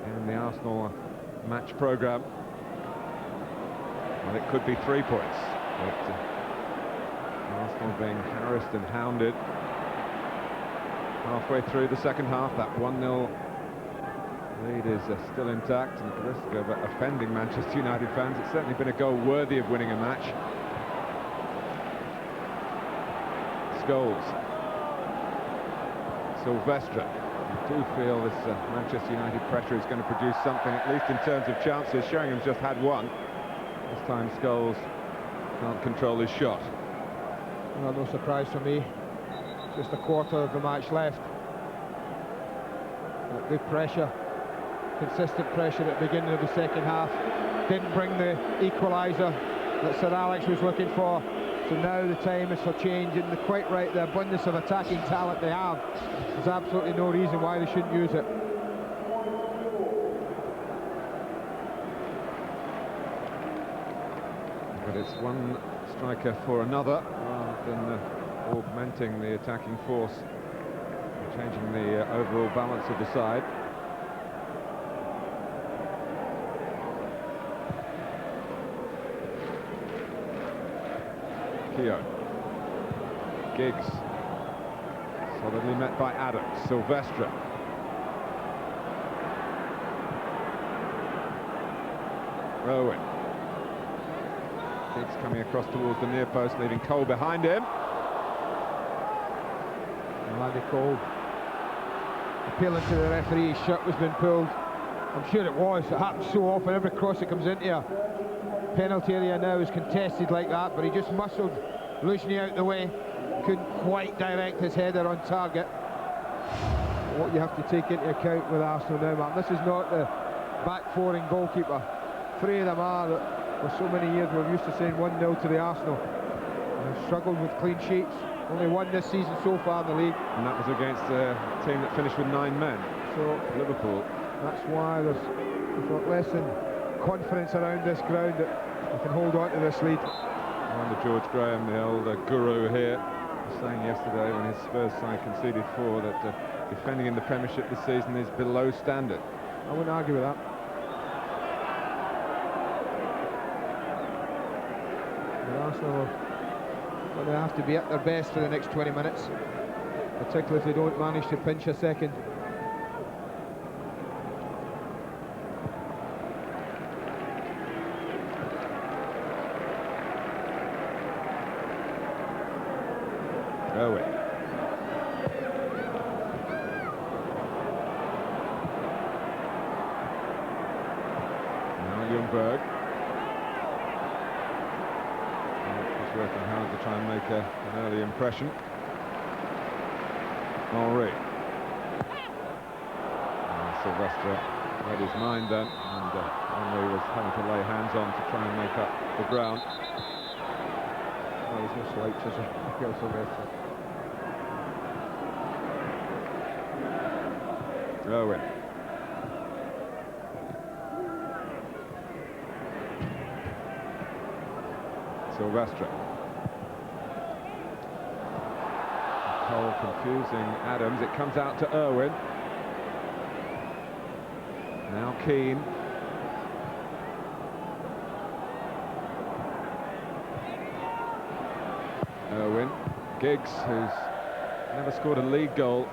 in the Arsenal match programme. Well, it could be 3 points, but Arsenal being harassed and hounded halfway through the second half. That 1-0 lead is still intact, and at the risk of offending Manchester United fans, it's certainly been a goal worthy of winning a match. Goals. Silvestre. I do feel this Manchester United pressure is going to produce something, at least in terms of chances. Sheringham's just had one. This time Scholes can't control his shot. Well, no surprise for me. Just a quarter of the match left. But good pressure, consistent pressure at the beginning of the second half. Didn't bring the equaliser that Sir Alex was looking for. So now the time is for change, and they're quite right, the abundance of attacking talent they have. There's absolutely no reason why they shouldn't use it. But it's one striker for another, rather than augmenting the attacking force, changing the overall balance of the side. Giggs, solidly met by Adams. Silvestre. Rowan. Giggs coming across towards the near post, leaving Cole behind him. Andy Cole appealing to the referee. His shirt was being pulled. I'm sure it was. It happens so often. Every cross that comes into you. Penalty area now is contested like that, but he just muscled Lushni out the way. Couldn't quite direct his header on target. What you have to take into account with Arsenal now, man, this is not the back-four-ing goalkeeper. 3 of them are that for so many years we're used to saying 1-0 to the Arsenal. They've struggled with clean sheets. Only 1 this season so far in the league. And that was against a team that finished with 9 men. So Liverpool. That's why there's got less than confidence around this ground that they can hold on to this lead. Under George Graham, the old guru here, was saying yesterday when his Spurs side conceded 4 that defending in the Premiership this season is below standard. I wouldn't argue with that. But Arsenal are going to have to be at their best for the next 20 minutes, particularly if they don't manage to pinch a second. Owen. Now Ljungberg. He's working hard to try and make an early impression. Henri. Sylvester read his mind then, and Henri was having to lay hands on to try and make up the ground. Oh, he's no slouch, is he? Miguel Sylvester. Owen. Sylvester. Cole confusing Adams. It comes out to Irwin. Now Keane. Irwin. Giggs, who's never scored a league goal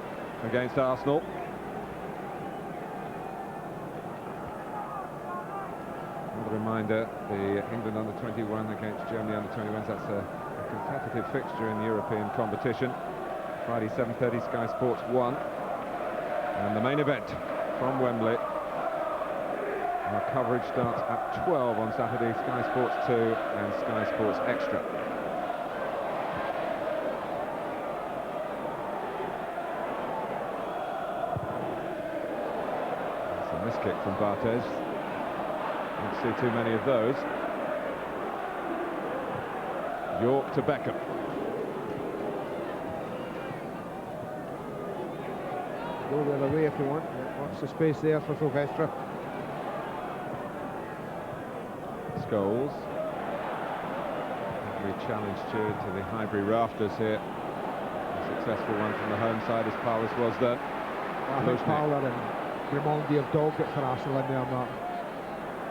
against Arsenal. Another reminder, the England under-21 against Germany under-21s, that's a competitive fixture in the European competition. Friday 7:30, Sky Sports 1. And the main event from Wembley. Our coverage starts at 12 on Saturday, Sky Sports 2 and Sky Sports Extra. That's a miskick from Barthez. Don't see too many of those. York to Beckham. Go the other way if you want. Watch the space there for Sylvester. Scholes. Every challenge to the Highbury rafters here. A successful one from the home side as Parlis was there. I think Parler and Raimondi have dogged it for Arsenal in there, Mark.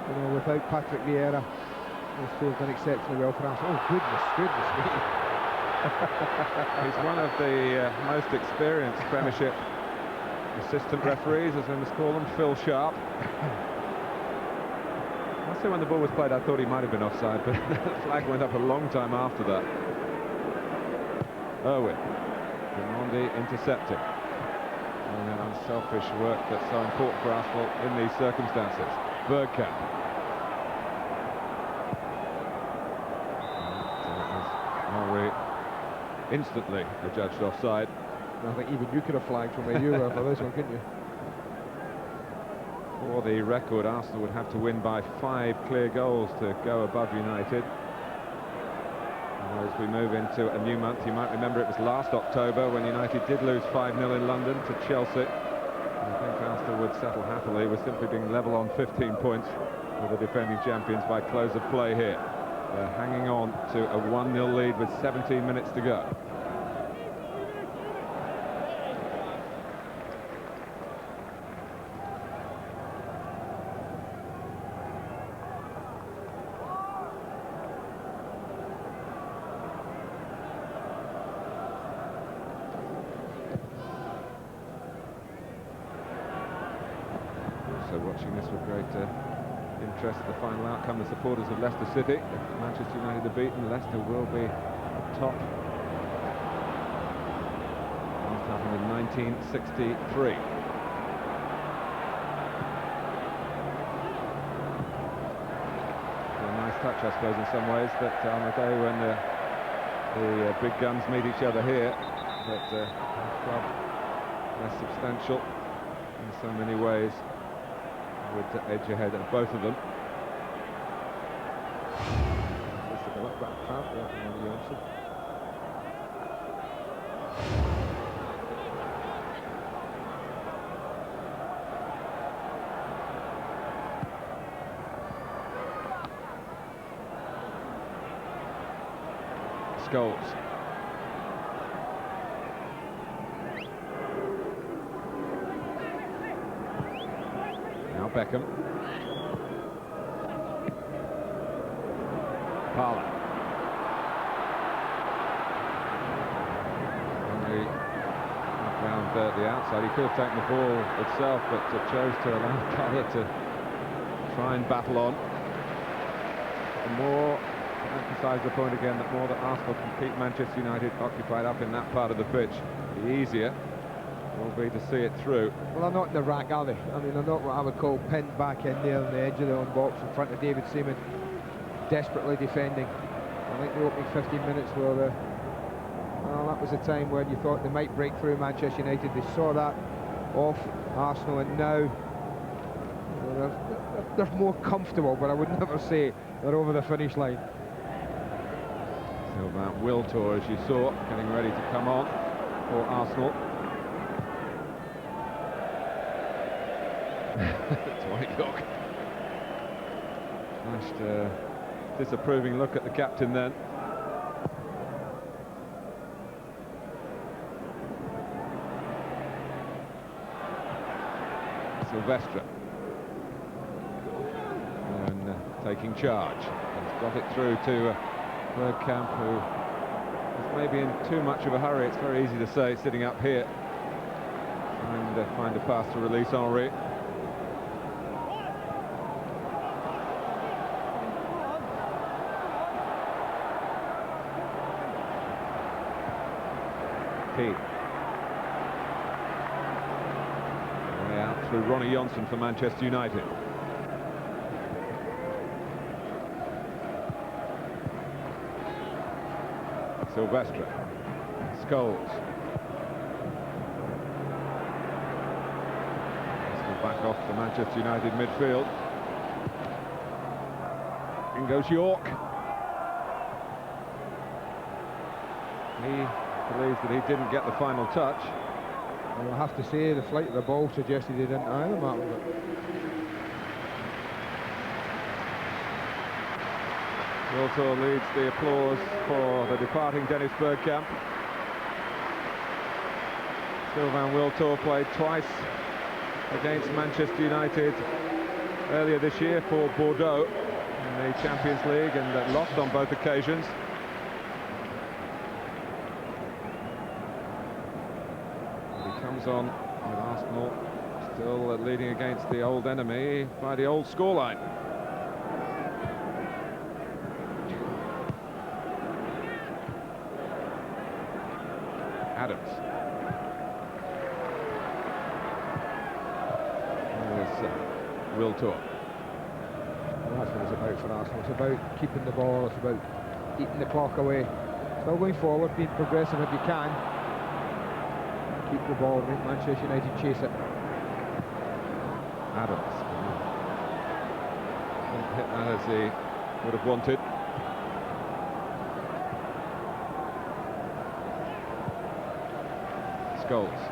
You know, without Patrick Vieira, those two have done exceptionally well for Arsenal. Oh, goodness me. He's one of the most experienced Premiership assistant referees, as we must call them, Phil Sharp. I say when the ball was played, I thought he might have been offside, but the flag went up a long time after that. Irwin. Raimondi intercepting. And an unselfish work that's so important for Arsenal in these circumstances. Bergkamp. Henri instantly adjudged offside. I think even you could have flagged from where you were for this one, couldn't you? For the record, Arsenal would have to win by 5 clear goals to go above United. And as we move into a new month, you might remember it was last October when United did lose 5-0 in London to Chelsea. I think Arsenal would settle happily with simply being level on 15 points with the defending champions by close of play here. They're hanging on to a 1-0 lead with 17 minutes to go. Watching this with great interest, the final outcome, the supporters of Leicester City. If Manchester United are beaten, Leicester will be top. Last happened in 1963. A nice touch, I suppose, in some ways, that on a day when the big guns meet each other here, that a club less substantial in so many ways would edge ahead of both of them. Scholes. Beckham. Parler. Only round the outside. He could have taken the ball itself, but chose to allow Parler to try and battle on. The more, to emphasise the point again, that more that Arsenal can keep Manchester United occupied up in that part of the pitch, the easier will be to see it through. Well, they're not in the rack, are they? I mean, they're not what I would call pinned back in there on the edge of their own box in front of David Seaman, desperately defending. I think the opening 15 minutes were well, that was a time when you thought they might break through Manchester United. They saw that off Arsenal, and now they're more comfortable, but I would never say they're over the finish line. So that Wiltor, as you saw, getting ready to come on for Arsenal. Dwight York flashed a disapproving look at the captain then. Silvestre. And taking charge. He's got it through to Bergkamp, who is maybe in too much of a hurry. It's very easy to say sitting up here. And find a pass to release Henry. Way out through Ronnie Johnson for Manchester United. Silvestre. Scholes. Back off the Manchester United midfield. In goes York. He believes that he didn't get the final touch. Well, I have to say the flight of the ball suggested he didn't either, Martin. Wiltor leads the applause for the departing Dennis Bergkamp. Sylvain Wiltor played twice against Manchester United earlier this year for Bordeaux in the Champions League, and lost on both occasions. On with Arsenal still leading against the old enemy by the old scoreline. Adams. There's Wiltor. Well, that's what it's about for Arsenal. It's about keeping the ball, it's about eating the clock away. Still going forward, being progressive if you can. Keep the ball, make Manchester United chase it. Adams didn't hit that as he would have wanted. Scholes.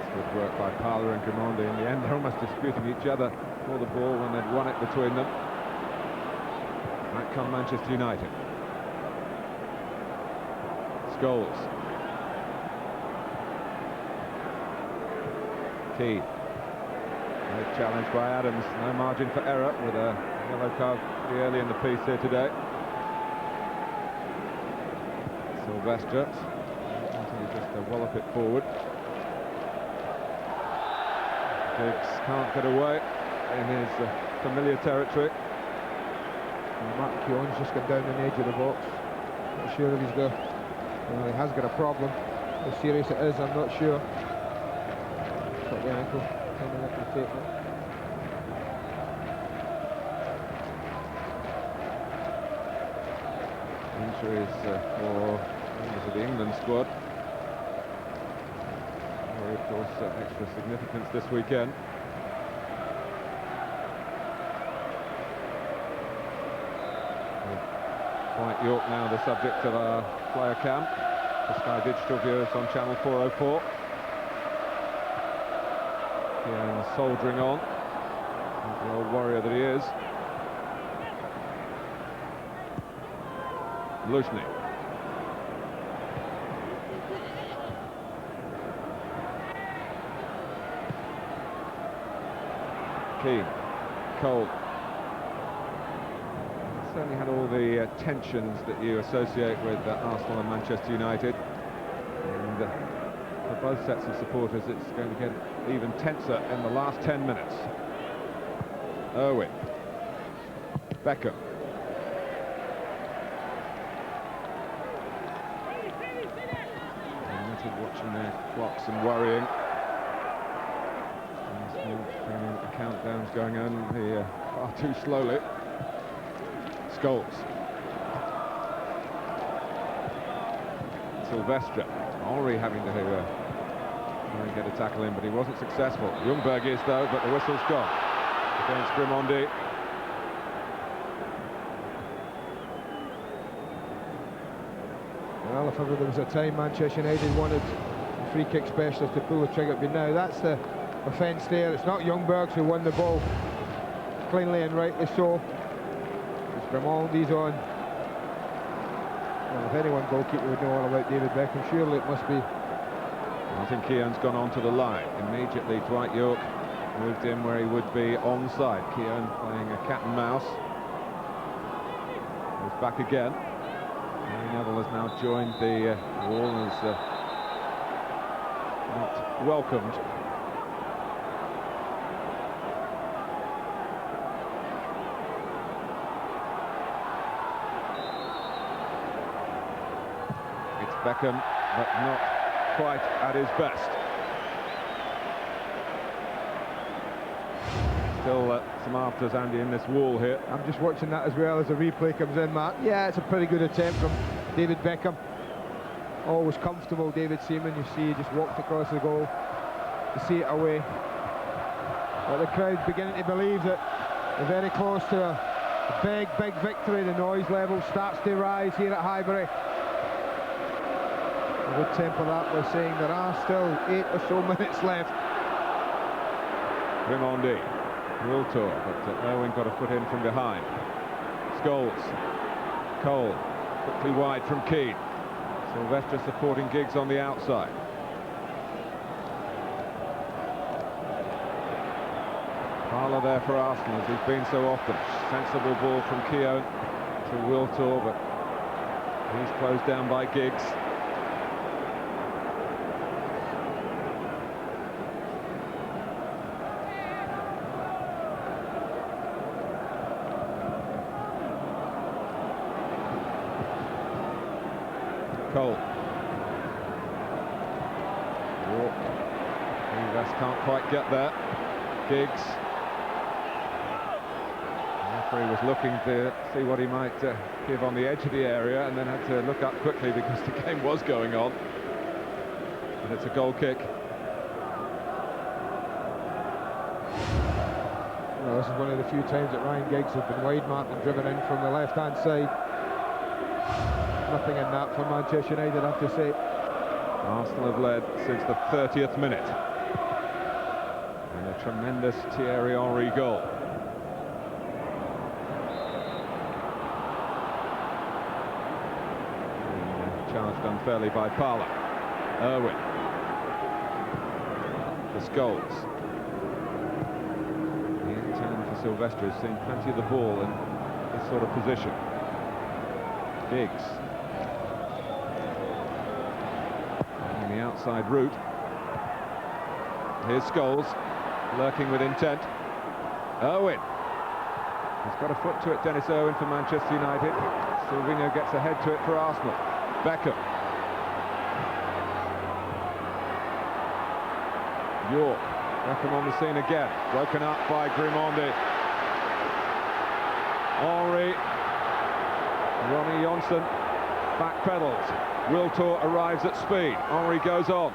It's good work by Parler and Gimondi. In the end, they're almost disputing each other for the ball when they'd won it between them. Back come Manchester United. Scholes. Key. Great challenge by Adams. No margin for error with a yellow card pretty early in the piece here today. Silvestre. Just to wallop it forward. Giggs can't get away in his familiar territory. And Mark Keown's just got down on the edge of the box. Not sure if he's got... Well, he has got a problem. How serious it is, I'm not sure. Got the ankle coming up the tape. Injuries for members of the England squad. Of course, extra significance this weekend. Dwight York now the subject of our player cam for Sky Digital viewers on channel 404. Again, soldiering on, like the old warrior that he is. Luzhny. Keane. Cole. Certainly had all the tensions that you associate with Arsenal and Manchester United. And for both sets of supporters, it's going to get even tenser in the last 10 minutes. Irwin. Beckham. United watching their clocks and worrying. The countdown's going on far too slowly. Scholes. Silvestre. Henry having to try and get a tackle in, but he wasn't successful. Ljungberg is, though, but the whistle's gone against Grimondi. Well, if ever there was a time Manchester United wanted a free kick specialist to pull the trigger, but now that's the offence there. It's not Ljungberg who won the ball cleanly and rightly so. It's Grimaldi's on. Well, if anyone goalkeeper would know all about David Beckham, surely it must be. Martin Keown's gone onto the line. Immediately Dwight Yorke moved in where he would be onside. Keown playing a cat and mouse. He's back again. Gary Neville has now joined the wall and is not welcomed. It's Beckham, but not quite at his best. Still some afters, Andy, in this wall here. I'm just watching that as well as the replay comes in, Mark. Yeah, it's a pretty good attempt from David Beckham. Always comfortable, David Seaman. You see, he just walked across the goal to see it away. But the crowd's beginning to believe that they're very close to a big victory. The noise level starts to rise here at Highbury. I would temper that by saying there are still 8 or so minutes left. Grimondi. Wiltor, but Irwin got a foot in from behind. Scholes. Cole. Quickly wide from Keane. Silvestre supporting Giggs on the outside. Parlour there for Arsenal, as he's been so often. Sensible ball from Keown to Wiltor, but he's closed down by Giggs. Cole. Walk. West can't quite get there. Giggs. The referee was looking to see what he might give on the edge of the area, and then had to look up quickly because the game was going on. And it's a goal kick. Well, this is one of the few times that Ryan Giggs has been wide marked and driven in from the left-hand side. Nothing in that for Manchester United, I have to say. Arsenal have led since the 30th minute. And a tremendous Thierry Henry goal. Charged unfairly by Parlour. Irwin. For Scholes. The end turn for Silvestre has seen plenty of the ball in this sort of position. Giggs. The outside route. Here's Scholes, lurking with intent. Irwin. He's got a foot to it, Dennis Irwin for Manchester United. Silvino gets ahead to it for Arsenal. Beckham. Yorke. Beckham on the scene again. Broken up by Grimondi. Henry. Ronnie Johnson backpedals. Wiltor arrives at speed. Henry goes on.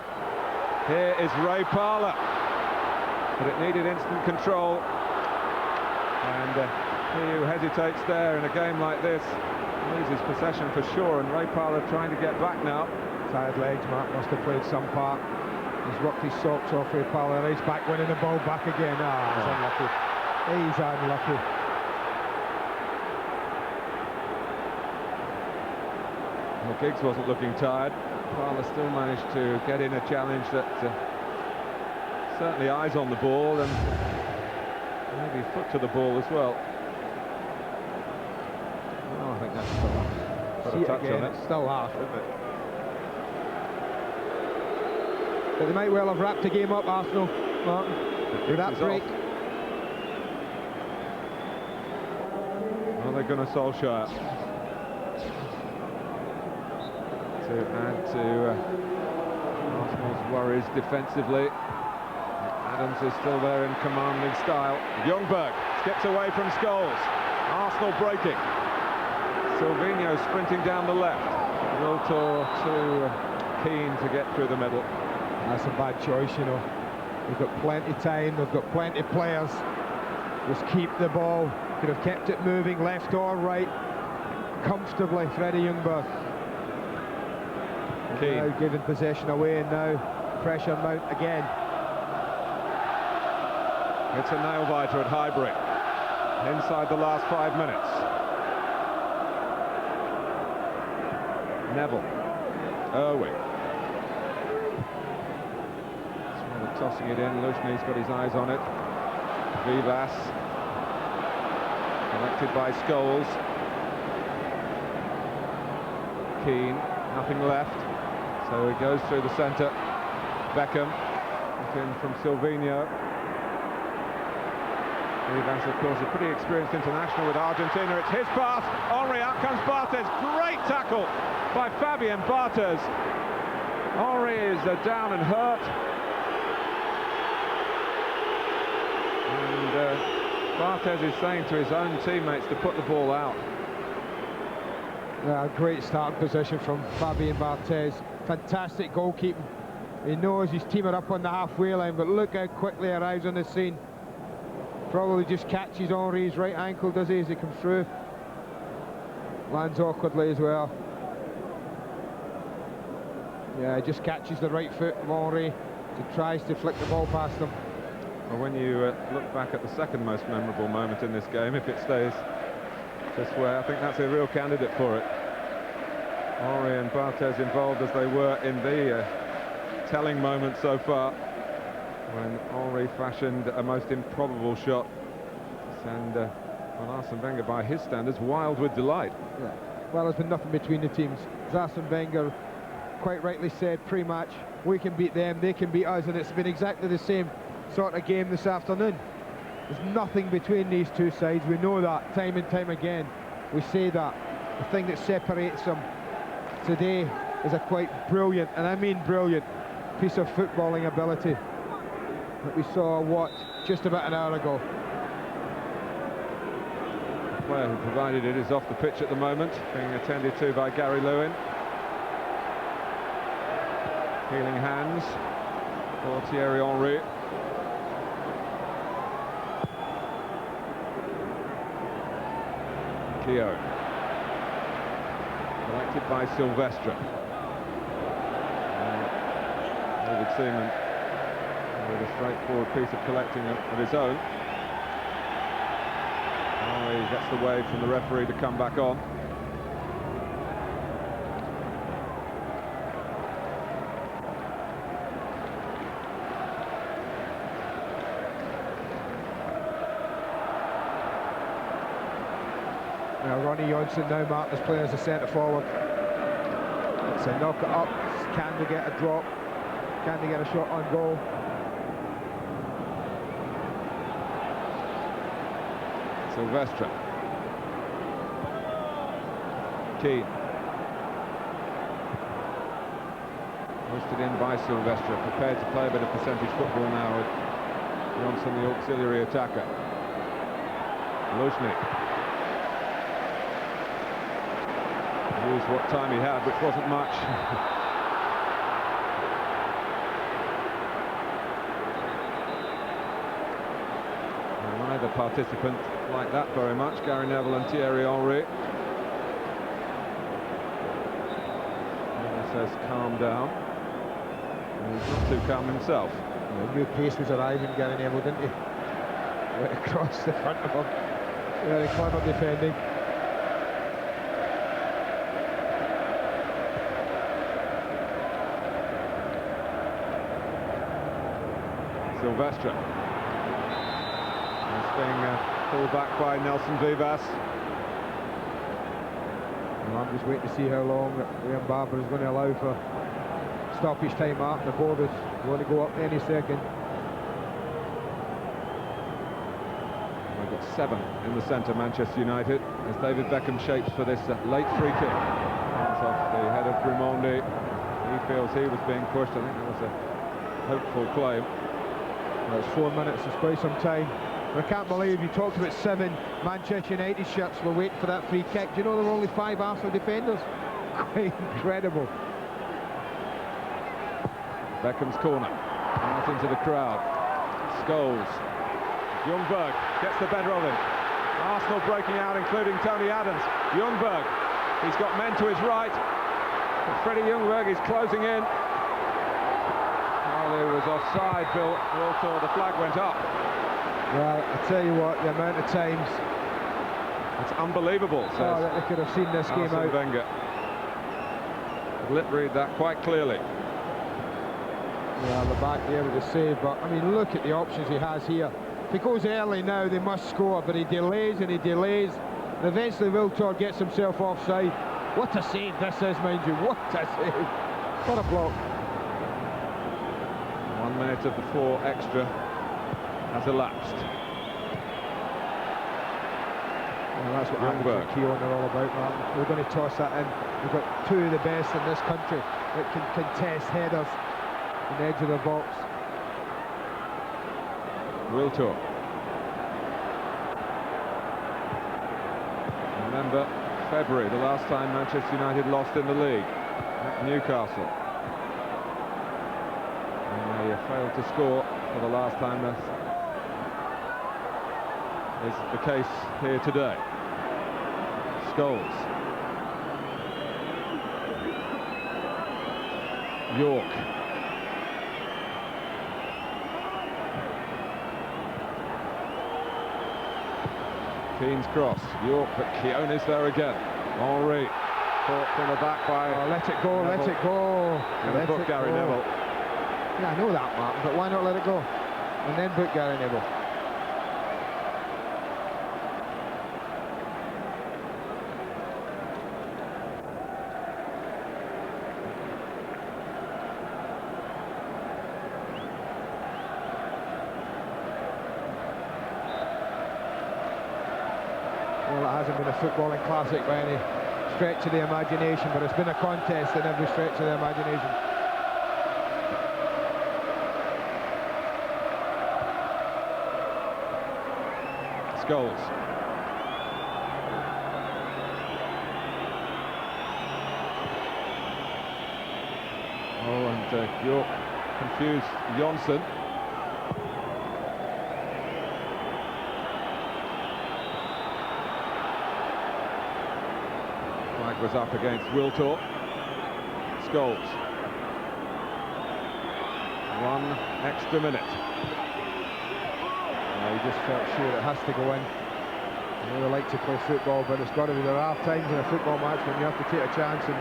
Here is Ray Parlour. But it needed instant control. And he who hesitates there in a game like this loses possession for sure. And Ray Parlour trying to get back now. Tired legs, Mark must have played some part. He's rocked his socks off Ray Parlour. He's back winning the ball back again. He's unlucky. He's unlucky. Giggs wasn't looking tired. Fowler still managed to get in a challenge that certainly eyes on the ball and maybe foot to the ball as well. Oh, I think that's got a touch on it. It's still harsh, isn't it? But they might well have wrapped the game up, Arsenal, Martin, with that break. Well, they're going to Solskjaer to add to Arsenal's worries defensively. Adams is still there in commanding style. Ljungberg skips away from Scholes. Arsenal breaking. Silvino sprinting down the left. Wiltor too keen to get through the middle. That's a bad choice, you know. They've got plenty of time, they've got plenty of players. Just keep the ball. Could have kept it moving left or right comfortably, Freddie Ljungberg. Now giving possession away, and now pressure mount again. It's a nail-biter at Highbury. Inside the last 5 minutes. Neville. Irwin. Tossing it in, Luzhny's got his eyes on it. Vivas. Collected by Scholes. Keane, nothing left. So he goes through the centre. Beckham, in from Silvino. Vivas, of course, a pretty experienced international with Argentina. It's his pass. Henry, out comes Barthez. Great tackle by Fabien Barthez. Henry is down and hurt. And Barthez is saying to his own teammates to put the ball out. Yeah, great start position from Fabien Barthez. Fantastic goalkeeping. He knows his team are up on the halfway line, but look how quickly he arrives on the scene. Probably just catches Henry's right ankle, does he, as he comes through. Lands awkwardly as well. Yeah, just catches the right foot of Henry. He tries to flick the ball past him. Well, when you look back at the second most memorable moment in this game, if it stays this way, I think that's a real candidate for it. Henry and Barthez involved as they were in the telling moment so far, when Henry fashioned a most improbable shot. And well, Arsene Wenger, by his standards, wild with delight. Yeah. Well, there's been nothing between the teams. As Arsene Wenger quite rightly said pre-match, we can beat them, they can beat us, and it's been exactly the same sort of game this afternoon. There's nothing between these two sides. We know that time and time again. We say that. The thing that separates them today is a quite brilliant, and I mean brilliant, piece of footballing ability that we saw, what, just about an hour ago. The player who provided it is off the pitch at the moment, being attended to by Gary Lewin. Healing hands for Thierry Henry. Keogh. Collected by Silvestre. David Seaman with a straightforward piece of collecting of his own. Henry gets the wave from the referee to come back on. Now Ronnie Johnson now marked as player as a centre forward. It's a knock it up. Can they get a drop? Can they get a shot on goal? Silvestre. Keane. Hoisted in by Silvestre, prepared to play a bit of percentage football now with Johnson, the auxiliary attacker. Luzhny. Used what time he had, which wasn't much. Neither participant like that very much, Gary Neville and Thierry Henry. He says calm down, and he's not too calm himself. Yeah, new pace was arriving, Gary Neville, didn't he? Right across the front of him. Very clever defending. Silvestre. It's being pulled back by Nelson Vivas. Well, I'm just waiting to see how long Graham Barber is going to allow for stoppage time after the board is going to go up any second. We've got 7 in the centre, Manchester United, as David Beckham shapes for this late free kick. Comes off the head of Brimondi. He feels he was being pushed. I think that was a hopeful claim. Well, it's 4 minutes, it's quite some time. But I can't believe you talked about 7 Manchester United shirts were waiting for that free kick. Do you know there were only 5 Arsenal defenders? Quite incredible. Beckham's corner, out into the crowd. Scholes. Ljungberg gets the better of him. Arsenal breaking out, including Tony Adams. Ljungberg, he's got men to his right. But Freddie Ljungberg is closing in. Well, it was offside, Bill Wiltor. The flag went up. Well, I tell you what, the amount of times... It's unbelievable, says that they could have seen this game out. Wenger. Lip read that quite clearly. Yeah, the back there with the save, but I mean, look at the options he has here. If he goes early now, they must score, but he delays and he delays, and eventually Wiltor gets himself offside. What a save this is, mind you, what a save. What a block. 1 minute of the 4 extra has elapsed. Well, that's what Ljungberg and Keown are all about, Martin. We're going to toss that in. We've got 2 of the best in this country that can contest headers on the edge of the box. Wiltor. Remember February, the last time Manchester United lost in the league at Newcastle. And they failed to score for the last time. That is the case here today. Scholes. York. Keane's cross. York, but Keown is there again. Henry. Caught from the back by... Oh, let it go, Neville. let it go. And book Gary Neville. Yeah, I know that, Martin, but why not let it go? And then book Gary Neville. Well, it hasn't been a footballing classic by any stretch of the imagination, but it's been a contest in every stretch of the imagination. Scholes. Oh, and York confused Jonsson. Flag was up against Wiltor. Scholes. 1 extra minute. He just felt sure it has to go in. I really like to play football, but it's got to be. There are times in a football match when you have to take a chance and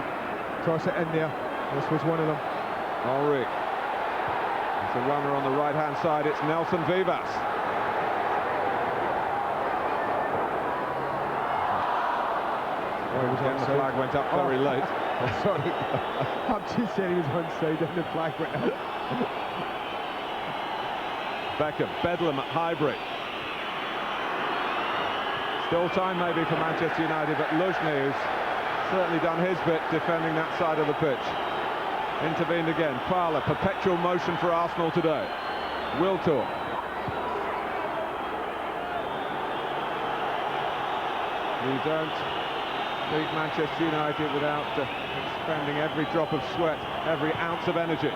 toss it in there. This was one of them. Henry. It's a runner on the right-hand side. It's Nelson Vivas. Oh, he was Again, the flag went up very late. Sorry. I'm just saying he was onside and the flag went up. Beckham, Bedlam at Highbury. Still time maybe for Manchester United, but Luzhny, who's certainly done his bit defending that side of the pitch. Intervened again. Parler, perpetual motion for Arsenal today. Wiltor. You don't beat Manchester United without expending every drop of sweat, every ounce of energy.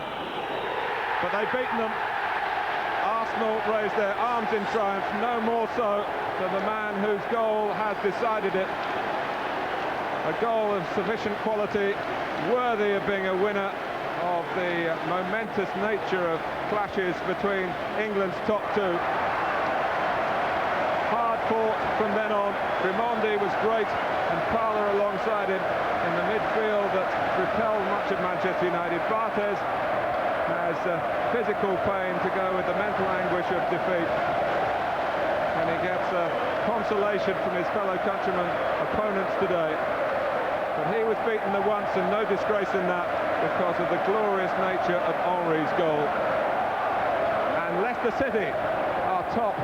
But they've beaten them. Arsenal raised their arms in triumph, no more so than the man whose goal has decided it. A goal of sufficient quality, worthy of being a winner of the momentous nature of clashes between England's top 2. Hard fought from then on. Brimondi was great, and Parler alongside him in the midfield that repelled much of Manchester United. Barthez has has physical pain to go with the mental anguish of defeat. And he gets consolation from his fellow countrymen, opponents today. But he was beaten the once and no disgrace in that because of the glorious nature of Henry's goal. And Leicester City are top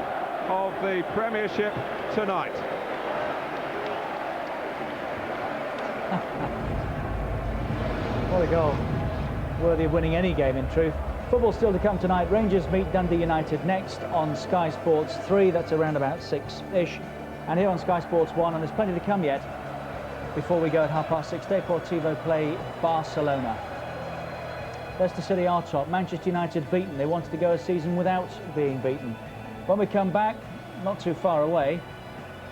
of the Premiership tonight. What a goal. Worthy of winning any game, in truth. Football still to come tonight. Rangers meet Dundee United next on Sky Sports 3. That's around about 6-ish. And here on Sky Sports 1, and there's plenty to come yet. Before we go at 6:30, Deportivo play Barcelona. Leicester City are top. Manchester United beaten. They wanted to go a season without being beaten. When we come back, not too far away,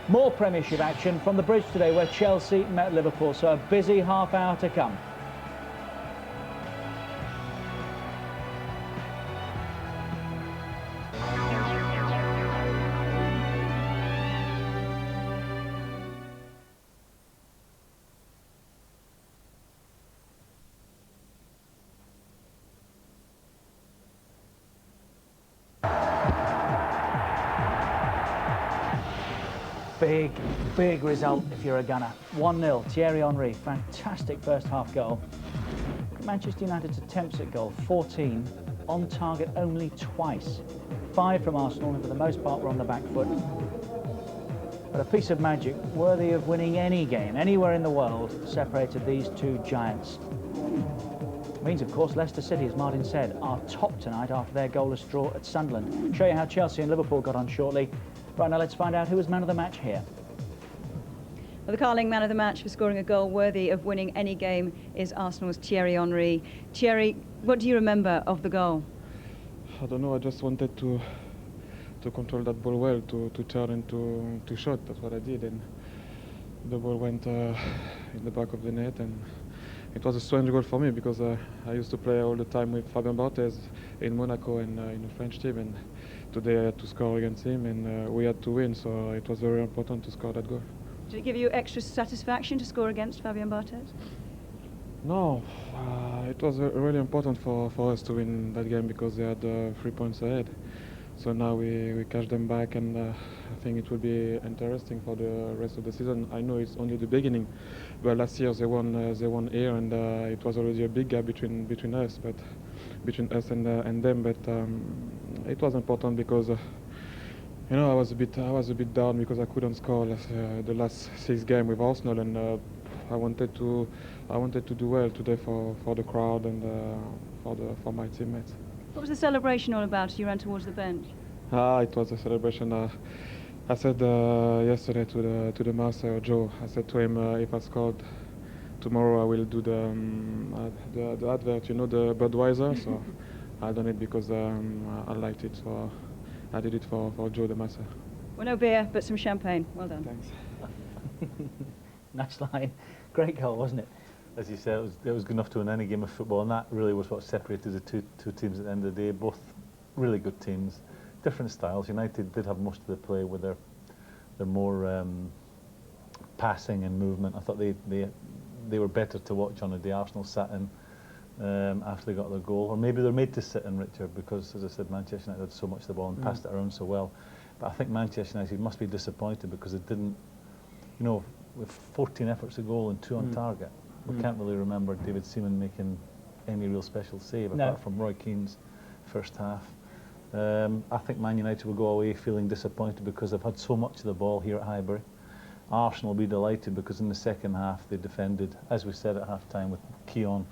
more Premiership action from the bridge today where Chelsea met Liverpool. So a busy half hour to come. Big result if you're a gunner. 1-0, Thierry Henry, fantastic first half goal. Manchester United's attempts at goal, 14, on target only twice. 5 from Arsenal, and for the most part were on the back foot. But a piece of magic worthy of winning any game, anywhere in the world, separated these two giants. It means, of course, Leicester City, as Martin said, are top tonight after their goalless draw at Sunderland. Show you how Chelsea and Liverpool got on shortly. Right, now let's find out who was man of the match here. Well, the Carling man of the match for scoring a goal worthy of winning any game is Arsenal's Thierry Henry. Thierry, what do you remember of the goal? I don't know, I just wanted to control that ball well, to turn and to shot. That's what I did, and the ball went in the back of the net, and it was a strange goal for me because I used to play all the time with Fabien Barthez in Monaco and in the French team, and today I had to score against him, and we had to win, so it was very important to score that goal. Did it give you extra satisfaction to score against Fabien Barthez? No, it was really important for us to win that game because they had 3 points ahead. So now we cash them back, and I think it will be interesting for the rest of the season. I know it's only the beginning, but last year they won here, and it was already a big gap between us and them. But it was important because you know I was a bit down because I couldn't score the last 6 games with Arsenal, and I wanted to do well today for the crowd and for my teammates. What was the celebration all about as you ran towards the bench? It was a celebration. I said yesterday to the master, Joe, I said to him, if I scored tomorrow, I will do the advert, you know, the Budweiser. So I done it because I liked it. So I did it for Joe, the master. Well, no beer, but some champagne. Well done. Thanks. Nice line. Great goal, wasn't it? As you said, it was good enough to win any game of football, and that really was what separated the two teams at the end of the day. Both really good teams, different styles. United did have most of the play with their more passing and movement. I thought they were better to watch on the day. Arsenal sat in after they got their goal, or maybe they're made to sit in, Richard, because, as I said, Manchester United had so much of the ball and passed it around so well. But I think Manchester United must be disappointed because it didn't, you know, with 14 efforts a goal and 2 on target. We can't really remember David Seaman making any real special save apart from Roy Keane's first half. I think Man United will go away feeling disappointed because they've had so much of the ball here at Highbury. Arsenal will be delighted because in the second half they defended, as we said at half time, with Keown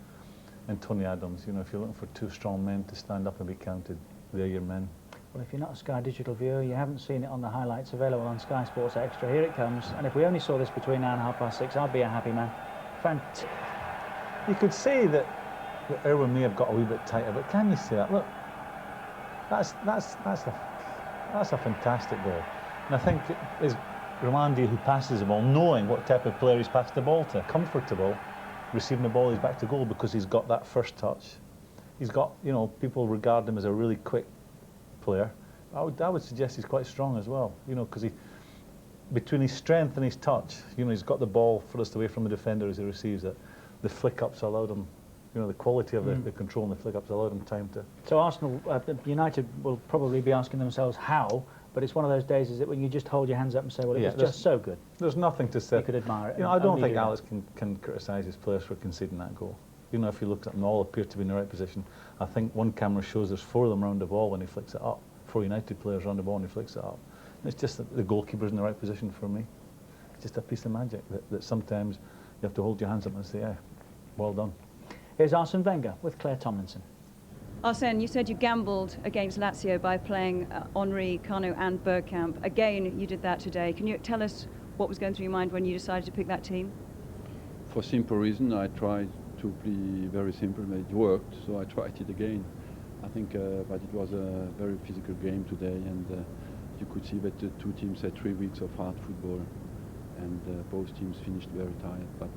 and Tony Adams. You know, if you're looking for 2 strong men to stand up and be counted, they're your men. Well, if you're not a Sky Digital viewer, you haven't seen it on the highlights available on Sky Sports Extra. Here it comes, and if we only saw this between now and 6:30, I'd be a happy man. You could say that Irwin may have got a wee bit tighter, but can you say that? Look, that's a fantastic goal. And I think it's Romandi who passes the ball, knowing what type of player he's passed the ball to. Comfortable, receiving the ball, he's back to goal because he's got that first touch. He's got, you know, people regard him as a really quick player. I would suggest he's quite strong as well, you know, because between his strength and his touch, you know, he's got the ball furthest away from the defender as he receives it. The flick-ups allowed him You know, the quality of the control and the flick-ups allowed them time to... So Arsenal, United will probably be asking themselves how, but it's one of those days, is it, when you just hold your hands up and say, well, it was just so good. There's nothing to say. You could admire it. You know, I don't think Alex can criticise his players for conceding that goal. You know, if you look at them, all appear to be in the right position. I think one camera shows there's 4 of them round the ball when he flicks it up. 4 United players round the ball when he flicks it up. And it's just that the goalkeeper's in the right position for me. It's just a piece of magic that sometimes you have to hold your hands up and say, yeah, well done. Here's Arsene Wenger with Claire Tomlinson. Arsene, you said you gambled against Lazio by playing Henry, Kanu and Bergkamp. Again, you did that today. Can you tell us what was going through your mind when you decided to pick that team? For simple reason, I tried to play very simple, but it worked, so I tried it again. I think but it was a very physical game today, and you could see that the two teams had 3 weeks of hard football, and both teams finished very tired. But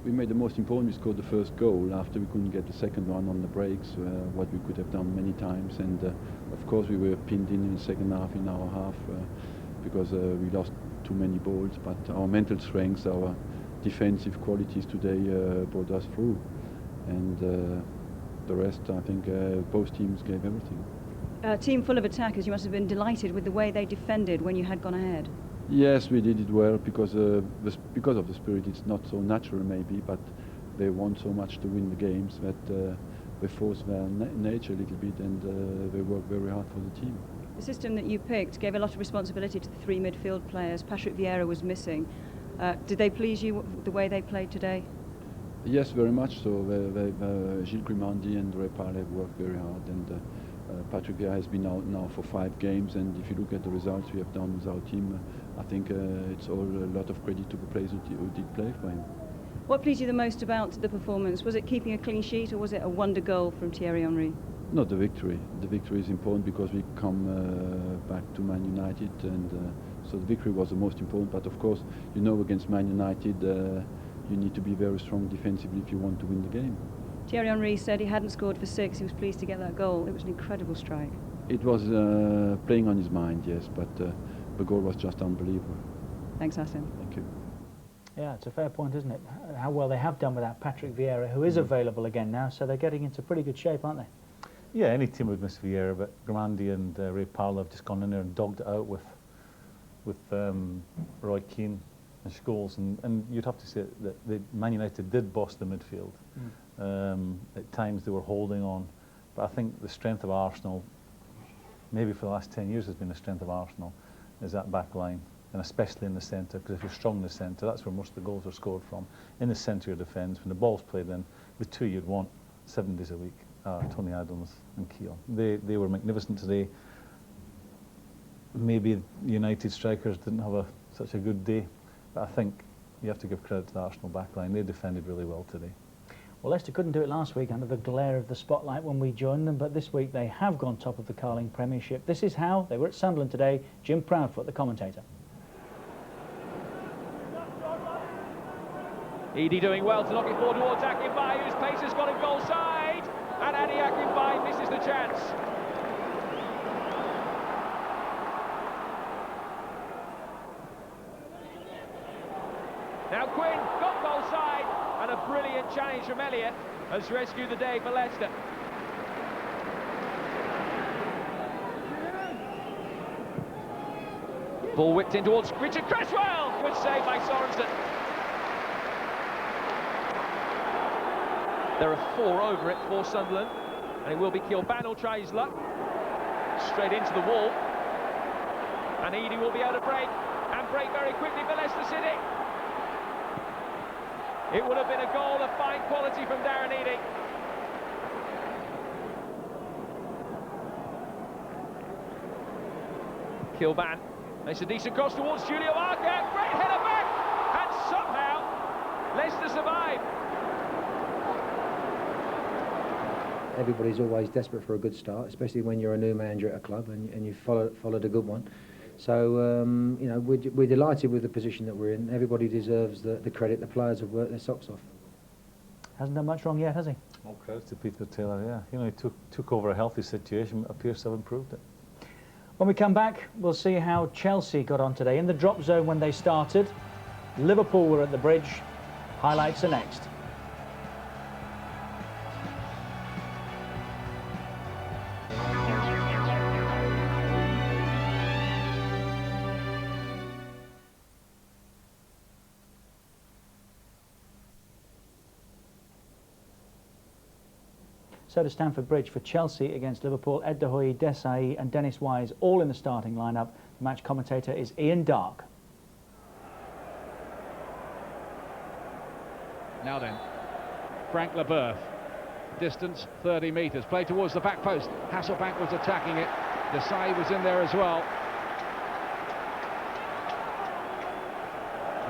we made the most important. We scored the first goal after we couldn't get the second one on the breaks, what we could have done many times. And of course we were pinned in the second half, in our half, because we lost too many balls. But our mental strength, our defensive qualities today brought us through. And the rest, I think both teams gave everything. A team full of attackers, you must have been delighted with the way they defended when you had gone ahead. Yes, we did it well because of the spirit. It's not so natural maybe, but they want so much to win the games that they force their nature a little bit, and they work very hard for the team. The system that you picked gave a lot of responsibility to the 3 midfield players. Patrick Vieira was missing. Did they please you, the way they played today? Yes, very much so. Gilles Grimandi and Ray Parley worked very hard, and Patrick Vieira has been out now for 5 games, and if you look at the results we have done with our team, I think it's all a lot of credit to the players who did play for him. What pleased you the most about the performance? Was it keeping a clean sheet, or was it a wonder goal from Thierry Henry? No, the victory. The victory is important because we come back to Man United, and so the victory was the most important. But of course, you know, against Man United, you need to be very strong defensively if you want to win the game. Thierry Henry said he hadn't scored for 6. He was pleased to get that goal. It was an incredible strike. It was playing on his mind, yes, but the goal was just unbelievable. Thanks, Arsene. Thank you. Yeah, it's a fair point, isn't it? How well they have done without Patrick Vieira, who is available again now, so they're getting into pretty good shape, aren't they? Yeah, any team would miss Vieira, but Grimandi and Ray Parlour have just gone in there and dogged it out with Roy Keane and Scholes, and you'd have to say that Man United did boss the midfield. At times they were holding on, but I think the strength of Arsenal, maybe for the last 10 years, has been the strength of Arsenal, is that back line, and especially in the centre, because if you're strong in the centre, that's where most of the goals are scored from. In the centre of your defence, when the ball's played in, the 2 you'd want 7 days a week are Tony Adams and Keown. They were magnificent today. Maybe United strikers didn't have such a good day, but I think you have to give credit to the Arsenal back line. They defended really well today. Well, Leicester couldn't do it last week under the glare of the spotlight when we joined them, but this week they have gone top of the Carling Premiership. This is how. They were at Sunderland today. Jim Proudfoot, the commentator. Edie doing well to knock it forward towards Akinbaye, whose pace has got him goal side, and Adi Akinbaye misses the chance. Now Quinn got goal side, and a brilliant challenge from Elliott has rescued the day for Leicester. Ball whipped in towards Richard Cresswell. Good save by Sorensen. There are 4 over it for Sunderland, and it will be Kilban who'll try his luck. Straight into the wall. And Edie will be able to break very quickly for Leicester City. It would have been a goal of fine quality from Darren Edie. Kilban makes a decent cross towards Julio Arca. Great header back, and somehow Leicester survive. Everybody's always desperate for a good start, especially when you're a new manager at a club and you've followed a good one. So, you know, we're delighted with the position that we're in. Everybody deserves the credit. The players have worked their socks off. Hasn't done much wrong yet, has he? All credit to Peter Taylor, yeah. You know, he took over a healthy situation, but appears to have improved it. When we come back, we'll see how Chelsea got on today. In the drop zone when they started, Liverpool were at the bridge. Highlights are next. So does Stamford Bridge for Chelsea against Liverpool. Ed De Huy, Desai and Dennis Wise all in the starting lineup. The match commentator is Ian Dark. Now then, Frank Leboeuf, distance 30 metres, play towards the back post. Hasselbank was attacking it, Desai was in there as well.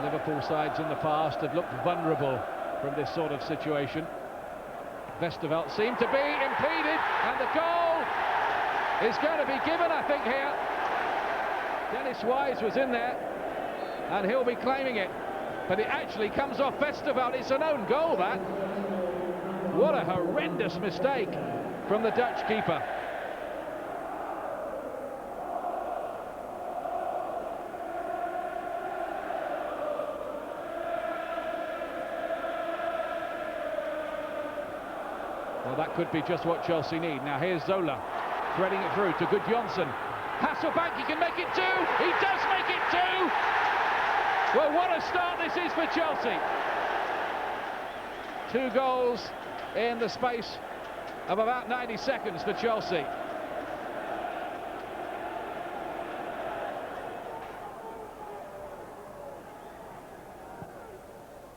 Liverpool sides in the past have looked vulnerable from this sort of situation. Westerveld seemed to be impeded, and the goal is going to be given, I think, here. Dennis Wise was in there, and he'll be claiming it. But it actually comes off Westerveld. It's an own goal, that. What a horrendous mistake from the Dutch keeper. Well, that could be just what Chelsea need. Now here's Zola, threading it through to Gudjonsson. Hasselbank, he can make it two. He does make it two. Well, what a start this is for Chelsea. 2 goals in the space of about 90 seconds for Chelsea.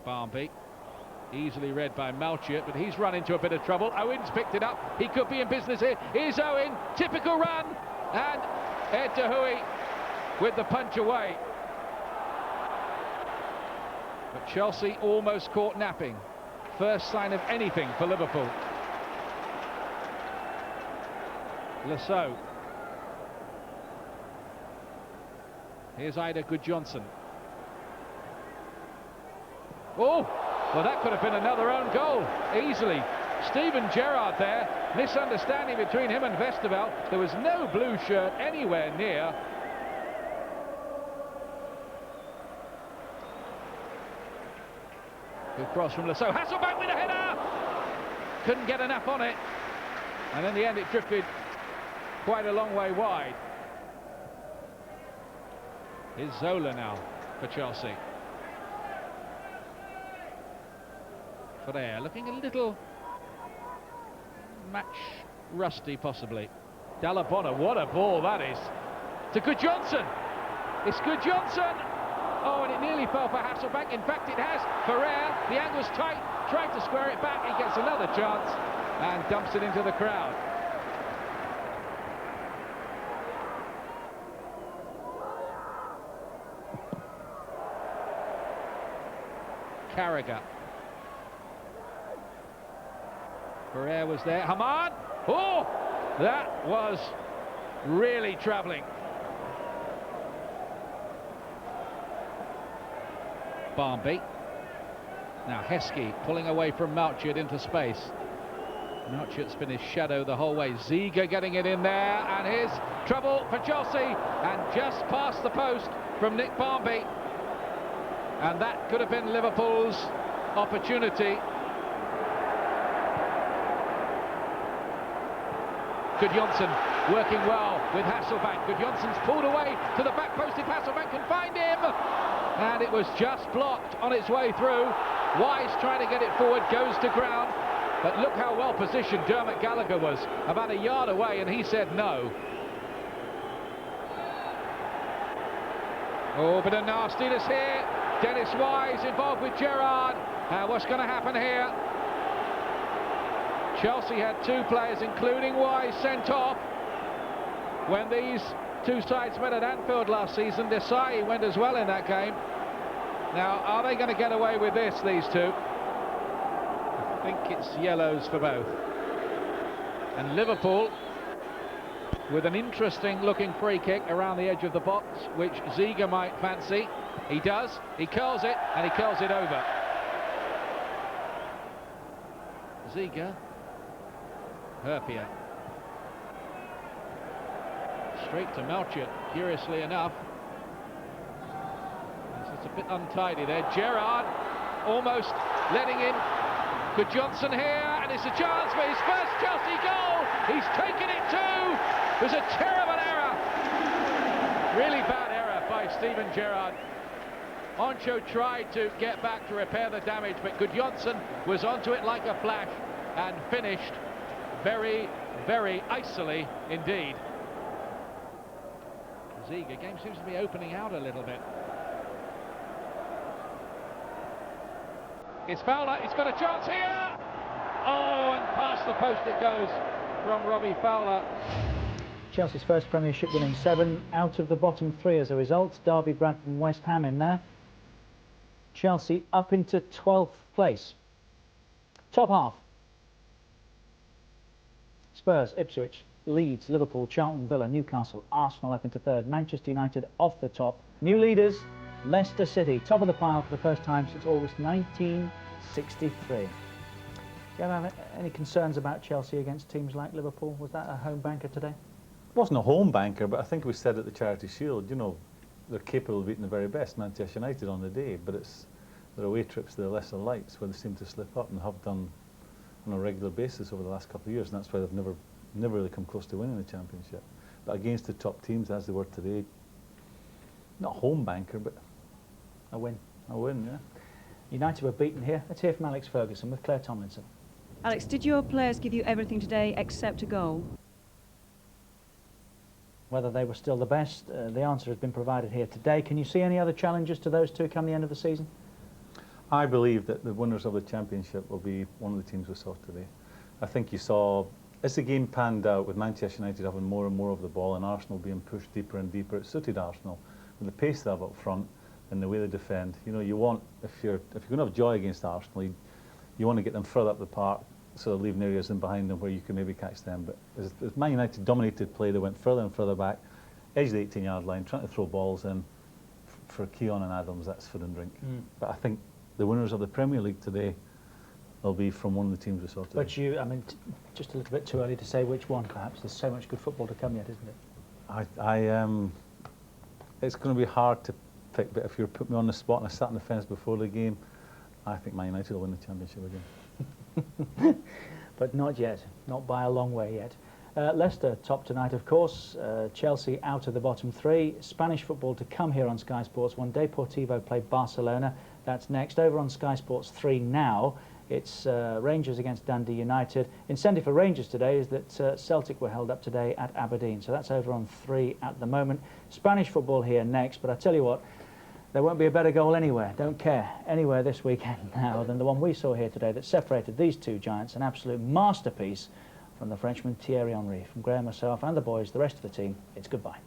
Barmby, easily read by Malchiot, but he's run into a bit of trouble. Owen's picked it up. He could be in business here. Here's Owen, typical run, and Ed De Huy with the punch away. But Chelsea almost caught napping. First sign of anything for Liverpool. Lasso. Here's Ida Gudjonsson. Oh, well, that could have been another own goal, easily. Steven Gerrard there, misunderstanding between him and Westerveld. There was no blue shirt anywhere near. Good cross from Lasso. Hasselbank with a header! Couldn't get enough on it. And in the end, it drifted quite a long way wide. Here's Zola now for Chelsea. Ferrer looking a little match rusty, possibly. Dallabonna, what a ball that is. To Gudjonsson. It's Gudjonsson. Oh, and it nearly fell for Hasselbank. In fact, it has. Ferrer, the angle's tight, tried to square it back. He gets another chance and dumps it into the crowd. Carragher. Ferrer was there. Hamad. Oh, that was really travelling. Barmby. Now Heskey pulling away from Malchiot into space. Malchiot's been his shadow the whole way. Ziege getting it in there, and here's trouble for Chelsea, and just past the post from Nick Barmby. And that could have been Liverpool's opportunity. Gudjonsson working well with Hasselbank. Gudjonsson's pulled away to the back post if Hasselbank can find him. And it was just blocked on its way through. Wise trying to get it forward, goes to ground. But look how well positioned Dermot Gallagher was, about a yard away, and he said no. Oh, bit of nastiness here. Dennis Wise involved with Gerrard. What's going to happen here? Chelsea had 2 players, including Wise, sent off when these 2 sides met at Anfield last season. Desai went as well in that game. Now, are they going to get away with this, these 2? I think it's yellows for both. And Liverpool with an interesting looking free kick around the edge of the box, which Ziege might fancy. He does, he curls it, and he curls it over. Ziege. Herpia. Straight to Malchiot, curiously enough. It's a bit untidy there. Gerrard almost letting in Gudjonsson here, and it's a chance for his first Chelsea goal. He's taken it too. It was a terrible error. Really bad error by Steven Gerrard. Oncho tried to get back to repair the damage, but Gudjonsson was onto it like a flash and finished very, very icily indeed. The game seems to be opening out a little bit. It's Fowler, he's got a chance here! Oh, and past the post it goes from Robbie Fowler. Chelsea's first Premiership winning 7 out of the bottom 3 as a result. Derby, Bradford and West Ham in there. Chelsea up into 12th place. Top half. Spurs, Ipswich, Leeds, Liverpool, Charlton, Villa, Newcastle, Arsenal up into 3rd. Manchester United off the top. New leaders, Leicester City, top of the pile for the first time since August 1963. Do you have any concerns about Chelsea against teams like Liverpool? Was that a home banker today? It wasn't a home banker, but I think we said at the Charity Shield, you know, they're capable of beating the very best, Manchester United, on the day, but it's their away trips to the lesser lights where they seem to slip up and have done on a regular basis over the last couple of years, and that's why they've never really come close to winning the Championship. But against the top teams, as they were today, not a home banker, but a win. A win, yeah. United were beaten here. Let's hear from Alex Ferguson with Claire Tomlinson. Alex, did your players give you everything today except a goal? Whether they were still the best, the answer has been provided here today. Can you see any other challenges to those two come the end of the season? I believe that the winners of the Championship will be one of the teams we saw today. I think you saw, as the game panned out, with Manchester United having more and more of the ball and Arsenal being pushed deeper and deeper, it suited Arsenal with the pace they have up front and the way they defend. You know, you want, if you're going to have joy against Arsenal, you want to get them further up the park, so they're leaving areas in behind them where you can maybe catch them. But as Man United dominated play, they went further and further back, edge the 18-yard line, trying to throw balls in. For Keown and Adams, that's food and drink. But I think the winners of the Premier League today will be from one of the teams we saw today. But you, I mean, just a little bit too early to say which one, perhaps. There's so much good football to come yet, isn't it? It's going to be hard to pick, but if you put me on the spot and I sat on the fence before the game, I think Man United will win the Championship again. But not yet, not by a long way yet. Leicester top tonight, of course. Chelsea out of the bottom 3. Spanish football to come here on Sky Sports 1. Deportivo play Barcelona. That's next. Over on Sky Sports 3 now, it's Rangers against Dundee United. Incentive for Rangers today is that Celtic were held up today at Aberdeen. So that's over on 3 at the moment. Spanish football here next, but I tell you what, there won't be a better goal anywhere, don't care, anywhere this weekend now than the one we saw here today that separated these two giants. An absolute masterpiece from the Frenchman Thierry Henry. From Graham, myself and the boys, the rest of the team, it's goodbye.